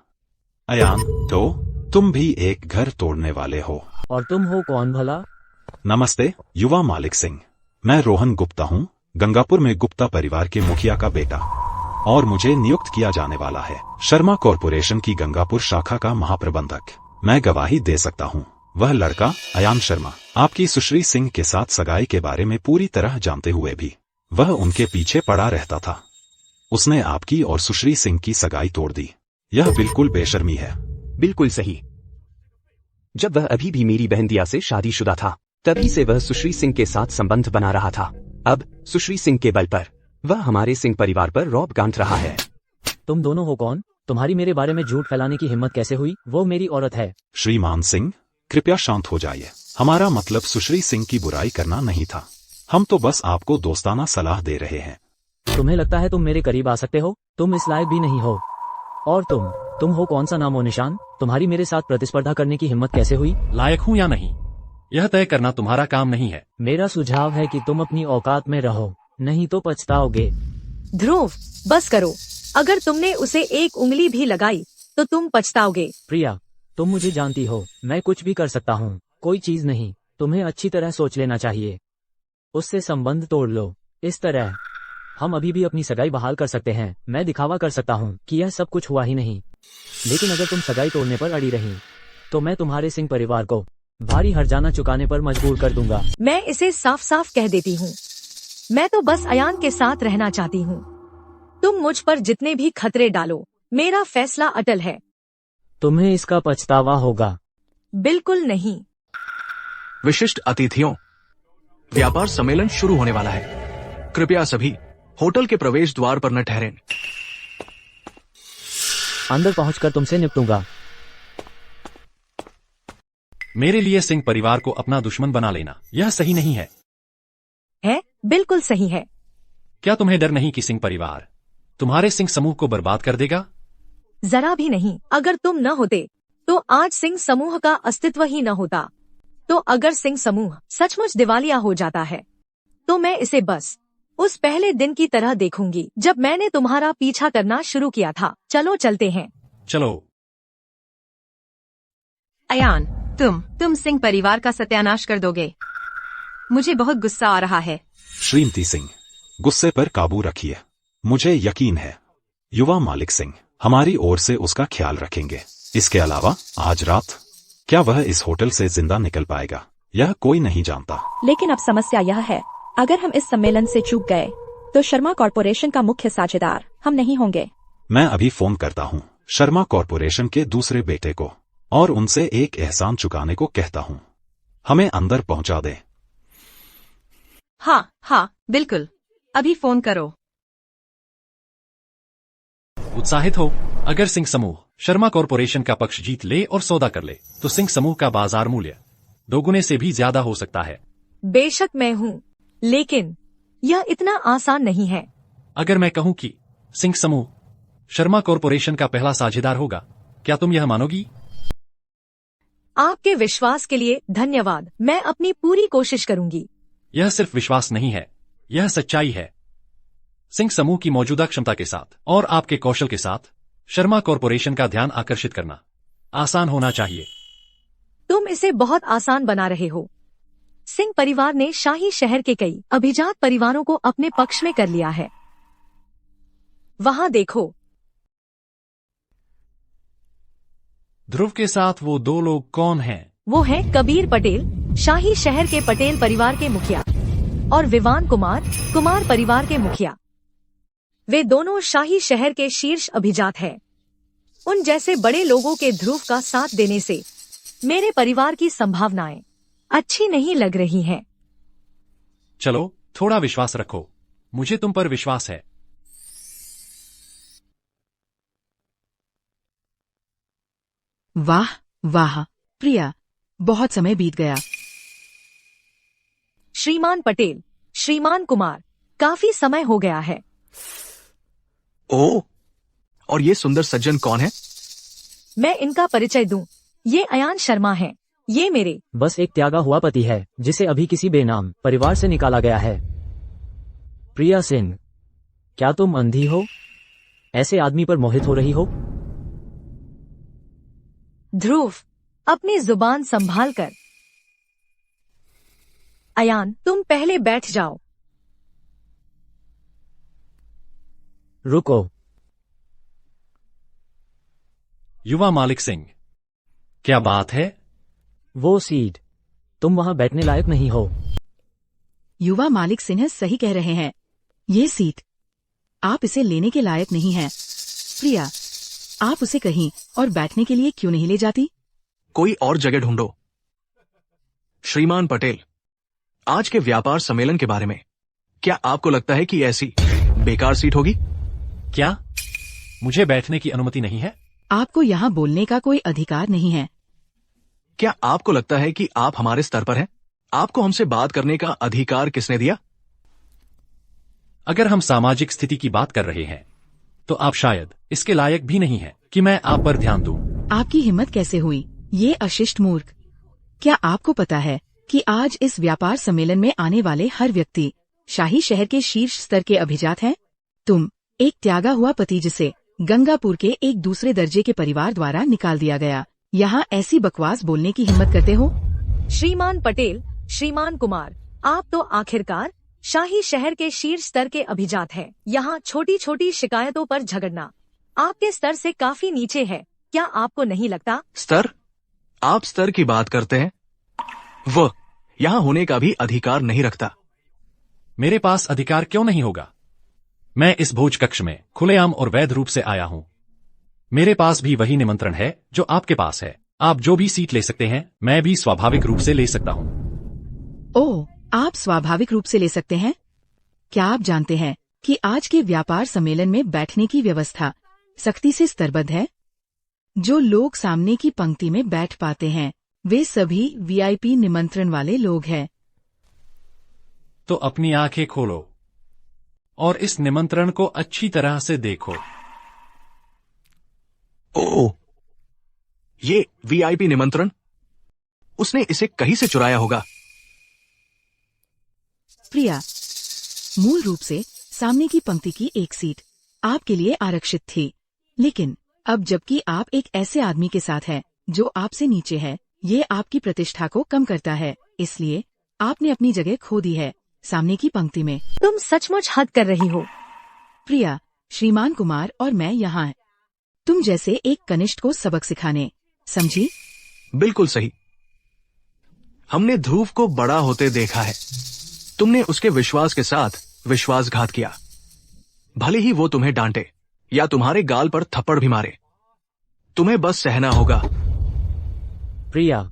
अयान, तो तुम भी एक घर तोड़ने वाले हो। और तुम हो कौन भला? नमस्ते युवा मालिक सिंह, मैं रोहन गुप्ता हूँ, गंगापुर में गुप्ता परिवार के मुखिया का बेटा, और मुझे नियुक्त किया जाने वाला है शर्मा कॉरपोरेशन की गंगापुर शाखा का महाप्रबंधक। मैं गवाही दे सकता हूँ, वह लड़का अयान शर्मा आपकी सुश्री सिंह के साथ सगाई के बारे में पूरी तरह जानते हुए भी वह उनके पीछे पड़ा रहता था। उसने आपकी और सुश्री सिंह की सगाई तोड़ दी। यह बिल्कुल बेशर्मी है। बिल्कुल सही। जब वह अभी भी मेरी बहन दिया से शादीशुदा था, तभी से वह सुश्री सिंह के साथ संबंध बना रहा था। अब सुश्री सिंह के बल पर वह हमारे सिंह परिवार पर रौब गांठ रहा है। तुम दोनों हो कौन? तुम्हारी मेरे बारे में झूठ फैलाने की हिम्मत कैसे हुई? वो मेरी औरत है। श्रीमान सिंह, कृपया शांत हो जाइए। हमारा मतलब सुश्री सिंह की बुराई करना नहीं था, हम तो बस आपको दोस्ताना सलाह दे रहे हैं। तुम्हें लगता है तुम मेरे करीब आ सकते हो? तुम इस लायक भी नहीं हो। और तुम हो कौन सा नामो निशान? तुम्हारी मेरे साथ प्रतिस्पर्धा करने की हिम्मत कैसे हुई? लायक हूँ या नहीं, यह तय करना तुम्हारा काम नहीं है। मेरा सुझाव है कि तुम अपनी औकात में रहो, नहीं तो पछताओगे। ध्रुव, बस करो। अगर तुमने उसे एक उंगली भी लगाई तो तुम पछताओगे। प्रिया, तुम मुझे जानती हो, मैं कुछ भी कर सकता हूँ। कोई चीज नहीं, तुम्हें अच्छी तरह सोच लेना चाहिए। उससे संबंध तोड़ लो। इस तरह हम अभी भी अपनी सगाई बहाल कर सकते हैं। मैं दिखावा कर सकता हूँ कि यह सब कुछ हुआ ही नहीं, लेकिन अगर तुम सगाई तोड़ने पर अड़ी रही तो मैं तुम्हारे सिंह परिवार को भारी हर्जाना चुकाने पर मजबूर कर दूंगा। मैं इसे साफ साफ कह देती हूँ, मैं तो बस अयान के साथ रहना चाहती हूँ। तुम मुझ पर जितने भी खतरे डालो, मेरा फैसला अटल है। तुम्हें इसका पछतावा होगा। बिल्कुल नहीं। विशिष्ट अतिथियों, व्यापार सम्मेलन शुरू होने वाला है। कृपया सभी होटल के प्रवेश द्वार पर न ठहरें। अंदर पहुंचकर तुमसे निपटूंगा। मेरे लिए सिंह परिवार को अपना दुश्मन बना लेना यह सही नहीं है। है, बिल्कुल सही है। क्या तुम्हें डर नहीं कि सिंह परिवार तुम्हारे सिंह समूह को बर्बाद कर देगा? जरा भी नहीं। अगर तुम न होते तो आज सिंह समूह का अस्तित्व ही न होता। तो अगर सिंह समूह सचमुच दिवालिया हो जाता है तो मैं इसे बस उस पहले दिन की तरह देखूंगी जब मैंने तुम्हारा पीछा करना शुरू किया था। चलो चलते हैं। चलो। अयान, तुम सिंह परिवार का सत्यानाश कर दोगे। मुझे बहुत गुस्सा आ रहा है। श्रीमती सिंह, गुस्से पर काबू रखिए। मुझे यकीन है युवा मालिक सिंह हमारी ओर से उसका ख्याल रखेंगे। इसके अलावा आज रात क्या वह इस होटल से जिंदा निकल पाएगा, यह कोई नहीं जानता। लेकिन अब समस्या यह है, अगर हम इस सम्मेलन से चूक गए तो शर्मा कॉरपोरेशन का मुख्य साझेदार हम नहीं होंगे। मैं अभी फोन करता हूँ शर्मा कॉरपोरेशन के दूसरे बेटे को और उनसे एक एहसान चुकाने को कहता हूँ। हमें अंदर पहुँचा दे। हाँ, बिल्कुल, अभी फोन करो। उत्साहित हो? अगर सिंह समूह शर्मा कॉरपोरेशन का पक्ष जीत ले और सौदा कर ले तो सिंह समूह का बाजार मूल्य दोगुने से भी ज्यादा हो सकता है। बेशक मैं हूँ, लेकिन यह इतना आसान नहीं है। अगर मैं कहूँ कि सिंह समूह शर्मा कॉरपोरेशन का पहला साझेदार होगा, क्या तुम यह मानोगी? आपके विश्वास के लिए धन्यवाद। मैं अपनी पूरी कोशिश करूंगी। यह सिर्फ विश्वास नहीं है, यह सच्चाई है। सिंह समूह की मौजूदा क्षमता के साथ और आपके कौशल के साथ शर्मा कॉरपोरेशन का ध्यान आकर्षित करना आसान होना चाहिए। तुम इसे बहुत आसान बना रहे हो। सिंह परिवार ने शाही शहर के कई अभिजात परिवारों को अपने पक्ष में कर लिया है। वहां देखो। ध्रुव के साथ वो दो लोग कौन हैं? वो है कबीर पटेल, शाही शहर के पटेल परिवार के मुखिया, और विवान कुमार परिवार के मुखिया। वे दोनों शाही शहर के शीर्ष अभिजात हैं। उन जैसे बड़े लोगों के ध्रुव का साथ देने से मेरे परिवार की संभावनाएं अच्छी नहीं लग रही हैं। चलो, थोड़ा विश्वास रखो, मुझे तुम पर विश्वास है। वाह वाह प्रिया, बहुत समय बीत गया। श्रीमान पटेल, श्रीमान कुमार, काफी समय हो गया है। ओह, और ये सुंदर सज्जन कौन है? मैं इनका परिचय दूं, ये अयान शर्मा हैं। ये मेरे बस एक त्यागा हुआ पति है जिसे अभी किसी बेनाम परिवार से निकाला गया है। प्रिया सिंह, क्या तुम अंधी हो? ऐसे आदमी पर मोहित हो रही हो? ध्रुव, अपनी जुबान संभाल कर। अयान, तुम पहले बैठ जाओ। रुको। युवा मालिक सिंह, क्या बात है? वो सीट, तुम वहां बैठने लायक नहीं हो। युवा मालिक सिन्हा सही कह रहे हैं। ये सीट, आप इसे लेने के लायक नहीं हैं। प्रिया, आप उसे कहीं और बैठने के लिए क्यों नहीं ले जाती? कोई और जगह ढूंढो। श्रीमान पटेल, आज के व्यापार सम्मेलन के बारे में क्या आपको लगता है कि ऐसी बेकार सीट होगी? क्या मुझे बैठने की अनुमति नहीं है? आपको यहाँ बोलने का कोई अधिकार नहीं है। क्या आपको लगता है कि आप हमारे स्तर पर हैं? आपको हमसे बात करने का अधिकार किसने दिया? अगर हम सामाजिक स्थिति की बात कर रहे हैं तो आप शायद इसके लायक भी नहीं हैं कि मैं आप पर ध्यान दूं। आपकी हिम्मत कैसे हुई, ये अशिष्ट मूर्ख? क्या आपको पता है कि आज इस व्यापार सम्मेलन में आने वाले हर व्यक्ति शाही शहर के शीर्ष स्तर के अभिजात हैं? तुम एक त्यागा हुआ पति जिसे गंगापुर के एक दूसरे दर्जे के परिवार द्वारा निकाल दिया गया, यहाँ ऐसी बकवास बोलने की हिम्मत करते हो? श्रीमान पटेल, श्रीमान कुमार, आप तो आखिरकार शाही शहर के शीर्ष स्तर के अभिजात हैं। यहाँ छोटी छोटी शिकायतों पर झगड़ना आपके स्तर से काफी नीचे है। क्या आपको नहीं लगता? स्तर? आप स्तर की बात करते हैं? वह यहाँ होने का भी अधिकार नहीं रखता। मेरे पास अधिकार क्यों नहीं होगा? मैं इस भोज कक्ष में खुलेआम और वैध रूप से आया हूं। मेरे पास भी वही निमंत्रण है जो आपके पास है। आप जो भी सीट ले सकते हैं, मैं भी स्वाभाविक रूप से ले सकता हूं। ओह, आप स्वाभाविक रूप से ले सकते हैं? क्या आप जानते हैं कि आज के व्यापार सम्मेलन में बैठने की व्यवस्था सख्ती से स्तरबद्ध है? जो लोग सामने की पंक्ति में बैठ पाते हैं वे सभी वीआईपी निमंत्रण वाले लोग हैं। तो अपनी आंखें खोलो और इस निमंत्रण को अच्छी तरह से देखो। ओह, ये वीआईपी निमंत्रण? उसने इसे कहीं से चुराया होगा। प्रिया, मूल रूप से सामने की पंक्ति की एक सीट आपके लिए आरक्षित थी, लेकिन अब जबकि आप एक ऐसे आदमी के साथ हैं जो आपसे नीचे है, ये आपकी प्रतिष्ठा को कम करता है, इसलिए आपने अपनी जगह खो दी है सामने की पंक्ति में। तुम सचमुच हद कर रही हो। प्रिया, श्रीमान कुमार और मैं यहाँ हैं तुम जैसे एक कनिष्ठ को सबक सिखाने, समझी? बिल्कुल सही। हमने ध्रुव को बड़ा होते देखा है। तुमने उसके विश्वास के साथ विश्वासघात किया। भले ही वो तुम्हें डांटे या तुम्हारे गाल पर थप्पड़ भी मारे, तुम्हें बस सहना होगा। प्रिया,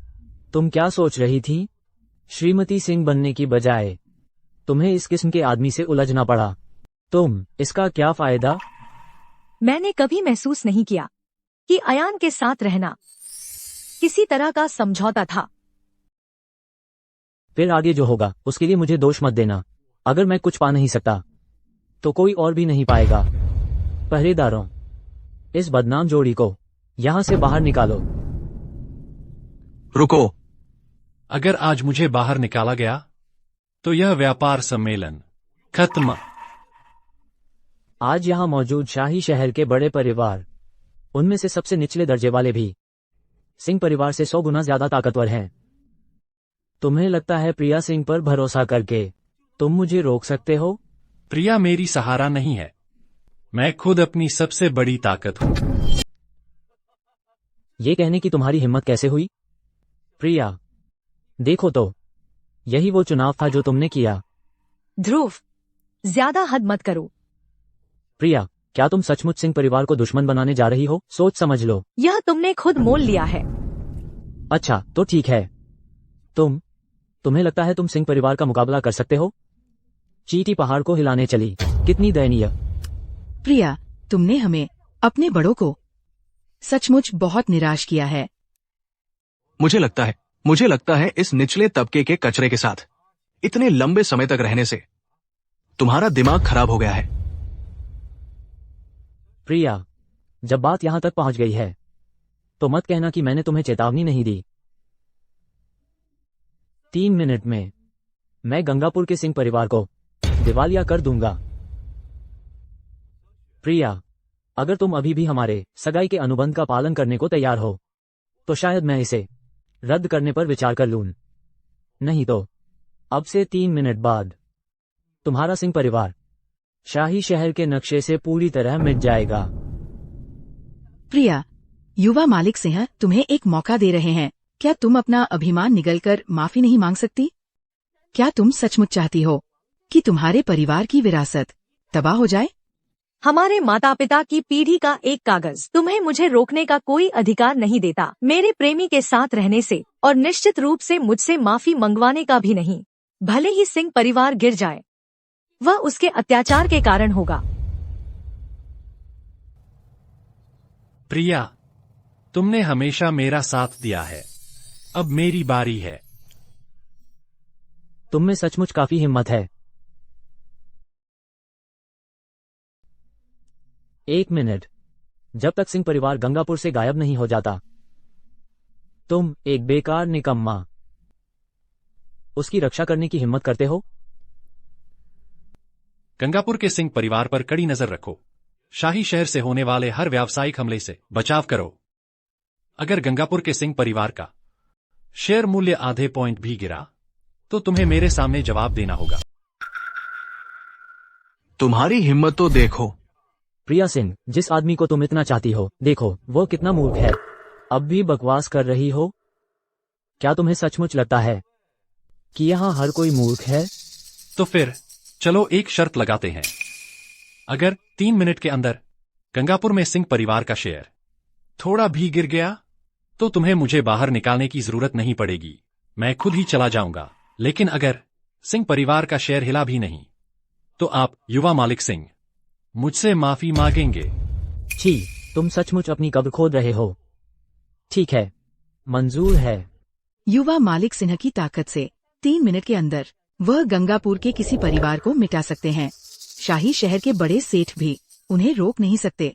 तुम क्या सोच रही थी? श्रीमती सिंह बनने की बजाय तुम्हें इस किस्म के आदमी से उलझना पड़ा। तुम इसका क्या फायदा? मैंने कभी महसूस नहीं किया कि अयान के साथ रहना किसी तरह का समझौता था। फिर आगे जो होगा उसके लिए मुझे दोष मत देना। अगर मैं कुछ पा नहीं सकता तो कोई और भी नहीं पाएगा। पहरेदारों, इस बदनाम जोड़ी को यहाँ से बाहर निकालो। रुको। अगर आज मुझे बाहर निकाला गया तो यह व्यापार सम्मेलन खत्म। आज यहाँ मौजूद शाही शहर के बड़े परिवार, उनमें से सबसे निचले दर्जे वाले भी सिंह परिवार से 100 गुना ज्यादा ताकतवर हैं। तुम्हें लगता है प्रिया सिंह पर भरोसा करके तुम मुझे रोक सकते हो? प्रिया मेरी सहारा नहीं है, मैं खुद अपनी सबसे बड़ी ताकत हूं। ये कहने की तुम्हारी हिम्मत कैसे हुई? प्रिया, देखो तो, यही वो चुनाव था जो तुमने किया। ध्रुव, ज्यादा हद मत करो। प्रिया, क्या तुम सचमुच सिंह परिवार को दुश्मन बनाने जा रही हो? सोच समझ लो। यह तुमने खुद मोल लिया है। अच्छा, तो ठीक है। तुम्हें लगता है तुम सिंह परिवार का मुकाबला कर सकते हो? चीटी पहाड़ को हिलाने चली, कितनी दयनीय। प्रिया, तुमने हमें, अपने बड़ों को सचमुच बहुत निराश किया है। मुझे लगता है इस निचले तबके के कचरे के साथ इतने लंबे समय तक रहने से तुम्हारा दिमाग खराब हो गया है। प्रिया, जब बात यहां तक पहुंच गई है तो मत कहना कि मैंने तुम्हें चेतावनी नहीं दी। 3 मिनट में मैं गंगापुर के सिंह परिवार को दिवालिया कर दूंगा। प्रिया, अगर तुम अभी भी हमारे सगाई के अनुबंध का पालन करने को तैयार हो तो शायद मैं इसे रद्द करने पर विचार कर लूं। नहीं तो अब से 3 मिनट बाद तुम्हारा सिंह परिवार शाही शहर के नक्शे से पूरी तरह मिट जाएगा। प्रिया, युवा मालिक सिंह तुम्हें एक मौका दे रहे हैं। क्या तुम अपना अभिमान निगलकर माफी नहीं मांग सकती? क्या तुम सचमुच चाहती हो कि तुम्हारे परिवार की विरासत तबाह हो जाए? हमारे माता पिता की पीढ़ी का एक कागज तुम्हें मुझे रोकने का कोई अधिकार नहीं देता, मेरे प्रेमी के साथ रहने से, और निश्चित रूप से मुझसे माफी मंगवाने का भी नहीं। भले ही सिंह परिवार गिर जाए, वह उसके अत्याचार के कारण होगा। प्रिया, तुमने हमेशा मेरा साथ दिया है, अब मेरी बारी है। तुम में सचमुच काफी हिम्मत है। 1 मिनट, जब तक सिंह परिवार गंगापुर से गायब नहीं हो जाता, तुम एक बेकार निकम्मा उसकी रक्षा करने की हिम्मत करते हो? गंगापुर के सिंह परिवार पर कड़ी नजर रखो। शाही शहर से होने वाले हर व्यावसायिक हमले से बचाव करो। अगर गंगापुर के सिंह परिवार का शेयर मूल्य आधे पॉइंट भी गिरा तो तुम्हें मेरे सामने जवाब देना होगा। तुम्हारी हिम्मत तो देखो। प्रिया सिंह, जिस आदमी को तुम इतना चाहती हो, देखो वो कितना मूर्ख है। अब भी बकवास कर रही हो? क्या तुम्हें सचमुच लगता है कि यहाँ हर कोई मूर्ख है? तो फिर चलो एक शर्त लगाते हैं। अगर 3 मिनट के अंदर गंगापुर में सिंह परिवार का शेयर थोड़ा भी गिर गया तो तुम्हें मुझे बाहर निकालने की जरूरत नहीं पड़ेगी, मैं खुद ही चला जाऊंगा। लेकिन अगर सिंह परिवार का शेयर हिला भी नहीं तो आप, युवा मालिक सिंह, मुझसे माफी मांगेंगे। छी, तुम सचमुच अपनी कब्र खोद रहे हो। ठीक है, मंजूर है। युवा मालिक सिंह की ताकत से 3 मिनट के अंदर वह गंगापुर के किसी परिवार को मिटा सकते हैं। शाही शहर के बड़े सेठ भी उन्हें रोक नहीं सकते।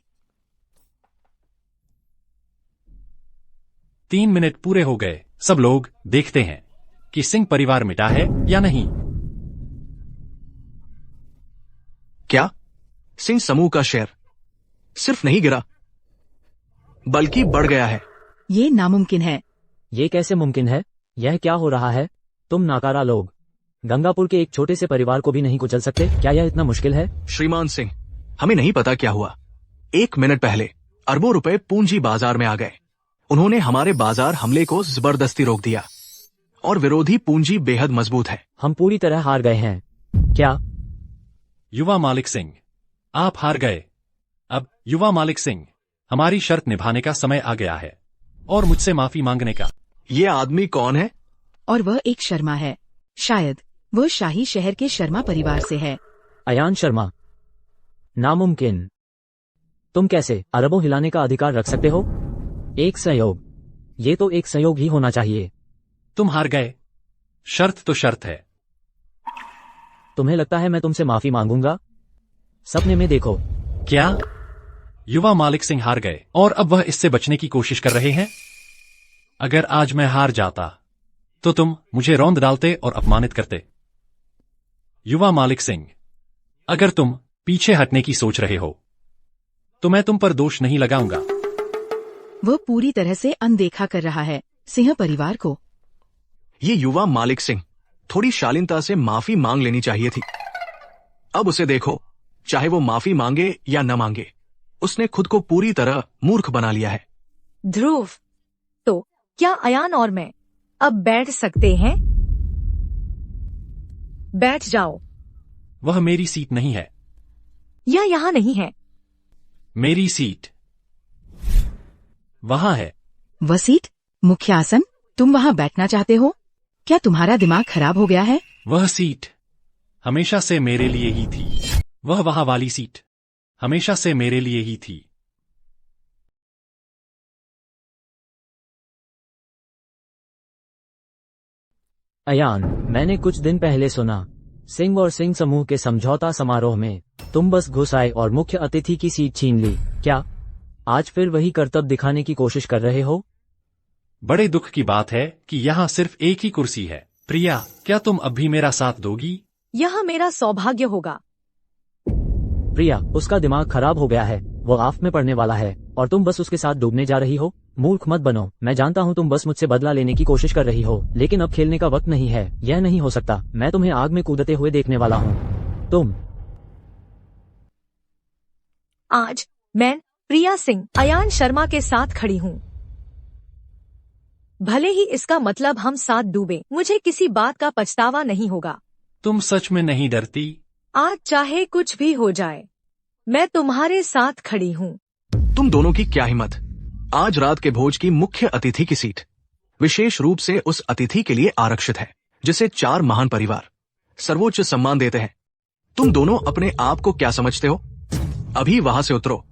3 मिनट पूरे हो गए। सब लोग देखते हैं कि सिंह परिवार मिटा है या नहीं। क्या सिंह समूह का शेयर सिर्फ नहीं गिरा बल्कि बढ़ गया है? ये नामुमकिन है। ये कैसे मुमकिन है? यह क्या हो रहा है? तुम नाकारा लोग गंगापुर के एक छोटे से परिवार को भी नहीं कुचल सकते? क्या यह इतना मुश्किल है? श्रीमान सिंह, हमें नहीं पता क्या हुआ। 1 मिनट पहले अरबों रुपए पूंजी बाजार में आ गए। उन्होंने हमारे बाजार हमले को जबरदस्ती रोक दिया और विरोधी पूंजी बेहद मजबूत है। हम पूरी तरह हार गए हैं। क्या? युवा मालिक सिंह, आप हार गए। अब युवा मालिक सिंह, हमारी शर्त निभाने का समय आ गया है और मुझसे माफी मांगने का। ये आदमी कौन है? और वह एक शर्मा है। शायद वह शाही शहर के शर्मा परिवार से है। अयान शर्मा? नामुमकिन। तुम कैसे अरबों हिलाने का अधिकार रख सकते हो? एक संयोग, ये तो एक संयोग ही होना चाहिए। तुम हार गए। शर्त तो शर्त है। तुम्हें लगता है मैं तुमसे माफी मांगूंगा? सपने में देखो। क्या? युवा मालिक सिंह हार गए और अब वह इससे बचने की कोशिश कर रहे हैं? अगर आज मैं हार जाता तो तुम मुझे रौंद डालते और अपमानित करते। युवा मालिक सिंह, अगर तुम पीछे हटने की सोच रहे हो तो मैं तुम पर दोष नहीं लगाऊंगा। वह पूरी तरह से अनदेखा कर रहा है सिंह परिवार को। ये युवा मालिक सिंह थोड़ी शालीनता से माफी मांग लेनी चाहिए थी। अब उसे देखो, चाहे वो माफी मांगे या न मांगे, उसने खुद को पूरी तरह मूर्ख बना लिया है। ध्रुव, तो क्या अयान और मैं अब बैठ सकते हैं? बैठ जाओ। वह मेरी सीट नहीं है। यह यहाँ नहीं है। मेरी सीट वहां है। वह सीट? मुख्य आसन? तुम वहाँ बैठना चाहते हो? क्या तुम्हारा दिमाग खराब हो गया है? वह सीट हमेशा से मेरे लिए ही थी। वह वहां वाली सीट हमेशा से मेरे लिए ही थी। अयान, मैंने कुछ दिन पहले सुना सिंह और सिंह समूह के समझौता समारोह में तुम बस घुस आए और मुख्य अतिथि की सीट छीन ली। क्या आज फिर वही करतब दिखाने की कोशिश कर रहे हो? बड़े दुख की बात है कि यहाँ सिर्फ एक ही कुर्सी है। प्रिया, क्या तुम अब भी मेरा साथ दोगी? यह मेरा सौभाग्य होगा। प्रिया, उसका दिमाग खराब हो गया है। वो आफ में पड़ने वाला है और तुम बस उसके साथ डूबने जा रही हो। मूर्ख मत बनो। मैं जानता हूँ तुम बस मुझसे बदला लेने की कोशिश कर रही हो, लेकिन अब खेलने का वक्त नहीं है। यह नहीं हो सकता। मैं तुम्हें आग में कूदते हुए देखने वाला हूँ। तुम आज मैं प्रिया सिंह अयान शर्मा के साथ खड़ी हूँ। भले ही इसका मतलब हम साथ डूबे, मुझे किसी बात का पछतावा नहीं होगा। तुम सच में नहीं डरती? आज चाहे कुछ भी हो जाए, मैं तुम्हारे साथ खड़ी हूँ। तुम दोनों की क्या हिम्मत। आज रात के भोज की मुख्य अतिथि की सीट विशेष रूप से उस अतिथि के लिए आरक्षित है जिसे 4 महान परिवार सर्वोच्च सम्मान देते हैं। तुम दोनों अपने आप को क्या समझते हो? अभी वहां से उतरो।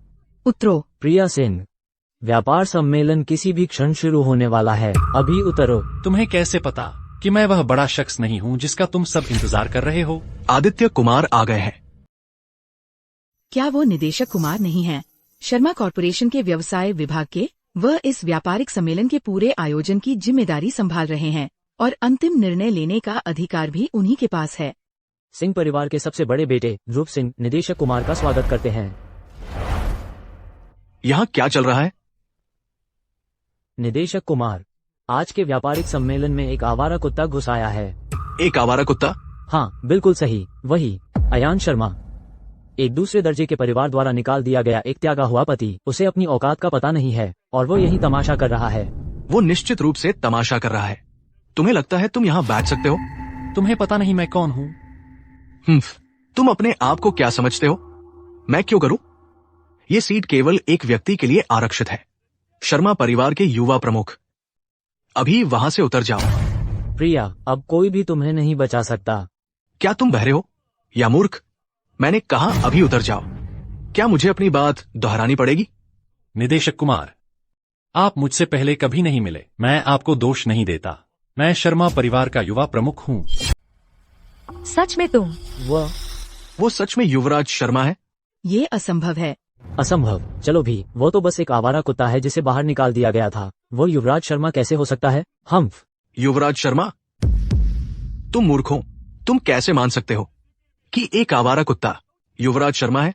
उतरो। प्रिया सिंह, व्यापार सम्मेलन किसी भी क्षण शुरू होने वाला है। अभी उतरो। तुम्हें कैसे पता कि मैं वह बड़ा शख्स नहीं हूँ जिसका तुम सब इंतजार कर रहे हो? आदित्य कुमार आ गए हैं। क्या वो निदेशक कुमार नहीं हैं? शर्मा कॉरपोरेशन के व्यवसाय विभाग के। वह इस व्यापारिक सम्मेलन के पूरे आयोजन की जिम्मेदारी संभाल रहे हैं और अंतिम निर्णय लेने का अधिकार भी उन्हीं के पास है। सिंह परिवार के सबसे बड़े बेटे ध्रुव सिंह निदेशक कुमार का स्वागत करते हैं। यहाँ क्या चल रहा है? निदेशक कुमार, आज के व्यापारिक सम्मेलन में एक आवारा कुत्ता घुस आया है। एक आवारा कुत्ता? हाँ, बिल्कुल सही, वही अयान शर्मा। एक दूसरे दर्जे के परिवार द्वारा निकाल दिया गया एक त्यागा हुआ पति। उसे अपनी औकात का पता नहीं है और वो यही तमाशा कर रहा है। वो निश्चित रूप से तमाशा कर रहा है। तुम्हें लगता है तुम यहाँ बैठ सकते हो? तुम्हें पता नहीं मैं कौन हूँ? तुम अपने आप को क्या समझते हो? मैं क्यों करूं? ये सीट केवल एक व्यक्ति के लिए आरक्षित है, शर्मा परिवार के युवा प्रमुख। अभी वहां से उतर जाओ। प्रिया, अब कोई भी तुम्हें नहीं बचा सकता। क्या तुम बहरे हो या मूर्ख? मैंने कहा अभी उतर जाओ। क्या मुझे अपनी बात दोहरानी पड़ेगी? निदेशक कुमार, आप मुझसे पहले कभी नहीं मिले। मैं आपको दोष नहीं देता। मैं शर्मा परिवार का युवा प्रमुख हूँ। सच में तुम? वो सच में युवराज शर्मा है? ये असंभव है। असंभव? चलो भी, वो तो बस एक आवारा कुत्ता है जिसे बाहर निकाल दिया गया था। वो युवराज शर्मा कैसे हो सकता है? हम युवराज शर्मा? तुम मूर्ख हो। तुम कैसे मान सकते हो कि एक आवारा कुत्ता युवराज शर्मा है?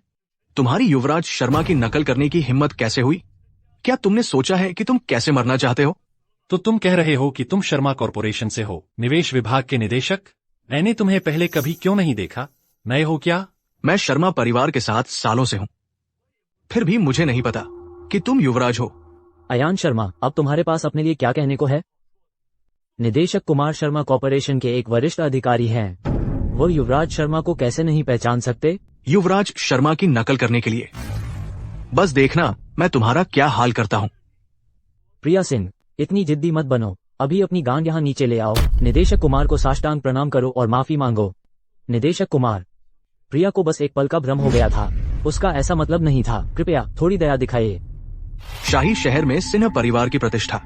तुम्हारी युवराज शर्मा की नकल करने की हिम्मत कैसे हुई? क्या तुमने सोचा है कि तुम कैसे मरना चाहते हो? तो तुम कह रहे हो कि तुम शर्मा कॉरपोरेशन से हो, निवेश विभाग के निदेशक? मैंने तुम्हें पहले कभी क्यों नहीं देखा? नए हो क्या? मैं शर्मा परिवार के साथ सालों से हूँ, फिर भी मुझे नहीं पता कि तुम युवराज हो। अयान शर्मा, अब तुम्हारे पास अपने लिए क्या कहने को है? निदेशक कुमार शर्मा कॉरपोरेशन के एक वरिष्ठ अधिकारी हैं। वो युवराज शर्मा को कैसे नहीं पहचान सकते? युवराज शर्मा की नकल करने के लिए। बस देखना मैं तुम्हारा क्या हाल करता हूँ। प्रिया सिंह, इतनी जिद्दी मत बनो। अभी अपनी गांड यहाँ नीचे ले आओ। निदेशक कुमार को साष्टांग प्रणाम करो और माफी मांगो। निदेशक कुमार, प्रिया को बस एक पल का भ्रम हो गया था। उसका ऐसा मतलब नहीं था। कृपया थोड़ी दया दिखाइए। शाही शहर में सिन्हा परिवार की प्रतिष्ठा,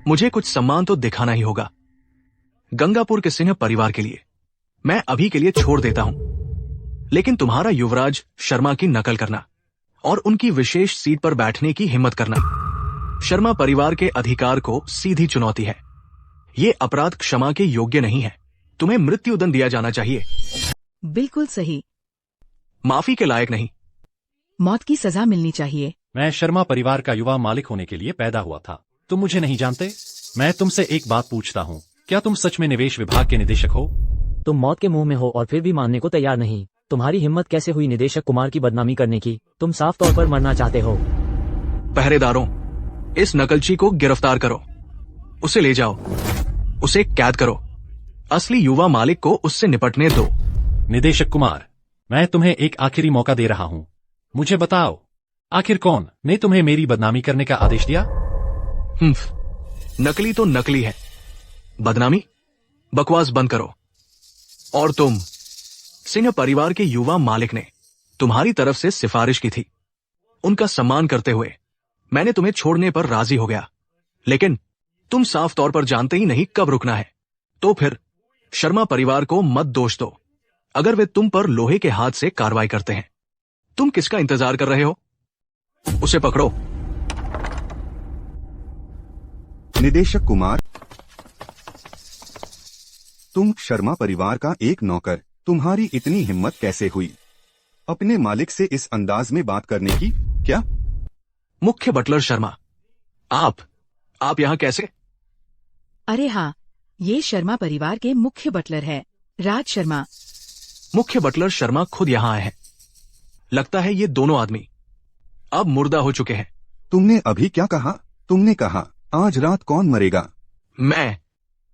मुझे कुछ सम्मान तो दिखाना ही होगा। गंगापुर के सिन्हा परिवार के लिए मैं अभी के लिए छोड़ देता हूं, लेकिन तुम्हारा युवराज शर्मा की नकल करना और उनकी विशेष सीट पर बैठने की हिम्मत करना शर्मा परिवार के अधिकार को सीधी चुनौती है। ये अपराध क्षमा के योग्य नहीं है। तुम्हें मृत्युदंड दिया जाना चाहिए। बिल्कुल सही। माफी के लायक नहीं। मौत की सजा मिलनी चाहिए। मैं शर्मा परिवार का युवा मालिक होने के लिए पैदा हुआ था। तुम मुझे नहीं जानते? मैं तुमसे एक बात पूछता हूँ, क्या तुम सच में निवेश विभाग के निदेशक हो? तुम मौत के मुंह में हो और फिर भी मानने को तैयार नहीं। तुम्हारी हिम्मत कैसे हुई निदेशक कुमार की बदनामी करने की? तुम साफ तौर पर मरना चाहते हो। पहरेदारों, इस नकलची को गिरफ्तार करो। उसे ले जाओ, उसे कैद करो। असली युवा मालिक को उससे निपटने दो। निदेशक कुमार, मैं तुम्हें एक आखिरी मौका दे रहा हूँ। मुझे बताओ, आखिर कौन ने तुम्हें मेरी बदनामी करने का आदेश दिया? नकली तो नकली है। बदनामी? बकवास बंद करो। और तुम, सिन्हा परिवार के युवा मालिक ने तुम्हारी तरफ से सिफारिश की थी। उनका सम्मान करते हुए मैंने तुम्हें छोड़ने पर राजी हो गया, लेकिन तुम साफ तौर पर जानते ही नहीं कब रुकना है। तो फिर शर्मा परिवार को मत दोष दो अगर वे तुम पर लोहे के हाथ से कार्रवाई करते हैं। तुम किसका इंतजार कर रहे हो? उसे पकड़ो। निदेशक कुमार, तुम शर्मा परिवार का एक नौकर, तुम्हारी इतनी हिम्मत कैसे हुई अपने मालिक से इस अंदाज में बात करने की? क्या? मुख्य बटलर शर्मा, आप आप यहाँ कैसे? अरे हाँ, ये शर्मा परिवार के मुख्य बटलर है, राज शर्मा। मुख्य बटलर शर्मा खुद यहाँ आए हैं। लगता है ये दोनों आदमी अब मुर्दा हो चुके हैं। तुमने अभी क्या कहा? तुमने कहा आज रात कौन मरेगा?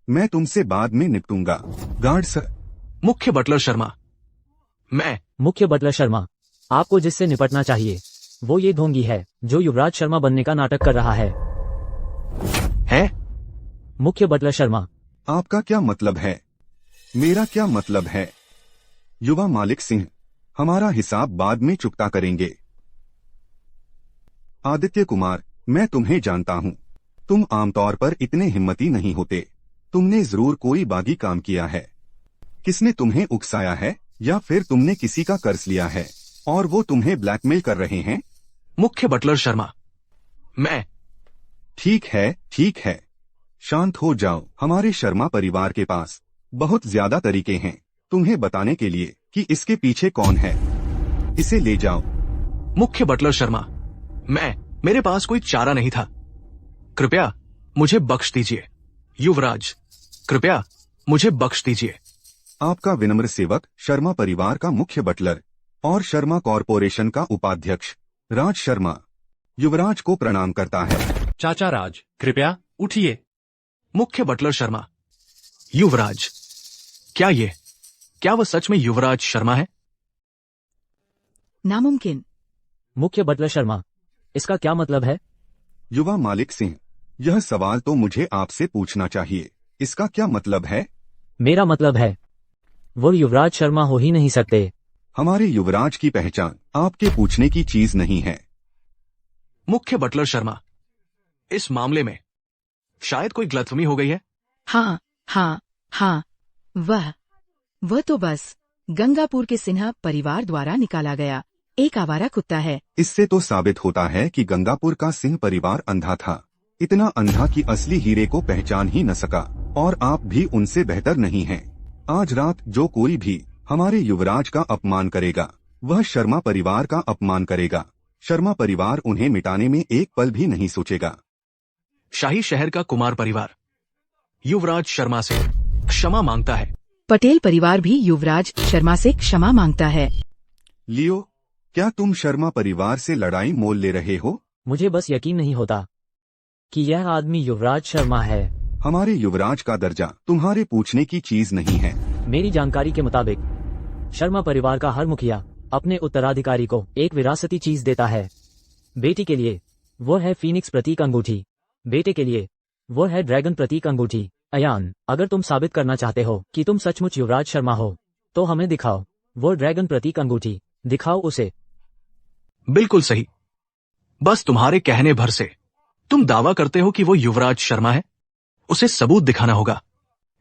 मैं तुमसे बाद में निपटूंगा। Guard sir. मुख्य बटलर शर्मा, मैं मुख्य बटलर शर्मा, आपको जिससे निपटना चाहिए वो ये ढोंगी है जो युवराज शर्मा बनने का नाटक कर रहा है। मुख्य बटलर शर्मा, आपका क्या मतलब है? मेरा क्या मतलब है? युवा मालिक सिंह, हमारा हिसाब बाद में चुकता करेंगे। आदित्य कुमार, मैं तुम्हें जानता हूँ। तुम आमतौर पर इतने हिम्मती नहीं होते। तुमने जरूर कोई बागी काम किया है। किसने तुम्हें उकसाया है या फिर तुमने किसी का कर्ज लिया है और वो तुम्हें ब्लैकमेल कर रहे हैं? मुख्य बटलर शर्मा, मैं ठीक है, शांत हो जाओ। हमारे शर्मा परिवार के पास बहुत ज्यादा तरीके हैं तुम्हें बताने के लिए कि इसके पीछे कौन है। इसे ले जाओ। मुख्य बटलर शर्मा, मेरे पास कोई चारा नहीं था। कृपया मुझे बख्श दीजिए। युवराज, कृपया मुझे बख्श दीजिए। आपका विनम्र सेवक, शर्मा परिवार का मुख्य बटलर और शर्मा कॉरपोरेशन का उपाध्यक्ष राज शर्मा, युवराज को प्रणाम करता है। चाचा राज, कृपया उठिए। मुख्य बटलर शर्मा, युवराज, क्या वह सच में युवराज शर्मा है? नामुमकिन। मुख्य बटलर शर्मा, इसका क्या मतलब है? युवा मालिक सिंह, यह सवाल तो मुझे आपसे पूछना चाहिए। इसका क्या मतलब है? मेरा मतलब है वो युवराज शर्मा हो ही नहीं सकते। हमारे युवराज की पहचान आपके पूछने की चीज नहीं है। मुख्य बटलर शर्मा, इस मामले में शायद कोई गलतफहमी हो गई है। हाँ, वह तो बस गंगापुर के सिन्हा परिवार द्वारा निकाला गया एक आवारा कुत्ता है। इससे तो साबित होता है कि गंगापुर का सिंह परिवार अंधा था, इतना अंधा कि असली हीरे को पहचान ही न सका, और आप भी उनसे बेहतर नहीं हैं। आज रात जो कोई भी हमारे युवराज का अपमान करेगा वह शर्मा परिवार का अपमान करेगा। शर्मा परिवार उन्हें मिटाने में एक पल भी नहीं सोचेगा। शाही शहर का कुमार परिवार युवराज शर्मा से क्षमा मांगता है। पटेल परिवार भी युवराज शर्मा से क्षमा मांगता है। लियो, क्या तुम शर्मा परिवार से लड़ाई मोल ले रहे हो? मुझे बस यकीन नहीं होता कि यह आदमी युवराज शर्मा है। हमारे युवराज का दर्जा तुम्हारे पूछने की चीज नहीं है। मेरी जानकारी के मुताबिक शर्मा परिवार का हर मुखिया अपने उत्तराधिकारी को एक विरासती चीज देता है। बेटी के लिए वो है फीनिक्स प्रतीक अंगूठी, बेटे के लिए वो है ड्रैगन प्रतीक अंगूठी। अयान, अगर तुम साबित करना चाहते हो कि तुम सचमुच युवराज शर्मा हो तो हमें दिखाओ वो ड्रैगन प्रतीक अंगूठी, दिखाओ उसे। बिल्कुल सही। बस तुम्हारे कहने भर से तुम दावा करते हो कि वो युवराज शर्मा है। उसे सबूत दिखाना होगा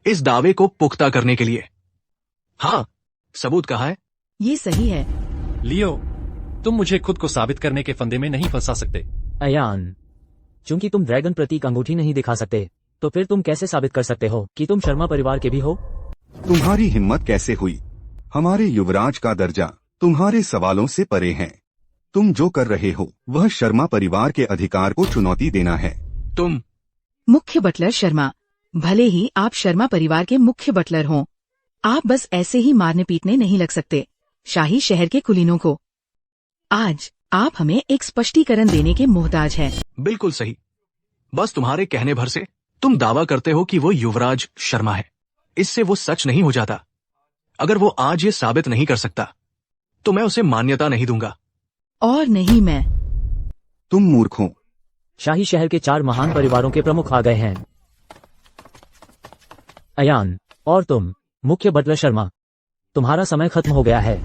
इस दावे को पुख्ता करने के लिए। हाँ, सबूत कहाँ है? ये सही है। लियो, तुम मुझे खुद को साबित करने के फंदे में नहीं फंसा सकते। अयान, चूंकि तुम ड्रैगन प्रतीक अंगूठी नहीं दिखा सकते तो फिर तुम कैसे साबित कर सकते हो कि तुम शर्मा परिवार के भी हो? तुम्हारी हिम्मत कैसे हुई? हमारे युवराज का दर्जा तुम्हारे सवालों से परे है। तुम जो कर रहे हो वह शर्मा परिवार के अधिकार को चुनौती देना है। तुम मुख्य बटलर शर्मा, भले ही आप शर्मा परिवार के मुख्य बटलर हों, आप बस ऐसे ही मारने पीटने नहीं लग सकते शाही शहर के कुलीनों को। आज आप हमें एक स्पष्टीकरण देने के मोहताज हैं। बिल्कुल सही। बस तुम्हारे कहने भर से तुम दावा करते हो कि वो युवराज शर्मा है। इससे वो सच नहीं हो जाता। अगर वो आज ये साबित नहीं कर सकता तो मैं उसे मान्यता नहीं दूंगा। और नहीं मैं। तुम मूर्ख हो। शाही शहर के 4 महान परिवारों के प्रमुख आ गए हैं। अयान और तुम, मुख्य बटलर शर्मा, तुम्हारा समय खत्म हो गया है।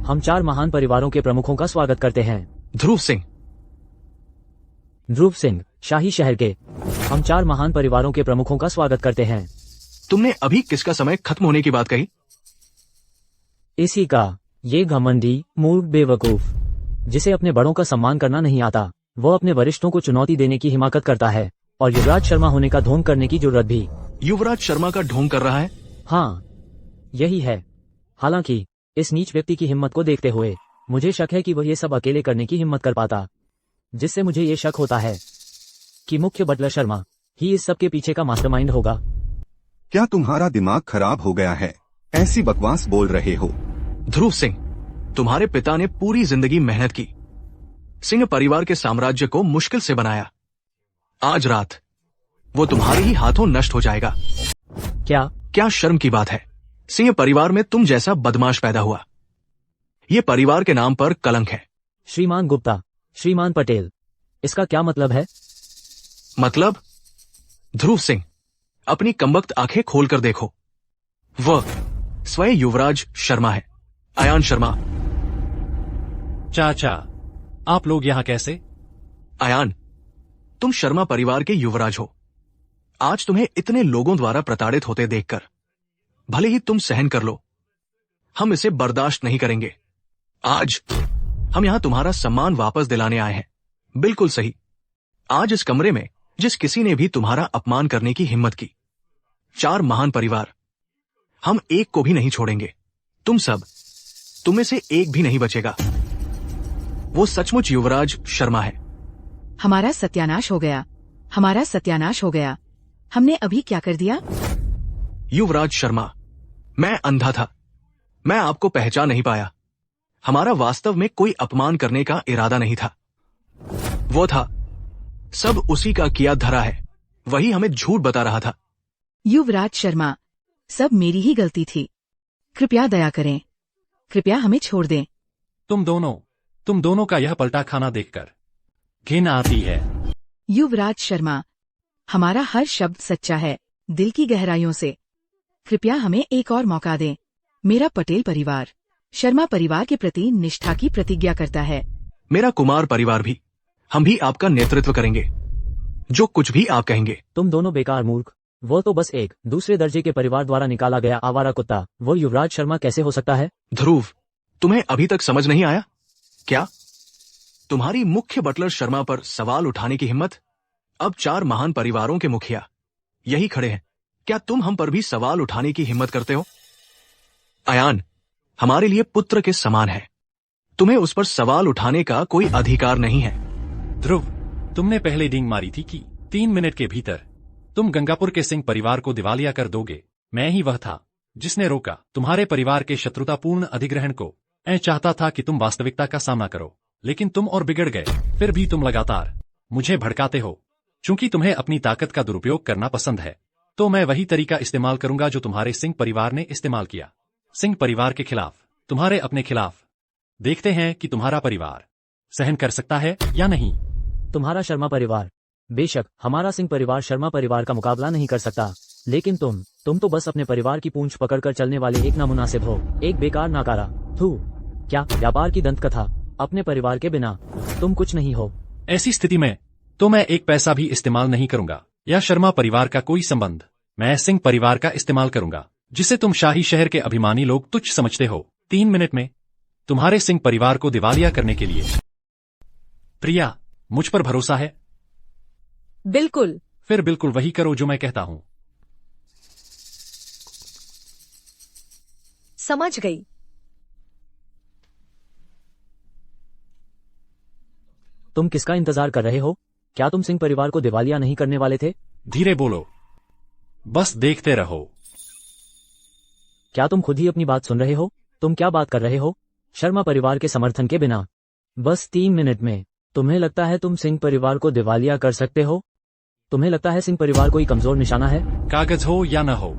हम 4 महान परिवारों के प्रमुखों का स्वागत करते हैं। ध्रुव सिंह, शाही शहर के हम 4 महान परिवारों के प्रमुखों का स्वागत करते हैं। तुमने अभी किसका समय खत्म होने की बात कही? इसी का, ये घमंडी मूर्ख बेवकूफ जिसे अपने बड़ों का सम्मान करना नहीं आता, वो अपने वरिष्ठों को चुनौती देने की हिमाकत करता है और युवराज शर्मा होने का ढोंग करने की जरूरत भी। युवराज शर्मा का ढोंग कर रहा है? हाँ, यही है। हालांकि इस नीच व्यक्ति की हिम्मत को देखते हुए मुझे शक है कि वह ये सब अकेले करने की हिम्मत कर पाता, जिससे मुझे ये शक होता है कि मुख्य बटलर शर्मा ही इस सब के पीछे का मास्टरमाइंड होगा। क्या तुम्हारा दिमाग खराब हो गया है? ऐसी बकवास बोल रहे हो। ध्रुव सिंह, तुम्हारे पिता ने पूरी जिंदगी मेहनत की, सिंह परिवार के साम्राज्य को मुश्किल से बनाया। आज रात वो तुम्हारे ही हाथों नष्ट हो जाएगा। क्या शर्म की बात है? सिंह परिवार में तुम जैसा बदमाश पैदा हुआ। ये परिवार के नाम पर कलंक है। श्रीमान गुप्ता, श्रीमान पटेल, इसका क्या मतलब है? मतलब? ध्रुव सिंह, अपनी कमबख्त आंखें खोलकर देखो। वह स्वयं युवराज शर्मा है, अयान शर्मा। चाचा, आप लोग यहाँ कैसे? अयान, तुम शर्मा परिवार के युवराज हो। आज तुम्हें इतने लोगों द्वारा प्रताड़ित होते देखकर भले ही तुम सहन कर लो, हम इसे बर्दाश्त नहीं करेंगे। आज हम यहां तुम्हारा सम्मान वापस दिलाने आए हैं। बिल्कुल सही। आज इस कमरे में जिस किसी ने भी तुम्हारा अपमान करने की हिम्मत की, 4 महान परिवार, हम एक को भी नहीं छोड़ेंगे। तुम में से एक भी नहीं बचेगा। वो सचमुच युवराज शर्मा है। हमारा सत्यानाश हो गया, हमारा सत्यानाश हो गया। हमने अभी क्या कर दिया? युवराज शर्मा, मैं अंधा था, मैं आपको पहचान नहीं पाया। हमारा वास्तव में कोई अपमान करने का इरादा नहीं था। वो था, सब उसी का किया धरा है, वही हमें झूठ बता रहा था। युवराज शर्मा, सब मेरी ही गलती थी। कृपया दया करें, कृपया हमें छोड़ दें। तुम दोनों का यह पलटा खाना देखकर घिन आती है। युवराज शर्मा, हमारा हर शब्द सच्चा है, दिल की गहराइयों से। कृपया हमें एक और मौका दें। मेरा पटेल परिवार शर्मा परिवार के प्रति निष्ठा की प्रतिज्ञा करता है। मेरा कुमार परिवार भी, हम भी आपका नेतृत्व करेंगे, जो कुछ भी आप कहेंगे। तुम दोनों बेकार मूर्ख। वो तो बस एक दूसरे दर्जे के परिवार द्वारा निकाला गया आवारा कुत्ता, वो युवराज शर्मा कैसे हो सकता है? ध्रुव, तुम्हें अभी तक समझ नहीं आया क्या? तुम्हारी मुख्य बटलर शर्मा पर सवाल उठाने की हिम्मत? अब 4 महान परिवारों के मुखिया यही खड़े हैं। क्या तुम हम पर भी सवाल उठाने की हिम्मत करते हो? अयान हमारे लिए पुत्र के समान है, तुम्हें उस पर सवाल उठाने का कोई अधिकार नहीं है। ध्रुव, तुमने पहले डींग मारी थी कि 3 मिनट के भीतर तुम गंगापुर के सिंह परिवार को दिवालिया कर दोगे। मैं ही वह था जिसने रोका तुम्हारे परिवार के शत्रुतापूर्ण अधिग्रहण को। मैं चाहता था कि तुम वास्तविकता का सामना करो, लेकिन तुम और बिगड़ गए। फिर भी तुम लगातार मुझे भड़काते हो। चूंकि तुम्हें अपनी ताकत का दुरुपयोग करना पसंद है, तो मैं वही तरीका इस्तेमाल करूंगा जो तुम्हारे सिंह परिवार ने इस्तेमाल किया। सिंह परिवार के खिलाफ, तुम्हारे अपने खिलाफ। देखते हैं कि तुम्हारा परिवार सहन कर सकता है या नहीं। तुम्हारा शर्मा परिवार, बेशक हमारा सिंह परिवार शर्मा परिवार का मुकाबला नहीं कर सकता, लेकिन तुम तो बस अपने परिवार की पूंछ पकड़कर चलने वाले एक नामुनासिब हो, एक बेकार नाकारा। थू, क्या व्यापार की दंत कथा? अपने परिवार के बिना तुम कुछ नहीं हो। ऐसी स्थिति में तो मैं एक पैसा भी इस्तेमाल नहीं करूंगा, या शर्मा परिवार का कोई संबंध। मैं सिंह परिवार का इस्तेमाल करूंगा, जिसे तुम शाही शहर के अभिमानी लोग तुच्छ समझते हो। 3 मिनट में तुम्हारे सिंह परिवार को दिवालिया करने के लिए। प्रिया, मुझ पर भरोसा है? बिल्कुल। फिर बिल्कुल वही करो जो मैं कहता हूं। समझ गई। तुम किसका इंतजार कर रहे हो? क्या तुम सिंह परिवार को दिवालिया नहीं करने वाले थे? धीरे बोलो, बस देखते रहो। क्या तुम खुद ही अपनी बात सुन रहे हो? तुम क्या बात कर रहे हो? शर्मा परिवार के समर्थन के बिना बस 3 मिनट में तुम्हें लगता है तुम सिंह परिवार को दिवालिया कर सकते हो? तुम्हें लगता है सिंह परिवार कोई कमजोर निशाना है? कागज हो या न हो,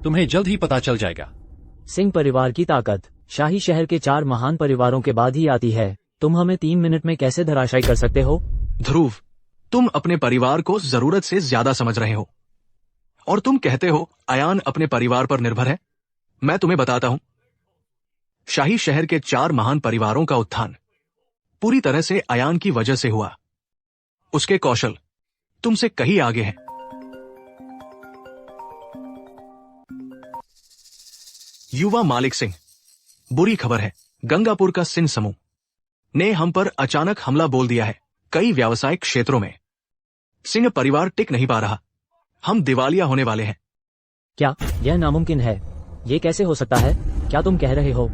तुम्हें जल्द ही पता चल जाएगा। सिंह परिवार की ताकत शाही शहर के 4 महान परिवारों के बाद ही आती है। तुम हमें 3 मिनट में कैसे धराशायी कर सकते हो? ध्रुव, तुम अपने परिवार को जरूरत से ज्यादा समझ रहे हो, और तुम कहते हो अयान अपने परिवार पर निर्भर है। मैं तुम्हें बताता हूं, शाही शहर के 4 महान परिवारों का उत्थान पूरी तरह से अयान की वजह से हुआ। उसके कौशल तुमसे कहीं आगे हैं। युवा मालिक सिंह, बुरी खबर है, गंगापुर का सिंह समूह ने हम पर अचानक हमला बोल दिया है। कई व्यावसायिक क्षेत्रों में सिंह परिवार टिक नहीं पा रहा। हम दिवालिया होने वाले हैं। क्या यह नामुमकिन है? ये कैसे हो सकता है? क्या तुम कह रहे हो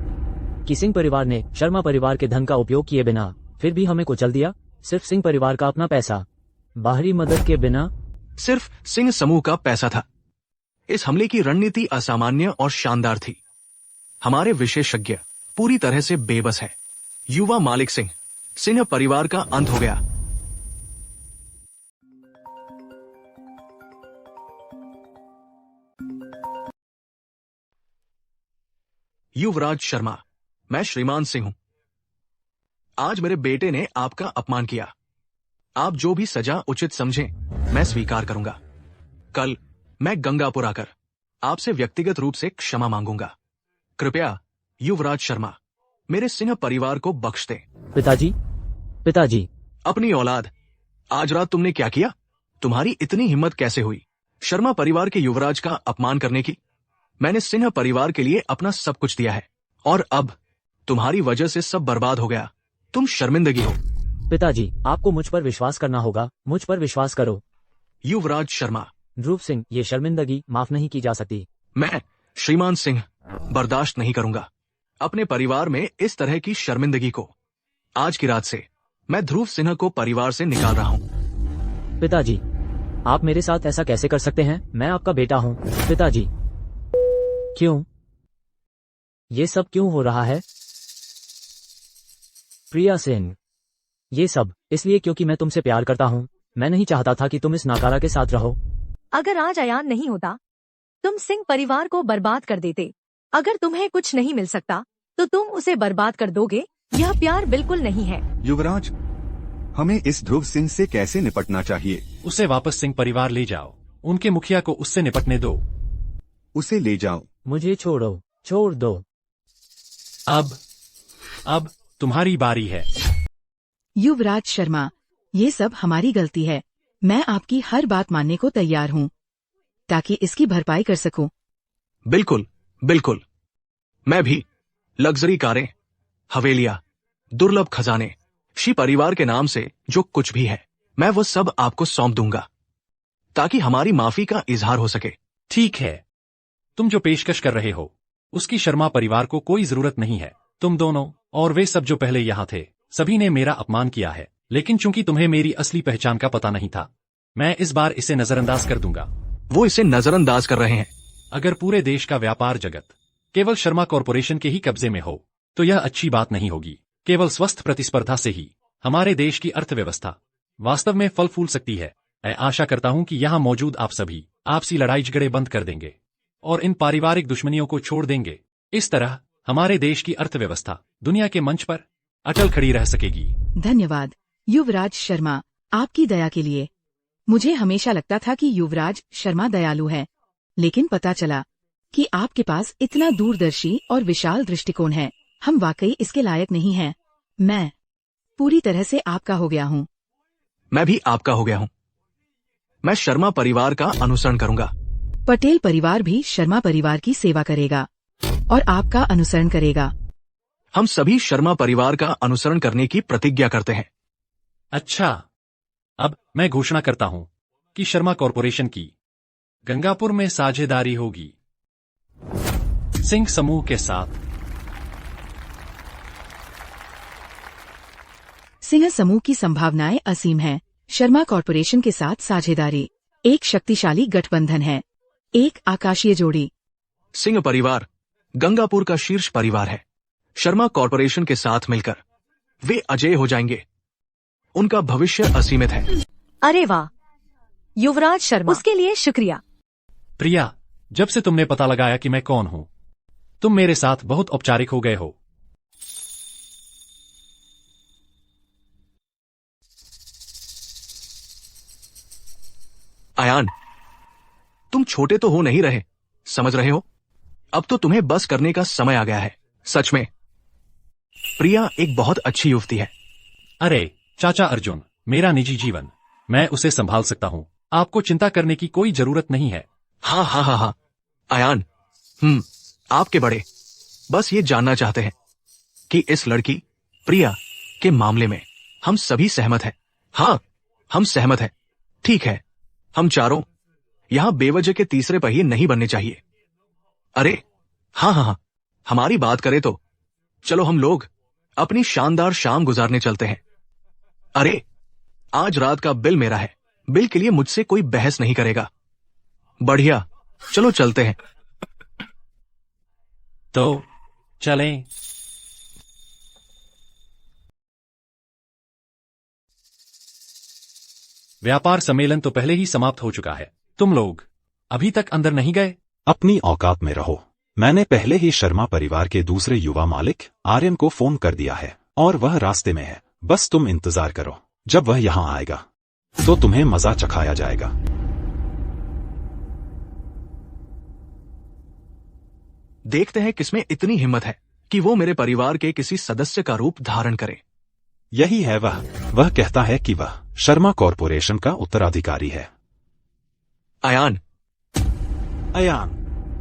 कि सिंह परिवार ने शर्मा परिवार के धन का उपयोग किए बिना फिर भी हमें कुचल दिया? सिर्फ सिंह परिवार का अपना पैसा, बाहरी मदद के बिना? सिर्फ सिंह समूह का पैसा था। इस हमले की रणनीति असामान्य और शानदार थी। हमारे विशेषज्ञ पूरी तरह से बेबस है। युवा मालिक सिंह परिवार का अंत हो गया। युवराज शर्मा, मैं श्रीमान सिंह हूं। आज मेरे बेटे ने आपका अपमान किया। आप जो भी सजा उचित समझें मैं स्वीकार करूंगा। कल मैं गंगापुर आकर आपसे व्यक्तिगत रूप से क्षमा मांगूंगा। कृपया युवराज शर्मा मेरे सिंह परिवार को बख्श दें। पिताजी। अपनी औलाद, आज रात तुमने क्या किया? तुम्हारी इतनी हिम्मत कैसे हुई शर्मा परिवार के युवराज का अपमान करने की? मैंने सिंह परिवार के लिए अपना सब कुछ दिया है और अब तुम्हारी वजह से सब बर्बाद हो गया। तुम शर्मिंदगी हो। पिताजी, आपको मुझ पर विश्वास करना होगा। मुझ पर विश्वास करो। युवराज शर्मा। ध्रुव सिंह, ये शर्मिंदगी माफ नहीं की जा सकती। मैं श्रीमान सिंह बर्दाश्त नहीं करूंगा अपने परिवार में इस तरह की शर्मिंदगी को। आज की रात से मैं ध्रुव सिंह को परिवार से निकाल रहा हूं। पिताजी, आप मेरे साथ ऐसा कैसे कर सकते हैं? मैं आपका बेटा हूं। पिताजी। क्यों? ये सब क्यों हो रहा है? प्रिया सिंह, ये सब इसलिए क्योंकि मैं तुमसे प्यार करता हूँ। मैं नहीं चाहता था कि तुम इस नाकारा के साथ रहो। अगर आज अयान नहीं होता तुम सिंह परिवार को बर्बाद कर देते। अगर तुम्हें कुछ नहीं मिल सकता तो तुम उसे बर्बाद कर दोगे। यह प्यार बिल्कुल नहीं है। युवराज, हमें इस ध्रुव सिंह से कैसे निपटना चाहिए? उसे वापस सिंह परिवार ले जाओ। उनके मुखिया को उससे निपटने दो। उसे ले जाओ। मुझे छोड़ो, छोड़ दो। अब तुम्हारी बारी है। युवराज शर्मा, ये सब हमारी गलती है। मैं आपकी हर बात मानने को तैयार हूँ ताकि इसकी भरपाई कर सकूं। बिल्कुल बिल्कुल। मैं भी लग्जरी कारें, हवेलियां, दुर्लभ खजाने, शी परिवार के नाम से जो कुछ भी है मैं वो सब आपको सौंप दूंगा ताकि हमारी माफी का इजहार हो सके। ठीक है, तुम जो पेशकश कर रहे हो उसकी शर्मा परिवार को कोई जरूरत नहीं है। तुम दोनों और वे सब जो पहले यहाँ थे सभी ने मेरा अपमान किया है, लेकिन चूंकि तुम्हें मेरी असली पहचान का पता नहीं था मैं इस बार इसे नजरअंदाज कर दूंगा। वो इसे नजरअंदाज कर रहे हैं। अगर पूरे देश का व्यापार जगत केवल शर्मा कॉरपोरेशन के ही कब्जे में हो तो यह अच्छी बात नहीं होगी। केवल स्वस्थ प्रतिस्पर्धा से ही हमारे देश की अर्थव्यवस्था वास्तव में फल फूल सकती है। मैं आशा करता हूं कि यहाँ मौजूद आप सभी आपसी लड़ाई झगड़े बंद कर देंगे और इन पारिवारिक दुश्मनियों को छोड़ देंगे। इस तरह हमारे देश की अर्थव्यवस्था दुनिया के मंच पर अटल खड़ी रह सकेगी। धन्यवाद युवराज शर्मा, आपकी दया के लिए। मुझे हमेशा लगता था कि युवराज शर्मा दयालु है, लेकिन पता चला कि आपके पास इतना दूरदर्शी और विशाल दृष्टिकोण है। हम वाकई इसके लायक नहीं हैं। मैं पूरी तरह से आपका हो गया हूँ। मैं भी आपका हो गया हूँ। मैं शर्मा परिवार का अनुसरण करूंगा। पटेल परिवार भी शर्मा परिवार की सेवा करेगा और आपका अनुसरण करेगा। हम सभी शर्मा परिवार का अनुसरण करने की प्रतिज्ञा करते हैं। अच्छा, अब मैं घोषणा करता हूं कि शर्मा कॉरपोरेशन की गंगापुर में साझेदारी होगी सिंह समूह के साथ। सिंह समूह की संभावनाएं असीम हैं। शर्मा कॉरपोरेशन के साथ साझेदारी एक शक्तिशाली गठबंधन है, एक आकाशीय जोड़ी। सिंह परिवार गंगापुर का शीर्ष परिवार है। शर्मा कॉरपोरेशन के साथ मिलकर वे अजेय हो जाएंगे। उनका भविष्य असीमित है। अरे वाह युवराज शर्मा, उसके लिए शुक्रिया। प्रिया, जब से तुमने पता लगाया कि मैं कौन हूं तुम मेरे साथ बहुत औपचारिक हो गए हो। अयान, तुम छोटे तो हो नहीं रहे, समझ रहे हो? अब तो तुम्हें बस करने का समय आ गया है। सच में प्रिया एक बहुत अच्छी युवती है। अरे चाचा अर्जुन, मेरा निजी जीवन मैं उसे संभाल सकता हूं। आपको चिंता करने की कोई जरूरत नहीं है। हाँ हाँ हाँ हाँ अयान, आपके बड़े बस ये जानना चाहते हैं कि इस लड़की प्रिया के मामले में हम सभी सहमत हैं। हाँ, हम सहमत हैं। ठीक है, हम चारों यहां बेवजह के तीसरे पहिए नहीं बनने चाहिए। अरे हाँ हाँ हाँ, हमारी बात करें तो चलो हम लोग अपनी शानदार शाम गुजारने चलते हैं। अरे आज रात का बिल मेरा है, बिल के लिए मुझसे कोई बहस नहीं करेगा। बढ़िया, चलो चलते हैं। तो चलें। व्यापार सम्मेलन तो पहले ही समाप्त हो चुका है। तुम लोग अभी तक अंदर नहीं गए? अपनी औकात में रहो। मैंने पहले ही शर्मा परिवार के दूसरे युवा मालिक आर्यन को फोन कर दिया है और वह रास्ते में है। बस तुम इंतजार करो, जब वह यहाँ आएगा तो तुम्हें मजा चखाया जाएगा। देखते हैं किसमें इतनी हिम्मत है कि वो मेरे परिवार के किसी सदस्य का रूप धारण करे। यही है वह कहता है कि वह शर्मा कॉरपोरेशन का उत्तराधिकारी है। अयान,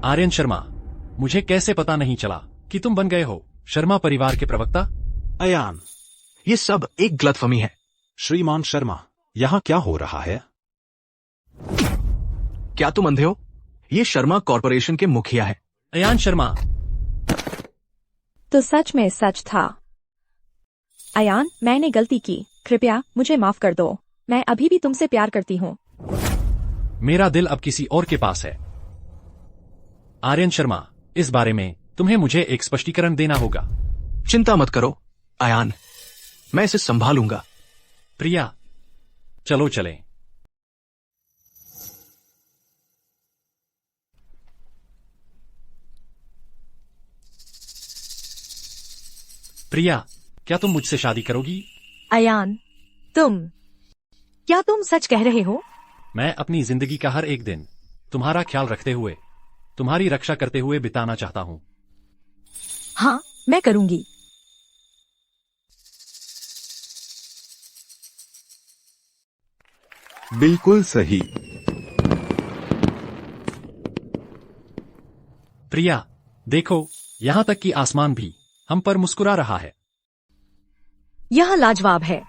आर्यन शर्मा, मुझे कैसे पता नहीं चला कि तुम बन गए हो शर्मा परिवार के प्रवक्ता? अयान, ये सब एक गलतफहमी है। श्रीमान शर्मा, यहाँ क्या हो रहा है? क्या तुम अंधे हो? ये शर्मा कॉरपोरेशन के मुखिया है। अयान शर्मा। तो सच में सच था। अयान, मैंने गलती की, कृपया मुझे माफ कर दो। मैं अभी भी तुमसे प्यार करती हूँ। मेरा दिल अब किसी और के पास है। आर्यन शर्मा, इस बारे में तुम्हें मुझे एक स्पष्टीकरण देना होगा। चिंता मत करो अयान, मैं इसे संभालूंगा। प्रिया, चलो चलें। प्रिया, क्या तुम मुझसे शादी करोगी? अयान, क्या तुम सच कह रहे हो? मैं अपनी जिंदगी का हर एक दिन तुम्हारा ख्याल रखते हुए, तुम्हारी रक्षा करते हुए बिताना चाहता हूँ। हाँ, मैं करूंगी। बिल्कुल सही। प्रिया, देखो, यहाँ तक कि आसमान भी हम पर मुस्कुरा रहा है। यह लाजवाब है।